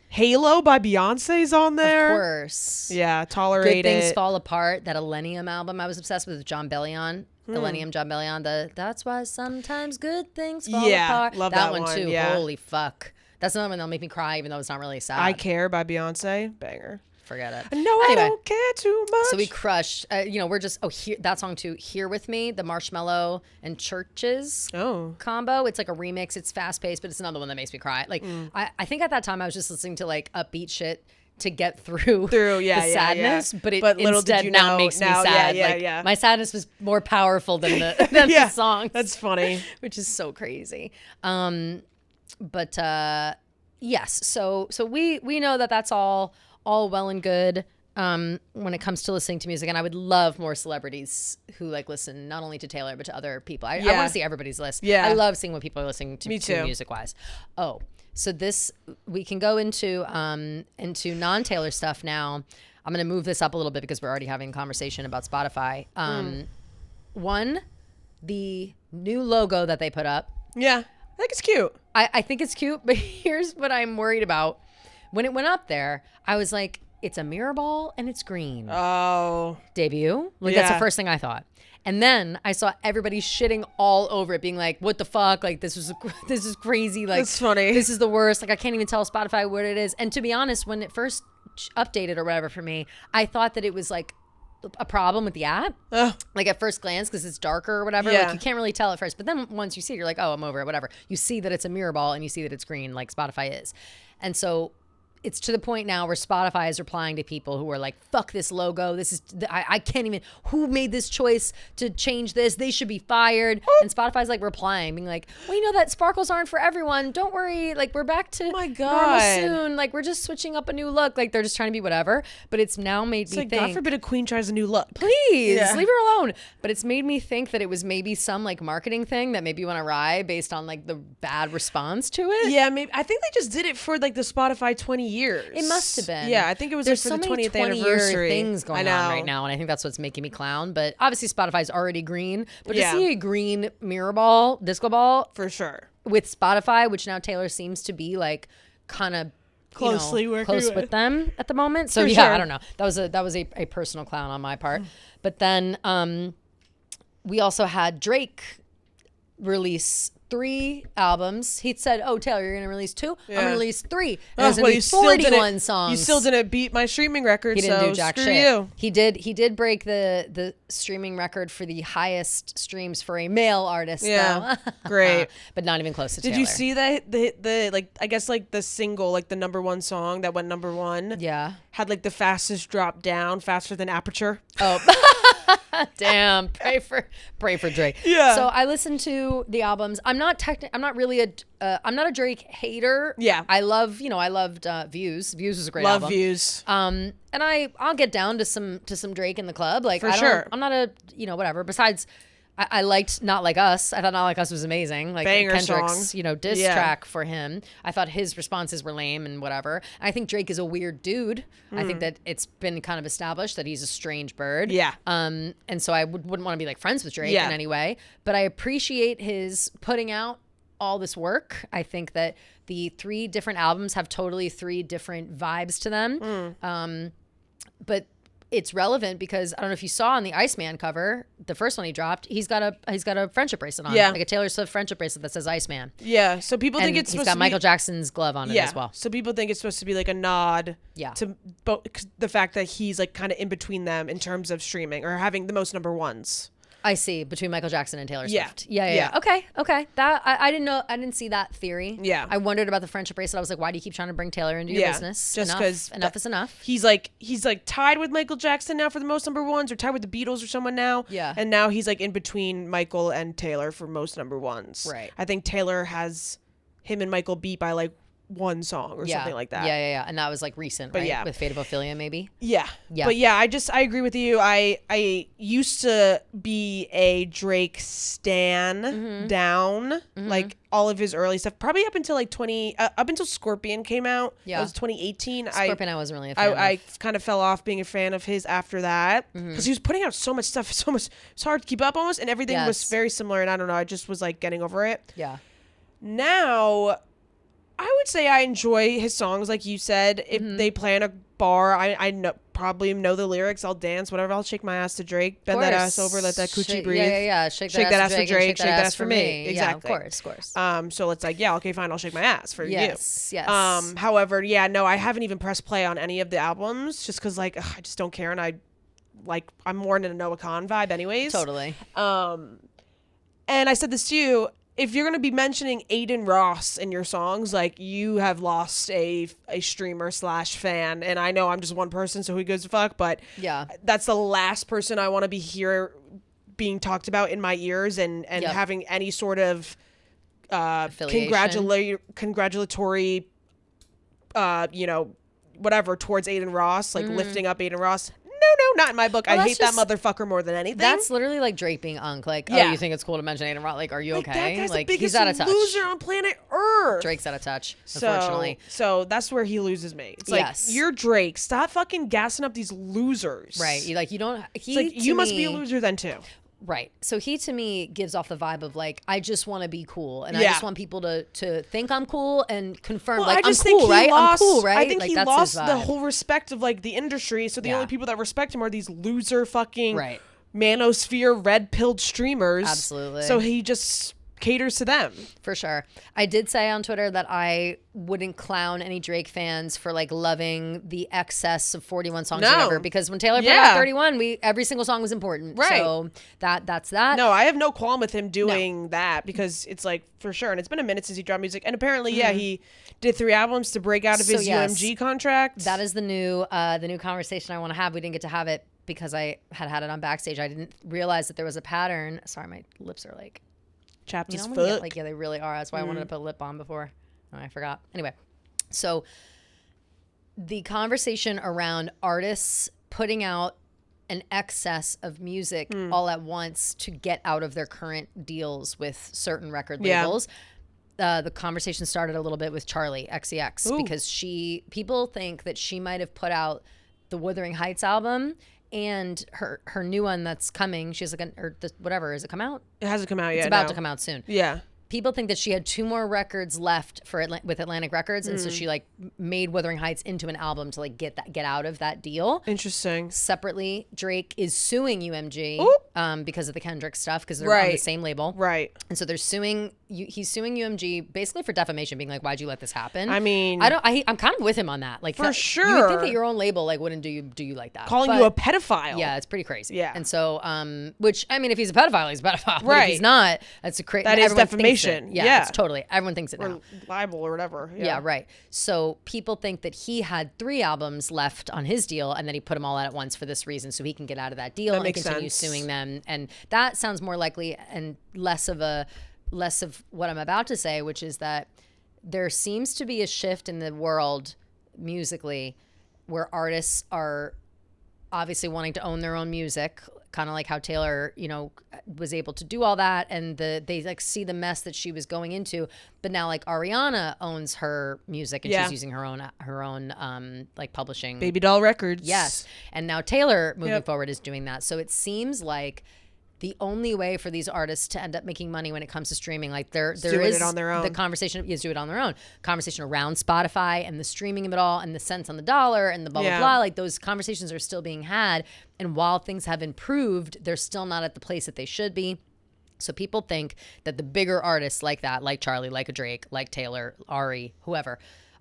Halo by Beyonce's on there. Of course. Yeah, Tolerate Good Things It. Fall Apart, that Millennium album I was obsessed with John Bellion. Millennium John Bellion. That's why sometimes good things fall Yeah, apart. love that one, too. yeah. Holy fuck. That's another one that'll make me cry, even though it's not really sad. I Care by Beyonce. Banger. Forget it. No, I Anyway. don't care too much. So we crushed. We're just that song too. Here with Me, the Marshmello and Churches combo. It's like a remix. It's fast paced, but it's another one that makes me cry. Like I think at that time I was just listening to like upbeat shit to get through yeah, the sadness, but it little instead did you now know, makes me now, sad. yeah, like yeah. my sadness was more powerful than the than Yeah, the songs. That's funny. Which is so crazy. But yes, so we know that that's all well and good when it comes to listening to music, and I would love more celebrities who like listen not only to Taylor but to other people. I want to see everybody's list. Yeah. I love seeing what people are listening to, Me too. music wise. So this we can go into non-Taylor stuff now. I'm gonna move this up a little bit because we're already having a conversation about Spotify. One, the new logo that they put up. Yeah, I think it's cute. I think it's cute, but here's what I'm worried about. When it went up there, I was like, it's a mirror ball and it's green. Oh. Debut? Like, that's Yeah. the first thing I thought. And then I saw everybody shitting all over it, being like, what the fuck? Like, this is crazy. Like, That's funny. This is the worst. Like, I can't even tell Spotify what it is. And to be honest, when it first updated or whatever for me, I thought that it was like a problem with the app. Ugh. Like at first glance, because it's darker or whatever, Yeah. like you can't really tell at first. But then once you see it, you're like, oh, I'm over it, whatever. You see that it's a mirror ball and you see that it's green, like Spotify is. And so it's to the point now where Spotify is replying to people who are like, fuck this logo. This is, I can't even, who made this choice to change this? They should be fired. And Spotify's like replying, being like, well, you know that sparkles aren't for everyone. Don't worry. Like, we're back to my normal God. soon. Like, we're just switching up a new look. Like, they're just trying to be whatever. But it's now made me like, think. God forbid a queen tries a new look. Please Yeah. leave her alone. But it's made me think that it was maybe some like marketing thing that maybe went awry based on like the bad response to it. Yeah, maybe. I think they just did it for like the Spotify 20 years. It must have been. Yeah, I think it was There's like for so the many 20th 20-year anniversary. things going I know. on right now, and I think that's what's making me clown. But obviously, Spotify's already green. But Yeah. to see a green mirror ball, disco ball For sure. with Spotify, which now Taylor seems to be like kind of Closely working close with. with them at the moment. So For yeah, sure. I don't know. That was a personal clown on my part. But then we also had Drake release 3 albums. He said, "Oh, Taylor, you're gonna release 2? I'm gonna Yeah. release 3. And Oh, there's gonna well, be you still 41 didn't- songs. You still didn't beat my streaming record, He didn't so do jack screw shit. you. He did break the streaming record for the highest streams for a male artist. Yeah. though. Great. But not even close to Did Taylor. you see that the like I guess like the single, like the #1 song that went #1 Yeah. had like the fastest drop down, faster than Aperture? Oh. Damn. Pray for Drake. Yeah. So I listened to the albums. I'm not really I'm not a Drake hater. Yeah. I loved Views. Views was a great Love album. Views. And I'll get down to some Drake in the club. Like, For sure. I'm not a, whatever. Besides, I liked Not Like Us. I thought Not Like Us was amazing. Like Banger Kendrick's, song. Diss Yeah. track for him. I thought his responses were lame and whatever. I think Drake is a weird dude. I think that it's been kind of established that he's a strange bird. Yeah. And so I wouldn't want to be like friends with Drake Yeah. in any way. But I appreciate his putting out all this work. I think that the 3 different albums have totally 3 different vibes to them. But it's relevant because I don't know if you saw on the Iceman cover, the first one he dropped, he's got a friendship bracelet on. Yeah. Like a Taylor Swift friendship bracelet that says Iceman. Yeah. So people And think it's he's supposed got to Michael be, Jackson's glove on it yeah. as well. So people think it's supposed to be like a nod Yeah. to the fact that he's like kind of in between them in terms of streaming or having the most #1s. I see, between Michael Jackson and Taylor Yeah. Swift. Yeah. Yeah. Okay. That I didn't know. I didn't see that theory. Yeah. I wondered about the friendship bracelet. I was like, why do you keep trying to bring Taylor into your Yeah, business? just 'cause enough is enough. He's like tied with Michael Jackson now for the most #1s, or tied with the Beatles or someone now. Yeah. And now he's like in between Michael and Taylor for most #1s. Right. I think Taylor has him and Michael beat by like 1 song or something like that. Yeah. And that was like recent, right? yeah. With Fate of Ophelia, maybe. Yeah. Yeah. But yeah, I agree with you. I used to be a Drake stan Mm-hmm. down, like all of his early stuff, probably up until like up until Scorpion came out. Yeah. That was 2018. Scorpion, I wasn't really a fan I of. kind of fell off being a fan of his after that Mm-hmm. because he was putting out so much stuff, it's hard to keep up almost, and everything was Yes. very similar. And I don't know, I just was like getting over it. Yeah. Now, I would say I enjoy his songs, like you said. If Mm-hmm. they play in a bar, I probably know the lyrics. I'll dance, whatever. I'll shake my ass to Drake, bend that ass over, let that coochie breathe. Yeah. Shake that ass for Drake, shake that ass for me. Exactly. Yeah, of course. So it's like, yeah, okay, fine, I'll shake my ass for Yes. you. However, yeah, no, I haven't even pressed play on any of the albums just because, like, I just don't care, and I'm more in a Noah Khan vibe, anyways. Totally. And I said this to you. If you're going to be mentioning Aiden Ross in your songs, like, you have lost a streamer / fan. And I know I'm just one person, so who gives a fuck? But Yeah. that's the last person I want to be being talked about in my ears and Yep. having any sort of Affiliation. congratulatory, whatever towards Aiden Ross, like lifting up Aiden Ross. No, not in my book. Well, I that's hate that motherfucker more than anything. That's literally like Drake being unk. Like, Yeah. oh, you think it's cool to mention Aiden Ross? Like, are you like, okay? that guy's Like, the he's biggest out of touch. loser on planet Earth. Drake's out of touch, unfortunately. So that's where he loses me. It's like, Yes. you're Drake. Stop fucking gassing up these losers. Right. You don't. It's like, you must be a loser then too. Right. So he to me gives off the vibe of like, I just want to be cool, and I Yeah. just want people to think I'm cool and confirm Well, like I just I'm think cool, he right? lost, I'm cool, right? I think like, he that's lost his the vibe. whole respect of like the industry. So the Yeah. only people that respect him are these loser fucking Right. manosphere red pilled streamers. Absolutely. So he just caters to them. For sure. I did say on Twitter that I wouldn't clown any Drake fans for like loving the excess of 41 songs or whatever, because when Taylor put out 31, every single song was important. Right. So that's that. No, I have no qualm with him doing that, because it's like, for sure. And it's been a minute since he dropped music. And apparently, he did 3 albums to break out of his UMG contract. That is the new conversation I want to have. We didn't get to have it because I had it on Backstage. I didn't realize that there was a pattern. Sorry, my lips are like chapped as when fuck. you get, like, they really are. That's why I wanted to put lip balm before. Oh, I forgot. Anyway, so the conversation around artists putting out an excess of music all at once to get out of their current deals with certain record labels. The conversation started a little bit with Charlie XCX because people think that she might have put out the Wuthering Heights album and her new one that's coming. She's like, whatever. Has it come out? It hasn't come out yet. It's about to come out soon. Yeah. People think that she had 2 more records left with Atlantic Records, and so she like made Wuthering Heights into an album to like get out of that deal. Interesting. Separately, Drake is suing UMG because of the Kendrick stuff, because they're on the same label. Right. And so he's suing UMG basically for defamation, being like, why'd you let this happen? I mean, I'm kind of with him on that. Like, for sure. You would think that your own label like wouldn't do you like that. Calling you a pedophile. Yeah, it's pretty crazy. Yeah. And so, which, I mean, if he's a pedophile, he's a pedophile. Right. But if he's not, that's a crazy. That is defamation. Yeah, it's totally. Everyone thinks it now. Or libel or whatever. Yeah, right. So people think that he had 3 albums left on his deal, and then he put them all out at once for this reason, so he can get out of that deal and continue suing them. And that sounds more likely and less of what I'm about to say, which is that there seems to be a shift in the world musically where artists are obviously wanting to own their own music, kind of like how Taylor, was able to do all that, and they like see the mess that she was going into. But now like Ariana owns her music, and she's using her own like publishing, Baby Doll Records. Yes, and now Taylor moving forward is doing that. So it seems like the only way for these artists to end up making money when it comes to streaming, like there is it on their own. The conversation is do it on their own. Conversation around Spotify and the streaming of it all and the cents on the dollar and the blah, blah, blah. Like those conversations are still being had. And while things have improved, they're still not at the place that they should be. So people think that the bigger artists like that, like Charlie, like a Drake, like Taylor, Ari, whoever,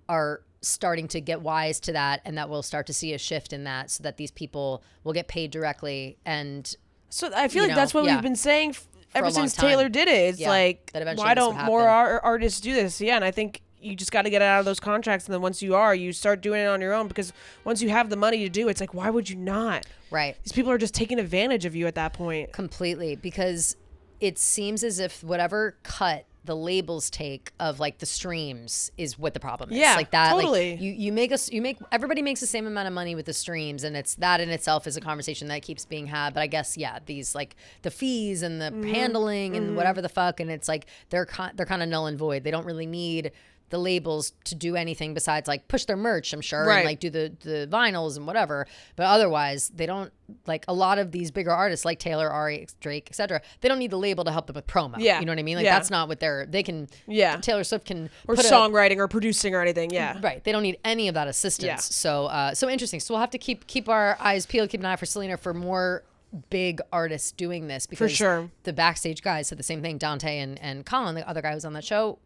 are starting to get wise to that, and that we'll start to see a shift in that, so that these people will get paid directly. And so I feel like that's what we've been saying ever since Taylor did it. It's like, why don't more artists do this? Yeah, and I think you just got to get out of those contracts, and then once you start doing it on your own, because once you have the money to do it, it's like, why would you not? Right. These people are just taking advantage of you at that point. Completely, because it seems as if whatever cut the labels take of like the streams is what the problem is. Yeah, like that. totally. Like everybody makes the same amount of money with the streams, and it's that in itself is a conversation that keeps being had. But I guess these like the fees and the handling and whatever the fuck, and it's like they're kind of null and void. They don't really need the labels to do anything besides like push their merch, I'm sure, and like do the vinyls and whatever. But otherwise, they don't, like a lot of these bigger artists like Taylor, Ari, Drake, etc. They don't need the label to help them with promo. Yeah. You know what I mean? Like that's not what they can. Yeah. Taylor Swift can or songwriting or producing or anything. Yeah. Right. They don't need any of that assistance. Yeah. So interesting. So we'll have to keep our eyes peeled, keep an eye for Selena for more big artists doing this, because for sure the Backstage guys said the same thing. Dante and Colin, the other guy who's on that show,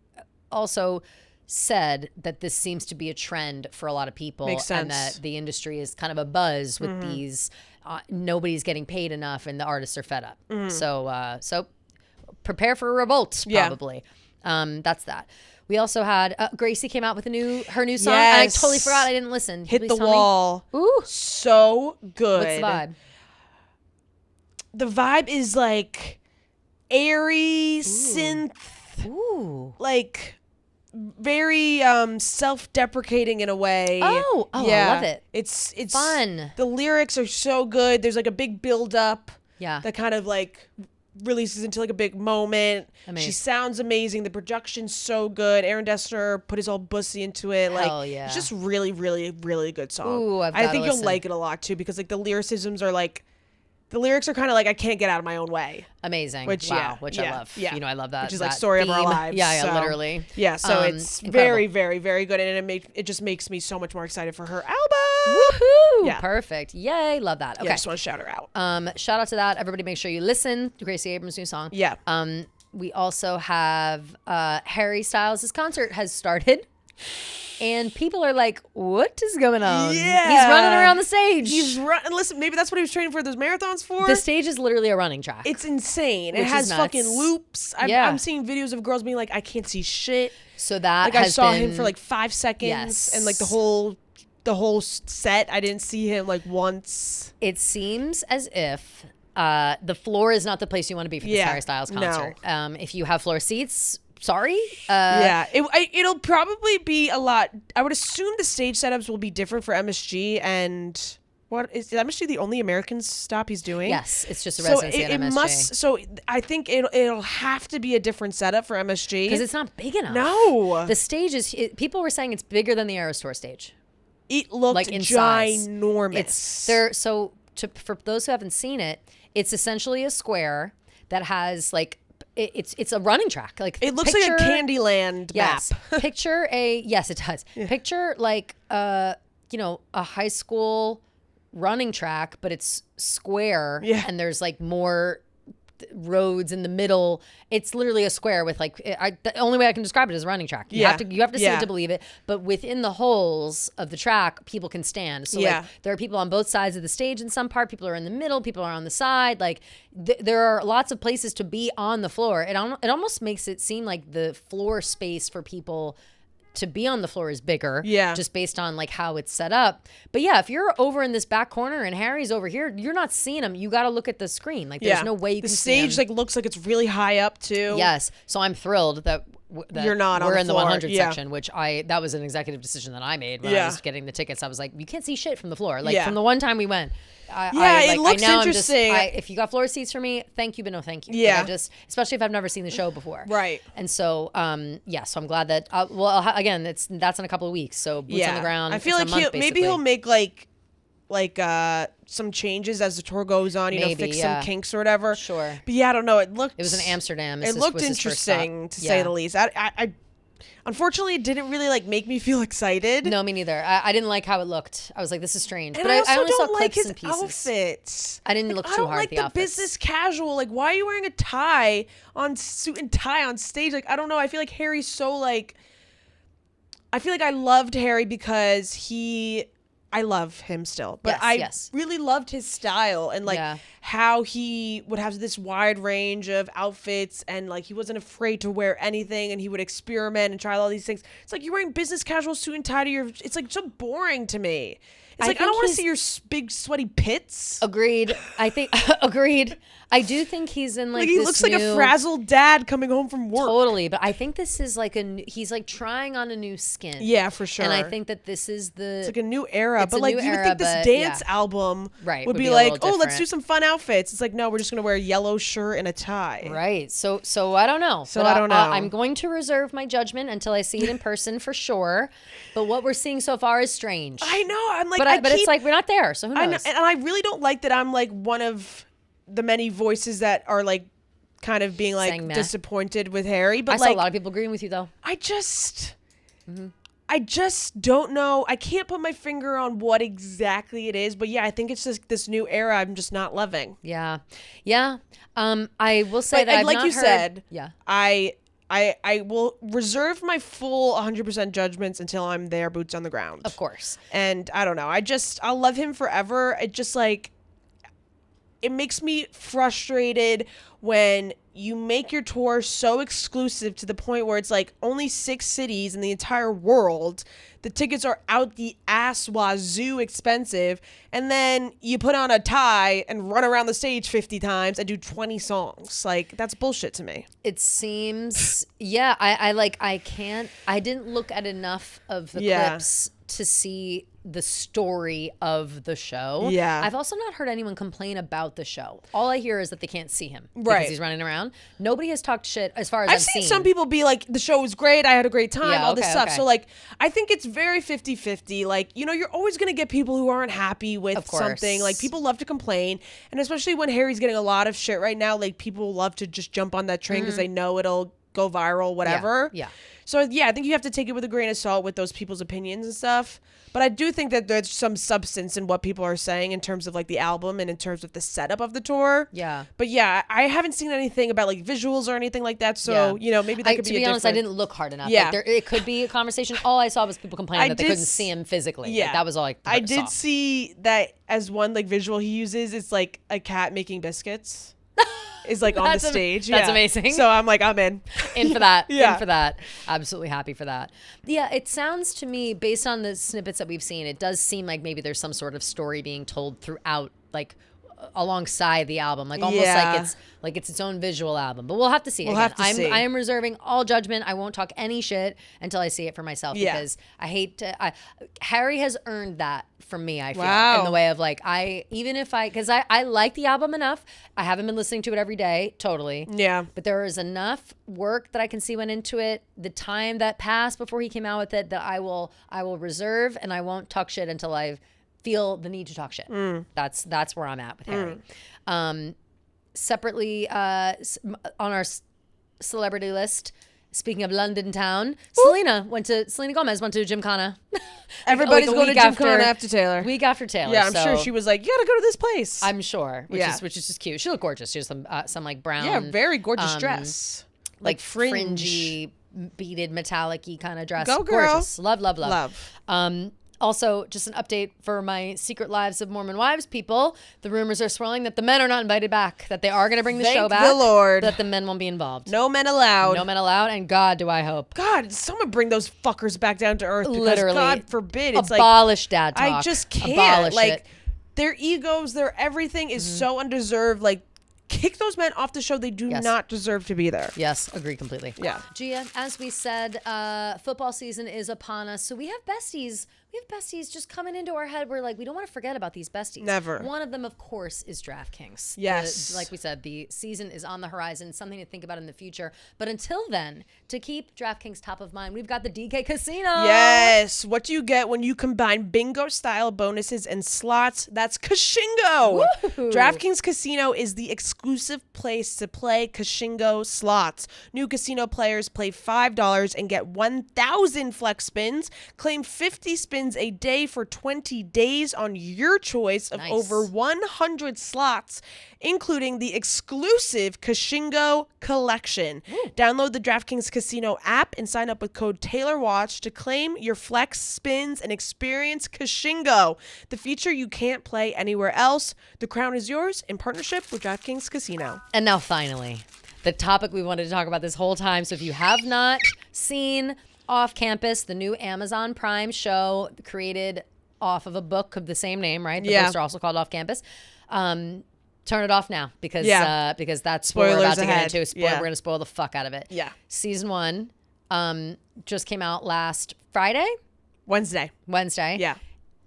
also said that this seems to be a trend for a lot of people. Makes sense. And that the industry is kind of a buzz with these nobody's getting paid enough and the artists are fed up. So prepare for a revolt, probably. That's that. We also had Gracie came out with her new song. And I totally forgot, I didn't listen. Hit the Wall. Ooh, so good. What's the vibe? The vibe is like airy synth. Ooh. Like very self-deprecating in a way. Oh, yeah. I love it. It's fun. The lyrics are so good. There's like a big build up. Yeah. That kind of like releases into like a big moment. Amazing. She sounds amazing. The production's so good. Aaron Dessner put his old bussy into it. Like, hell yeah. It's just really, really, really good song. Ooh, I think you'll like it a lot too, because like the lyricisms are like, the lyrics are kind of like, I can't get out of my own way. Amazing. Which I love. Yeah. You know, I love that. Which is like story theme. of our lives. Yeah, so, literally. Yeah, so it's incredible. very, very, very good. And it just makes me so much more excited for her album. Woohoo! Yeah. Perfect. Yay, love that. Okay. Yeah, I just want to shout her out. Shout out to that. Everybody make sure you listen to Gracie Abrams' new song. Yeah. We also have Harry Styles' concert has started. And people are like, what is going on? Yeah. He's running around the stage. He's running. Listen, maybe that's what he was training for those marathons for. The stage is literally a running track. It's insane. It Which has is nuts. fucking loops. I'm seeing videos of girls being like, I can't see shit. So that like I saw him for like 5 seconds, Yes. and like the whole set, I didn't see him like once. It seems as if the floor is not the place you want to be for this Harry Styles concert. No. If you have floor seats, sorry. It'll probably be a lot. I would assume the stage setups will be different for MSG. And what is MSG the only American stop he's doing? Yes, it's just a residency at MSG. So I think it'll have to be a different setup for MSG because it's not big enough. No, the stage is. People were saying it's bigger than the Eras Tour stage. It looked like ginormous. It's there. So for those who haven't seen it, it's essentially a square that has like. It's a running track. Like it looks like a Candyland map. Picture yes, it does. Yeah. Picture like a high school running track, but it's square. Yeah. And there's like more roads in the middle. It's literally a square with like the only way I can describe it is a running track. You have to see it to believe it. But within the holes of the track, people can stand. So like there are people on both sides of the stage in some part. People are in the middle. People are on the side. Like there are lots of places to be on the floor. It almost makes it seem like the floor space for people to be on the floor is bigger, just based on like how it's set up. But yeah, if you're over in this back corner and Harry's over here, you're not seeing him. You got to look at the screen. Like there's no way you can see him. The stage like looks like it's really high up too. Yes, so I'm thrilled that you're not. We're on in the floor. 100 section, which that was an executive decision that I made when I was getting the tickets. I was like, you can't see shit from the floor. Like from the one time we went. It looks interesting. If you got floor seats for me, thank you, but no thank you. Yeah. Like especially if I've never seen the show before. Right. And so, so I'm glad that, again, that's in a couple of weeks. So boots on the ground. I feel like he'll make like some changes as the tour goes on, fix some kinks or whatever. Sure. But I don't know. It was in Amsterdam. It looked interesting to say the least. I unfortunately, it didn't really like make me feel excited. No, me neither. I didn't like how it looked. I was like, this is strange. And but I only don't saw like clips his and pieces. outfits. I didn't look too hard at the outfits. I don't like the business casual. Like, why are you wearing a tie on suit and tie on stage? Like, I don't know. I feel like Harry's so like. I feel like I loved Harry because I love him still, but I really loved his style and like how he would have this wide range of outfits and like he wasn't afraid to wear anything and he would experiment and try all these things. It's like you're wearing business casual suit and tie to it's like so boring to me. It's like I don't want to see your big sweaty pits. Agreed. I think agreed. I do think he's in like he looks like a frazzled dad coming home from work. Totally, but I think this is like he's like trying on a new skin. Yeah, for sure. And I think that this is it's like a new era. But like you would think this dance album would be like, oh, let's do some fun outfits. It's like, no, we're just gonna wear a yellow shirt and a tie. Right. So I don't know. So I don't know. I'm going to reserve my judgment until I see it in person for sure. But what we're seeing so far is strange. I know. I'm like, but it's like we're not there, so who knows? I know, and I really don't like that. I'm like one of the many voices that are like kind of being like disappointed with Harry. But I saw a lot of people agreeing with you though. I just don't know. I can't put my finger on what exactly it is, but I think it's just this new era I'm just not loving. Yeah. I will say that I've like not you heard, said. Yeah. I will reserve my full 100% judgments until I'm there, boots on the ground. Of course. And I don't know. I'll love him forever. It just like, it makes me frustrated when you make your tour so exclusive to the point where it's like only 6 cities in the entire world. The tickets are out the ass wazoo expensive. And then you put on a tie and run around the stage 50 times and do 20 songs. Like, that's bullshit to me. It seems, I didn't look at enough of the clips to see the story of the show. Yeah. I've also not heard anyone complain about the show. All I hear is that they can't see him because he's running around. Nobody has talked shit as far as I've seen. Some people be like, the show was great, I had a great time, all this stuff. So like, I think it's very 50-50. Like, you're always going to get people who aren't happy with something. Like, people love to complain. And especially when Harry's getting a lot of shit right now, like, people love to just jump on that train because they know it'll go viral, whatever. Yeah. So yeah, I think you have to take it with a grain of salt with those people's opinions and stuff. But I do think that there's some substance in what people are saying in terms of like the album and in terms of the setup of the tour. Yeah. But yeah, I haven't seen anything about like visuals or anything like that. So, maybe that could be to be honest, I didn't look hard enough. Yeah. Like it could be a conversation. All I saw was people complaining that they couldn't see him physically. Yeah. Like, that was all I did see that as one like visual he uses. It's like a cat making biscuits. Is like on the stage. That's amazing. So I'm like, I'm in. In for that. In for that. Absolutely happy for that. Yeah, it sounds to me, based on the snippets that we've seen, it does seem like maybe there's some sort of story being told throughout, like alongside the album, like almost like it's its own visual album. But we'll have to see. We'll have to see. I am reserving all judgment. I won't talk any shit until I see it for myself because I hate to. Harry has earned that from me. I feel in the way of like because I like the album enough. I haven't been listening to it every day, totally. Yeah. But there is enough work that I can see went into it. The time that passed before he came out with it that I will reserve, and I won't talk shit until I feel the need to talk shit. That's where I'm at with Harry. Separately, on our celebrity list, speaking of London town, Selena Gomez went to Gymkhana. Everybody's going to Gymkhana after Taylor. Week after Taylor. Yeah, I'm sure she was like, you gotta go to this place. I'm sure, which is just cute. She looked gorgeous. She has some like brown, very gorgeous dress, like fringy, beaded, metallic-y kind of dress. Go girl. Gorgeous. Love. Also, just an update for my Secret Lives of Mormon Wives people. The rumors are swirling that the men are not invited back, that they are going to bring the show back. Thank the Lord. That the men won't be involved. No men allowed. No men allowed, and God, do I hope. God, someone bring those fuckers back down to earth. Literally. God forbid. It's abolish dad talk. I just can't. Abolish it. Their egos, their everything is so undeserved. Like, kick those men off the show. They do not deserve to be there. Yes, agree completely. Yeah. Gia, as we said, football season is upon us. So we have besties. We have besties just coming into our head. We're like, we don't want to forget about these besties. Never. One of them, of course, is DraftKings. Yes. Like we said, the season is on the horizon, something to think about in the future. But until then, to keep DraftKings top of mind, we've got the DK Casino. Yes. What do you get when you combine bingo-style bonuses and slots? That's Kashingo. Woo-hoo. DraftKings Casino is the exclusive place to play Kashingo slots. New casino players play $5 and get 1,000 flex spins. Claim 50 spins a day for 20 days on your choice of over 100 slots, including the exclusive Kashingo collection. Download the DraftKings Casino app and sign up with code TaylorWatch to claim your flex spins and experience Kashingo, the feature you can't play anywhere else. The crown is yours in partnership with DraftKings Casino. And now finally, the topic we wanted to talk about this whole time. So if you have not seen Off Campus, the new Amazon Prime show created off of a book of the same name, right? The books are also called Off Campus. Turn it off now because that's what we're about to get into. We're going to spoil the fuck out of it. Yeah. Season 1 just came out last Friday? Wednesday. Yeah.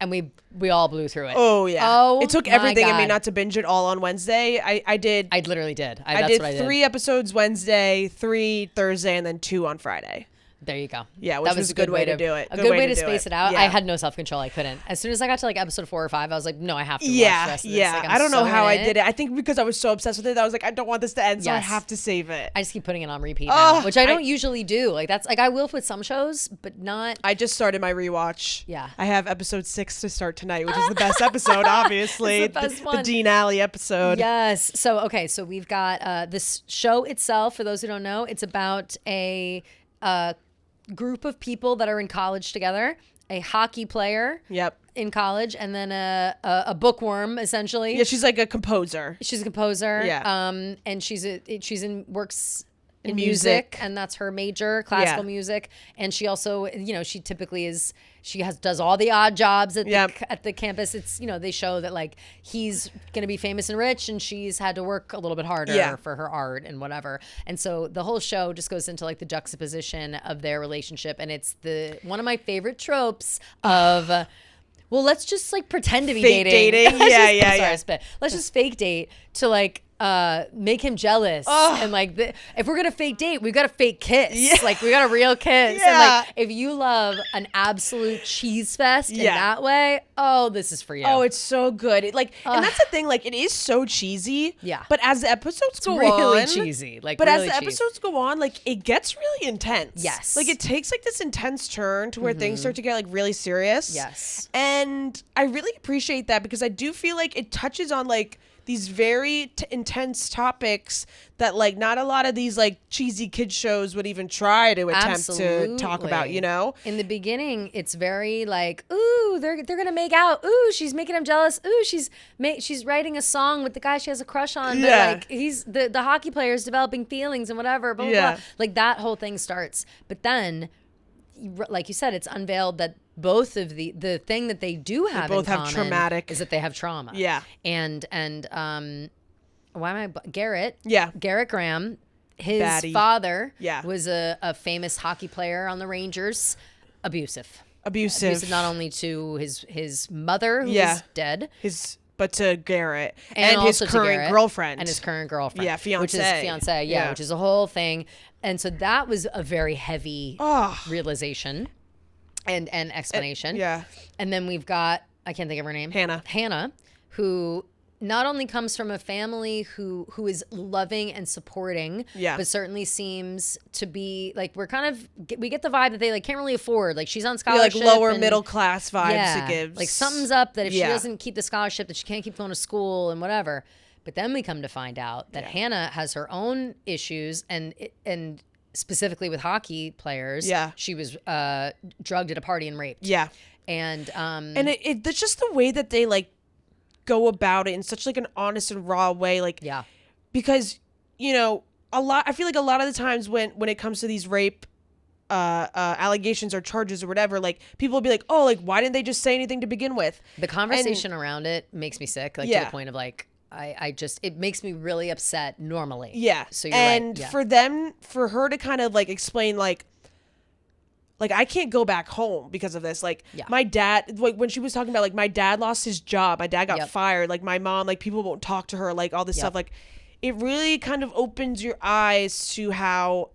And we all blew through it. Oh, yeah. Oh, it took everything in me not to binge it all on Wednesday. I literally did. I did 3 episodes Wednesday, 3 Thursday, and then 2 on Friday. There you go. Yeah, which was a good way to do it. A good way to space it out. Yeah. I had no self-control. I couldn't. As soon as I got to like episode 4 or 5, I was like, no, I have to watch the rest of this. Like, I don't know how I did it. I think because I was so obsessed with it, I was like, I don't want this to end, so I have to save it. I just keep putting it on repeat now, which I don't usually do. Like that's like I will with some shows, but not. I just started my rewatch. Yeah. I have episode 6 to start tonight, which is the best episode, obviously. It's the best one. The Dean Alley episode. Yes. So so we've got this show itself. For those who don't know, it's about a group of people that are in college together, a hockey player in college, and then a bookworm, essentially. Yeah, she's like a composer. She's a composer. Yeah. And works in music, and that's her major, classical music. And she also, she typically does all the odd jobs at the campus. It's, they show that like he's going to be famous and rich, and she's had to work a little bit harder for her art and whatever. And so the whole show just goes into like the juxtaposition of their relationship, and it's one of my favorite tropes of well, let's just like pretend to be fake dating. Let's just fake date to like make him jealous. And like, if we're gonna fake date, we got to fake kiss. Yeah. Like, we got a real kiss. Yeah. And like, if you love an absolute cheese fest in that way, oh, this is for you. Oh, it's so good. And that's the thing. Like, it is so cheesy. Yeah. But as the episodes go really on, cheesy. Like, but really as the cheesy. episodes go on, like, it gets really intense. Yes. Like, it takes like this intense turn to where things start to get like really serious. Yes. And I really appreciate that because I do feel like it touches on like these very intense topics that like not a lot of these like cheesy kid shows would even try to attempt to talk about, you know? In the beginning, it's very like, ooh, they're gonna make out. Ooh, she's making him jealous. Ooh, she's writing a song with the guy she has a crush on. But like he's the hockey player is developing feelings and whatever. Blah, blah, blah. Like that whole thing starts. But then, like you said, it's unveiled that both of the thing that they do have both in have common traumatic is that they have trauma. Yeah. And why am I Garrett? Yeah. Garrett Graham, his Baddie. father Yeah. was a famous hockey player on the Rangers. Abusive not only to his mother who was dead, but to Garrett and his also to current Garrett girlfriend. and his current girlfriend. Yeah, fiance. Which is fiance, Yeah. which is a whole thing. And so that was a very heavy realization and explanation. Yeah. And then we've got, I can't think of her name. Hannah, who not only comes from a family who is loving and supporting, but certainly seems to be like, we get the vibe that they like can't really afford. Like she's on scholarship. Like lower middle class vibes it gives. Like something's up that if she doesn't keep the scholarship, that she can't keep going to school and whatever. But then we come to find out that Hannah has her own issues and specifically with hockey players. Yeah. She was drugged at a party and raped. Yeah. And it's just the way that they like go about it in such like an honest and raw way. Like, because, you know, I feel like a lot of the times when it comes to these rape allegations or charges or whatever, like people will be like, oh, like why didn't they just say anything to begin with? The conversation around it makes me sick. Like to the point of like, it makes me really upset normally. Yeah. So you're and right. for her to kind of like explain like I can't go back home because of this. Like my dad, like when she was talking about like my dad lost his job, my dad got fired, like my mom, like people won't talk to her, like all this stuff. Like it really kind of opens your eyes to how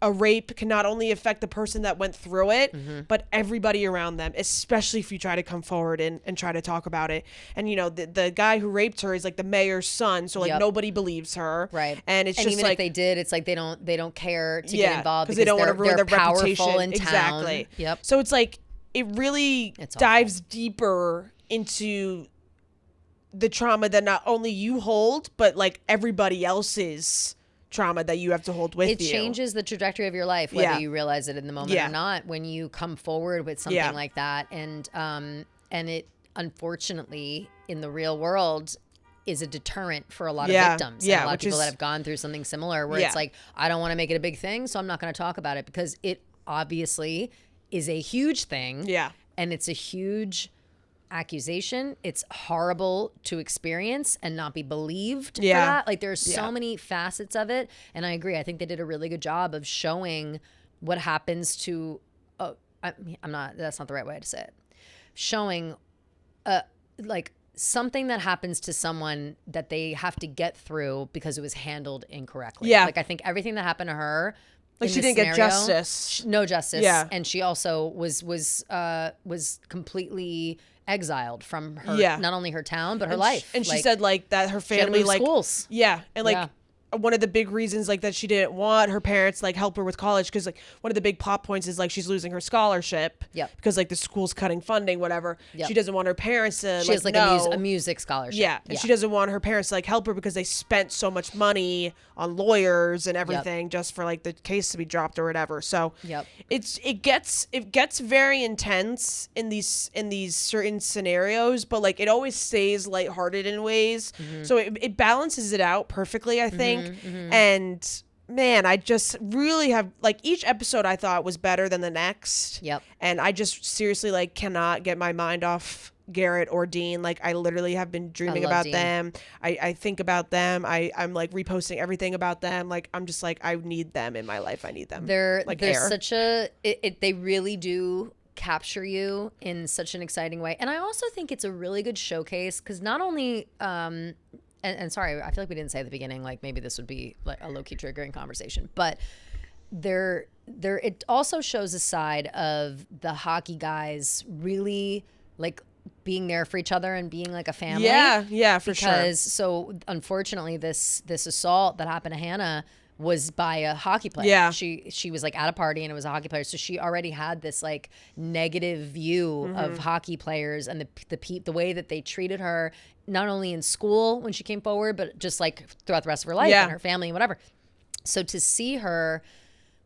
a rape can not only affect the person that went through it, but everybody around them, especially if you try to come forward and try to talk about it. And, you know, the guy who raped her is like the mayor's son. So like nobody believes her. Right. And it's and just even like, if they did, it's like they don't care to get involved because they don't want to ruin their reputation. In town. Exactly. Yep. So it's like, it really dives deeper into the trauma that not only you hold, but like everybody else's trauma that you have to hold with you. It changes the trajectory of your life, whether you realize it in the moment or not, when you come forward with something like that. And it, unfortunately, in the real world, is a deterrent for a lot of victims. And a lot of people that have gone through something similar where it's like, I don't want to make it a big thing, so I'm not going to talk about it, because it obviously is a huge thing. Yeah. And it's a huge accusation. It's horrible to experience and not be believed for that. Like there's so many facets of it. And I agree. I think they did a really good job of showing what happens to, that's not the right way to say it. Showing like something that happens to someone that they have to get through because it was handled incorrectly. Yeah. Like I think everything that happened to her, like she didn't get justice. No justice. Yeah. And she also was completely exiled from her, not only her town, but her life. And she said like that her family like schools. Yeah. And like one of the big reasons like that she didn't want her parents like help her with college, because like one of the big plot points is like she's losing her scholarship because like the school's cutting funding, whatever. She doesn't want her parents to she has like a music scholarship. And she doesn't want her parents to like help her because they spent so much money on lawyers and everything just for like the case to be dropped or whatever. So it gets very intense in these certain scenarios, but like it always stays lighthearted in ways. So it balances it out perfectly, I think. And man, I just really have like each episode I thought was better than the next. And I just seriously like cannot get my mind off Garrett or Dean. Like I literally have been dreaming about Dean. Them. I think about them. I'm like reposting everything about them. Like I'm just like, I need them in my life. I need them. They're such they really do capture you in such an exciting way. And I also think it's a really good showcase because not only and sorry, I feel like we didn't say at the beginning, like maybe this would be like a low-key triggering conversation, but it also shows a side of the hockey guys really like being there for each other and being like a family. Yeah, for sure. Because so unfortunately this assault that happened to Hannah was by a hockey player. Yeah. She was like at a party and it was a hockey player. So she already had this like negative view of hockey players and the way that they treated her, not only in school when she came forward, but just like throughout the rest of her life and her family and whatever. So to see her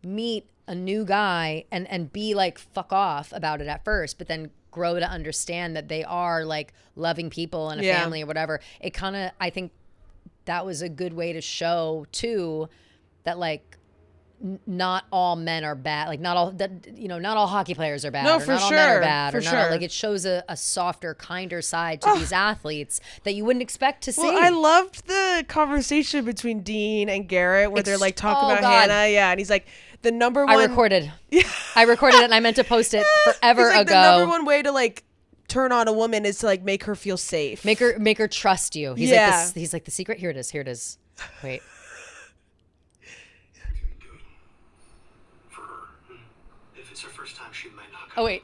meet a new guy and be like fuck off about it at first, but then grow to understand that they are like loving people and a family or whatever, it kind of, I think that was a good way to show too that like not all men are bad, like not all that, you know, not all hockey players are bad, No, or for not all sure. men are bad, For or not sure. all, like it shows a softer, kinder side to these athletes that you wouldn't expect to see. Well, I loved the conversation between Dean and Garrett where they're like talking about God. Hannah. Yeah, and he's like, the number one. I recorded it and I meant to post it forever He's like, ago. the number one way to like turn on a woman is to like make her feel safe. Make her trust you. He's Yeah. like this, he's like the secret. Here it is. Wait. For her. If it's her first time, she might not. Oh wait.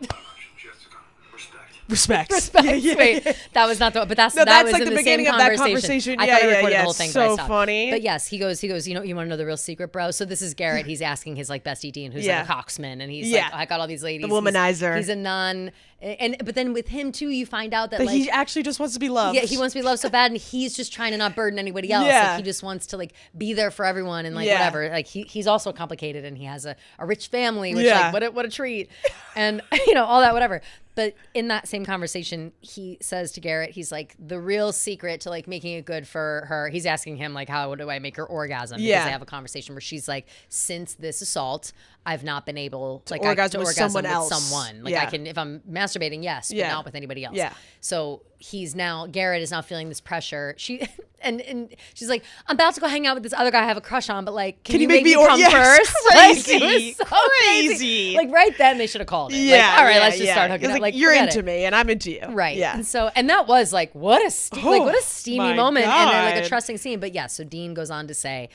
Jessica, Respect. respect. Respect. Yeah, yeah, Wait, yeah. that was not the. But that that's was like in the the same beginning of that conversation. I Yeah, thought I yeah, recorded yeah. the whole thing. So but I stopped. funny. But yes, he goes. You know, you want to know the real secret, bro? So this is Garrett. He's asking his like bestie Dean, who's Yeah. like a coxman, and he's Yeah. like, I got all these ladies. The womanizer. He's a nun, and but then with him too, you find out that But like he actually just wants to be loved. yeah, he wants to be loved so bad, and he's just trying to not burden anybody else. Yeah. Like he just wants to like be there for everyone and like Yeah. whatever. Like he's also complicated, and he has a rich family, which Yeah. like what a treat, and you know all that whatever. But in that same conversation, he says to Garrett, he's like, the real secret to like making it good for her. He's asking him like, how do I make her orgasm? Because Yeah. they have a conversation where she's like, since this assault, I've not been able to orgasm with someone else. someone. Like Yeah. I can, if I'm masturbating, yes, but Yeah. not with anybody else. Yeah. So Garrett is now feeling this pressure. She and she's like, I'm about to go hang out with this other guy I have a crush on, but like, can you make me come yes, first? Crazy. Like, it was so crazy. Like right then they should have called it. Yeah. Like, all right, yeah, let's just yeah. start hooking It's up. Like you're forget into it. me and I'm into you. Right. Yeah. And that was like what a steamy my moment and like a God. trusting scene. But yeah, so Dean goes on to say,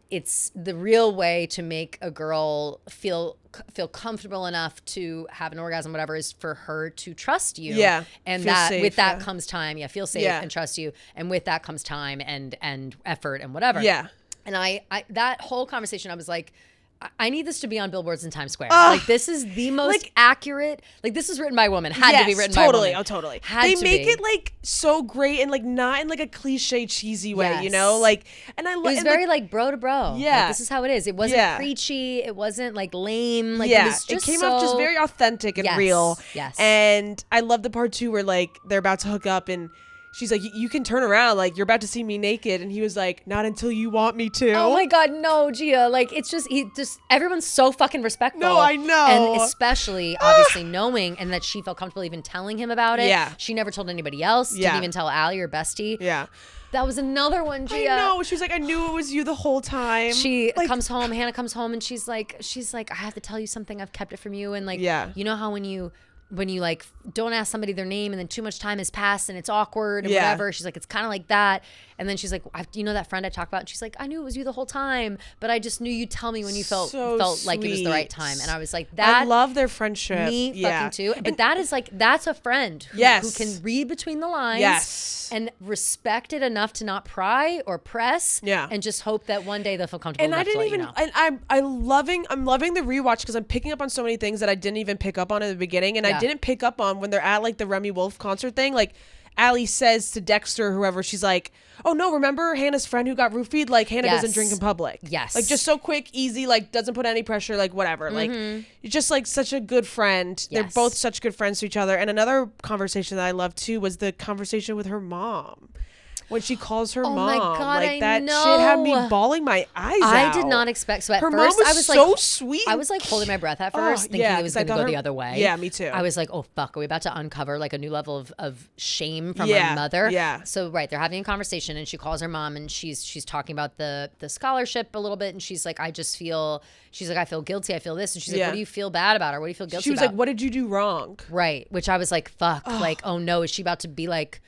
it's the real way to make a girl feel comfortable enough to have an orgasm, whatever, is for her to trust you. Yeah. And Feel that safe, with that yeah. comes time. Yeah. Feel safe Yeah. and trust you. And with that comes time and effort and whatever. Yeah. And I that whole conversation, I was like, I need this to be on billboards in Times Square. Like this is the most like- accurate. Like this was written by a woman. Had to be written by a totally. woman. Oh, totally. Had they to make be. it like so great and like not in like a cliche cheesy way, you Yes. know? Like, and I It love was very like bro to bro. Yeah. Like, this is how it is. It wasn't Yeah. preachy. It wasn't like lame. Like yeah, it was just came off just so- very authentic and Yes, real. yes. And I love the part too where like they're about to hook up and she's like, you can turn around, like you're about to see me naked, and he was like, not until you want me to. Oh my God, no, Gia. Like it's just everyone's so fucking respectful. No, I know. And especially obviously knowing and that she felt comfortable even telling him about it. Yeah. She never told anybody else. Yeah. Didn't even tell Allie or Bestie. Yeah. That was another one, I Gia. know. She was like, I knew it was you the whole time. She like, comes home, Hannah comes home, and she's like, I have to tell you something. I've kept it from you. And like, Yeah. you know how when you like don't ask somebody their name and then too much time has passed and it's awkward and Yeah. whatever. She's like, it's kind of like that. And then she's like, you know that friend I talked about? And she's like, I knew it was you the whole time, but I just knew you'd tell me when you felt So like it was the right sweet. time. And I was like, that. I love their friendship. Me yeah. fucking too. But that is like, that's a friend who, Yes. who can read between the lines Yes. and respect it enough to not pry or press Yeah. and just hope that one day they'll feel comfortable And enough I didn't to even. let you know. And I'm loving the rewatch because I'm picking up on so many things that I didn't even pick up on in the beginning, and Yeah. I didn't pick up on when they're at like the Remy Wolf concert thing. Like, Allie says to Dexter, whoever, she's like, "Oh no, remember Hannah's friend who got roofied? Like Hannah doesn't Yes. drink in public. Yes. like just so quick, easy, like doesn't put any pressure, like whatever. Like you're just like such a good friend. They're Yes. both such good friends to each other. And another conversation that I love too was the conversation with her mom." When she calls her Oh mom, my God, like I that shit had me know. bawling my eyes out. I did not expect. So at Her first, mom was I was so like, sweet. I was like holding my breath at Oh, first, thinking yeah, it was 'cause I going to thought go her- the other way. Yeah, me too. I was like, oh fuck, are we about to uncover like a new level of shame from Yeah, my mother? yeah. So right, they're having a conversation, and she calls her mom, and she's talking about the scholarship a little bit, and she's like, I feel guilty, I feel this, and she's like, Yeah. what do you feel bad about her? What do you feel guilty She was about? like, "What did you do wrong?" Right, which I was like, fuck, like, oh no, is she about to be like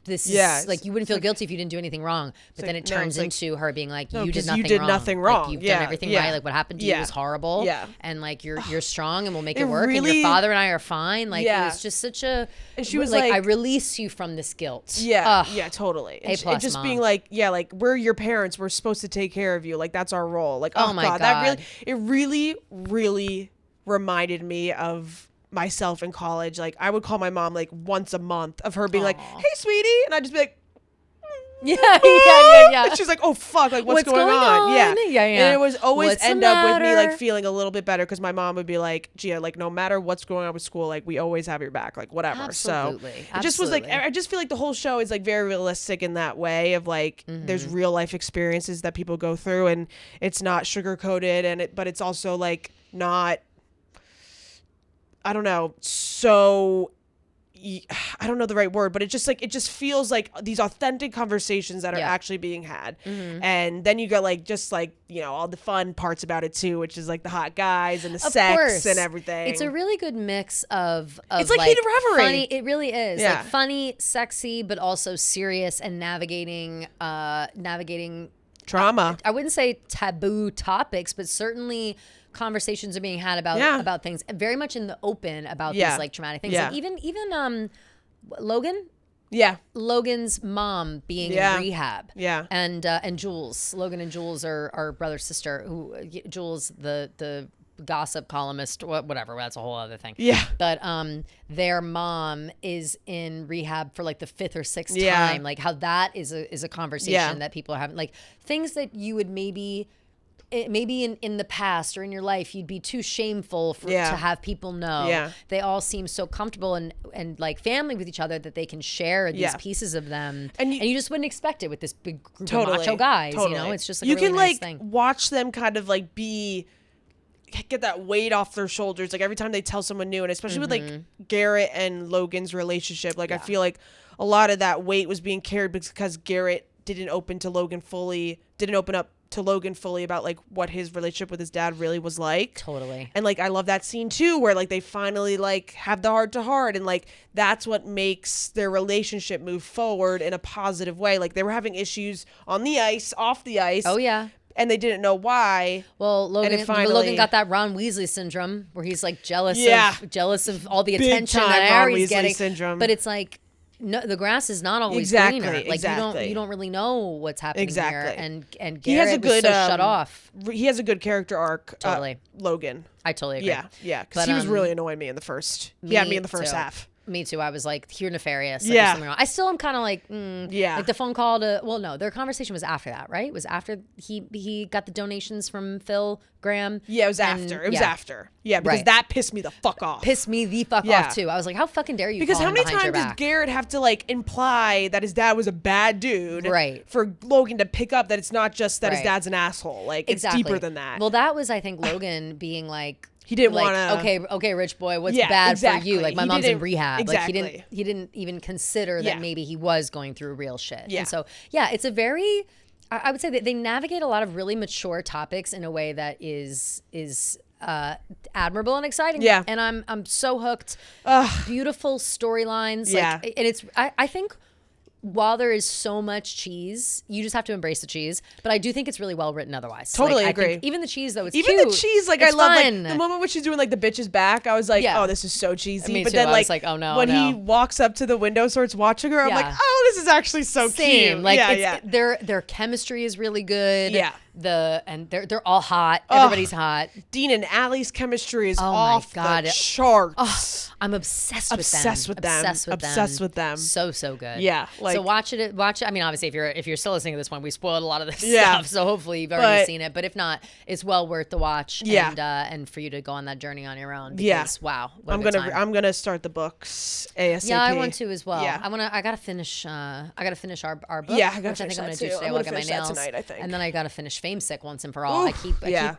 this Yeah, is like, you wouldn't feel guilty if you didn't do anything wrong. But then it turns into her being like, you did 'cause nothing you did wrong. nothing Like, wrong. you've Yeah, done everything yeah. right. Like, what happened to you Yeah. was horrible. Yeah. And like, you're strong and we'll make it It work. And really- your father and I are fine. Like, Yeah. it was just such a, And she was like, I like- release you from this guilt. Yeah, Ugh. yeah, totally. A plus, and just Mom. being like, yeah, like we're your parents. We're supposed to take care of you. Like that's our role. Like, Oh my that really, God. it really, really reminded me of myself in college. Like I would call my mom like once a month of her being like, Aw. "Hey, sweetie," and I'd just be like, Yeah. and she's like, "Oh fuck, like what's, What's going on? Yeah. Yeah. And it was always What's the end up with me like matter? feeling a little bit better because my mom would be like, "Gia, like no matter what's going on with school, like we always have your back, like whatever." Absolutely. So it just was like, Absolutely. I just feel like the whole show is like very realistic in that way of like there's real life experiences that people go through and it's not sugar coated but it's also like not, I don't know, so I don't know the right word, but it just feels like these authentic conversations that are Yeah. actually being had. And then you got like just like, all the fun parts about it too, which is like the hot guys and the Of sex course. and everything. It's a really good mix of It's like heated revelry. Funny, it really is. Yeah. Like funny, sexy, but also serious and navigating trauma. I wouldn't say taboo topics, but certainly conversations are being had about things very much in the open about Yeah. these like traumatic things. Yeah. Like even Logan's mom being Yeah. in rehab. Yeah. And Jules. Logan and Jules are brother sister. Jules the gossip columnist, whatever. That's a whole other thing. Yeah. But their mom is in rehab for like the 5th or 6th Yeah. time. Like how that is a conversation Yeah. that people are having. Like things that you would maybe in the past or in your life you'd be too shameful to have people know. Yeah. They all seem so comfortable and like family with each other that they can share these Yeah. pieces of them, And and you- you just wouldn't expect it with this big group Totally. of macho guys. Totally. It's just like you a really can nice like thing. watch them kind of like get that weight off their shoulders like every time they tell someone new, and especially with like Garrett and Logan's relationship, like I feel like a lot of that weight was being carried because Garrett didn't open up to Logan fully about like what his relationship with his dad really was like. Totally. And like I love that scene too where like they finally like have the heart to heart, and like that's what makes their relationship move forward in a positive way. Like they were having issues on the ice, off the ice. Oh yeah. And they didn't know why. Well, Logan finally- got that Ron Weasley syndrome where he's like jealous Yeah. of all the Big attention time that Ron Harry's Weasley getting. syndrome. But it's like, no, the grass is not always Exactly, greener. Like exactly. you don't really know what's happening Exactly. here. And Garrett He has a good was so shut off. He has a good character arc. Totally. Logan. I totally agree. Yeah. Because But, he was really annoying me in the first. He had me in the first too. half. Me too. I was like, you're nefarious. Like, Yeah. there's something wrong. I still am kind of like, Yeah. Like the phone call to, well, no, their conversation was after that, right? It was after he got the donations from Phil Graham. Yeah, it was And- after. It was yeah. after. Yeah, because Right. that pissed me the fuck off. Pissed me the fuck Yeah. off too. I was like, how fucking dare you? Because call how him many behind your times did back? Garrett have to like imply that his dad was a bad dude, Right. for Logan to pick up that it's not just that his Right. dad's an asshole. Like Exactly. it's deeper than that. Well, that was, I think, Logan being like, He didn't like, wanna- okay, rich boy, what's Yeah, bad exactly. for you? Like my He mom's in didn't- rehab. exactly. Like he didn't even consider Yeah. that maybe he was going through real shit. Yeah. And so yeah, it's a very, I would say that they navigate a lot of really mature topics in a way that is admirable and exciting. Yeah. And I'm so hooked. Beautiful storylines. Yeah. Like, and it's I think while there is so much cheese, you just have to embrace the cheese. But I do think it's really well written otherwise. Totally I agree. think even the cheese though, it's Even cute. the cheese, like I It's love fun. like the moment when she's doing like the bitch's back, I was like, Yeah. oh, this is so cheesy. Me But too. then I like, was like, oh, no, when he no. walks up to the window, starts watching her, I'm like, Yeah. oh, this is actually so Same. cute. Like yeah, it's, their chemistry is really good. Yeah. They're all hot. Everybody's hot. Dean and Allie's chemistry is Oh my off God. the charts. I'm obsessed with them. Obsessed with them. Obsessed with them. So good. Yeah, so like- watch it. I mean, obviously, if you're still listening to this one, we spoiled a lot of this Yeah. stuff. So hopefully you've already But- seen it. But if not, it's well worth the watch. Yeah. And for you to go on that journey on your own. Yeah. Because, wow. what a I'm good gonna time. I'm gonna start the books ASAP. Yeah, I want to as well. Yeah. I gotta finish. I gotta finish our book. Yeah, I gotta which I finish think I'm gonna that do too. today I'm while I gonna get my finish that nails. tonight, I think. And then I gotta finish Fame Sick once and for all. Oof, yeah.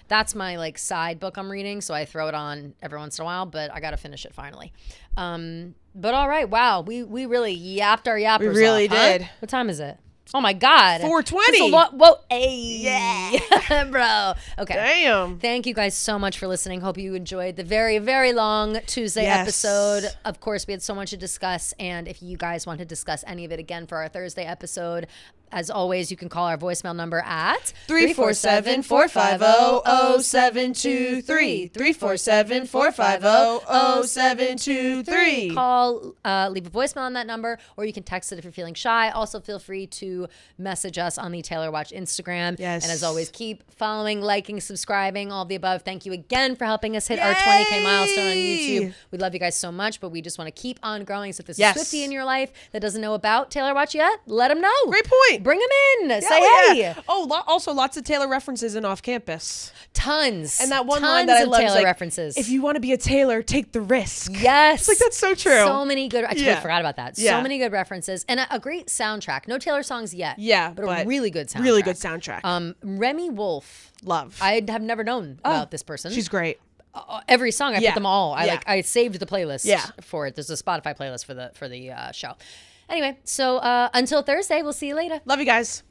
That's my like side book I'm reading, so I throw it on every once in a while. But I gotta finish it finally. But all right, wow, we really yapped our yappers. We really off, huh? did. What time is it? Oh my God. 420. That's a lot. Whoa. Hey. Yeah. Bro. Okay. Damn. Thank you guys so much for listening. Hope you enjoyed the very, very long Tuesday Yes. episode. Of course, we had so much to discuss. And if you guys want to discuss any of it again for our Thursday episode, as always, you can call our voicemail number at 347-450-0723. 347-450-0723. Call, leave a voicemail on that number, or you can text it if you're feeling shy. Also, feel free to message us on the Taylor Watch Instagram. Yes. And as always, keep following, liking, subscribing, all of the above. Thank you again for helping us hit our 20K milestone on YouTube. We love you guys so much, but we just want to keep on growing. So if there's a Swiftie in your life that doesn't know about Taylor Watch yet, let them know. Great point. Bring them in. Say Yeah. hey. Oh, also lots of Taylor references in Off Campus. Tons. And that one Tons line that I of love Taylor is like, references. if you want to be a Taylor, take the risk. Yes. Like, that's so true. So many good. I totally forgot about that. Yeah. So many good references and a great soundtrack. No Taylor songs yet. Yeah, but a really good soundtrack. Really good soundtrack. Remy Wolf. Love. I have never known about this person. She's great. Every song I put them all. I saved the playlist Yeah. for it. There's a Spotify playlist for the show. Anyway, so until Thursday, we'll see you later. Love you guys.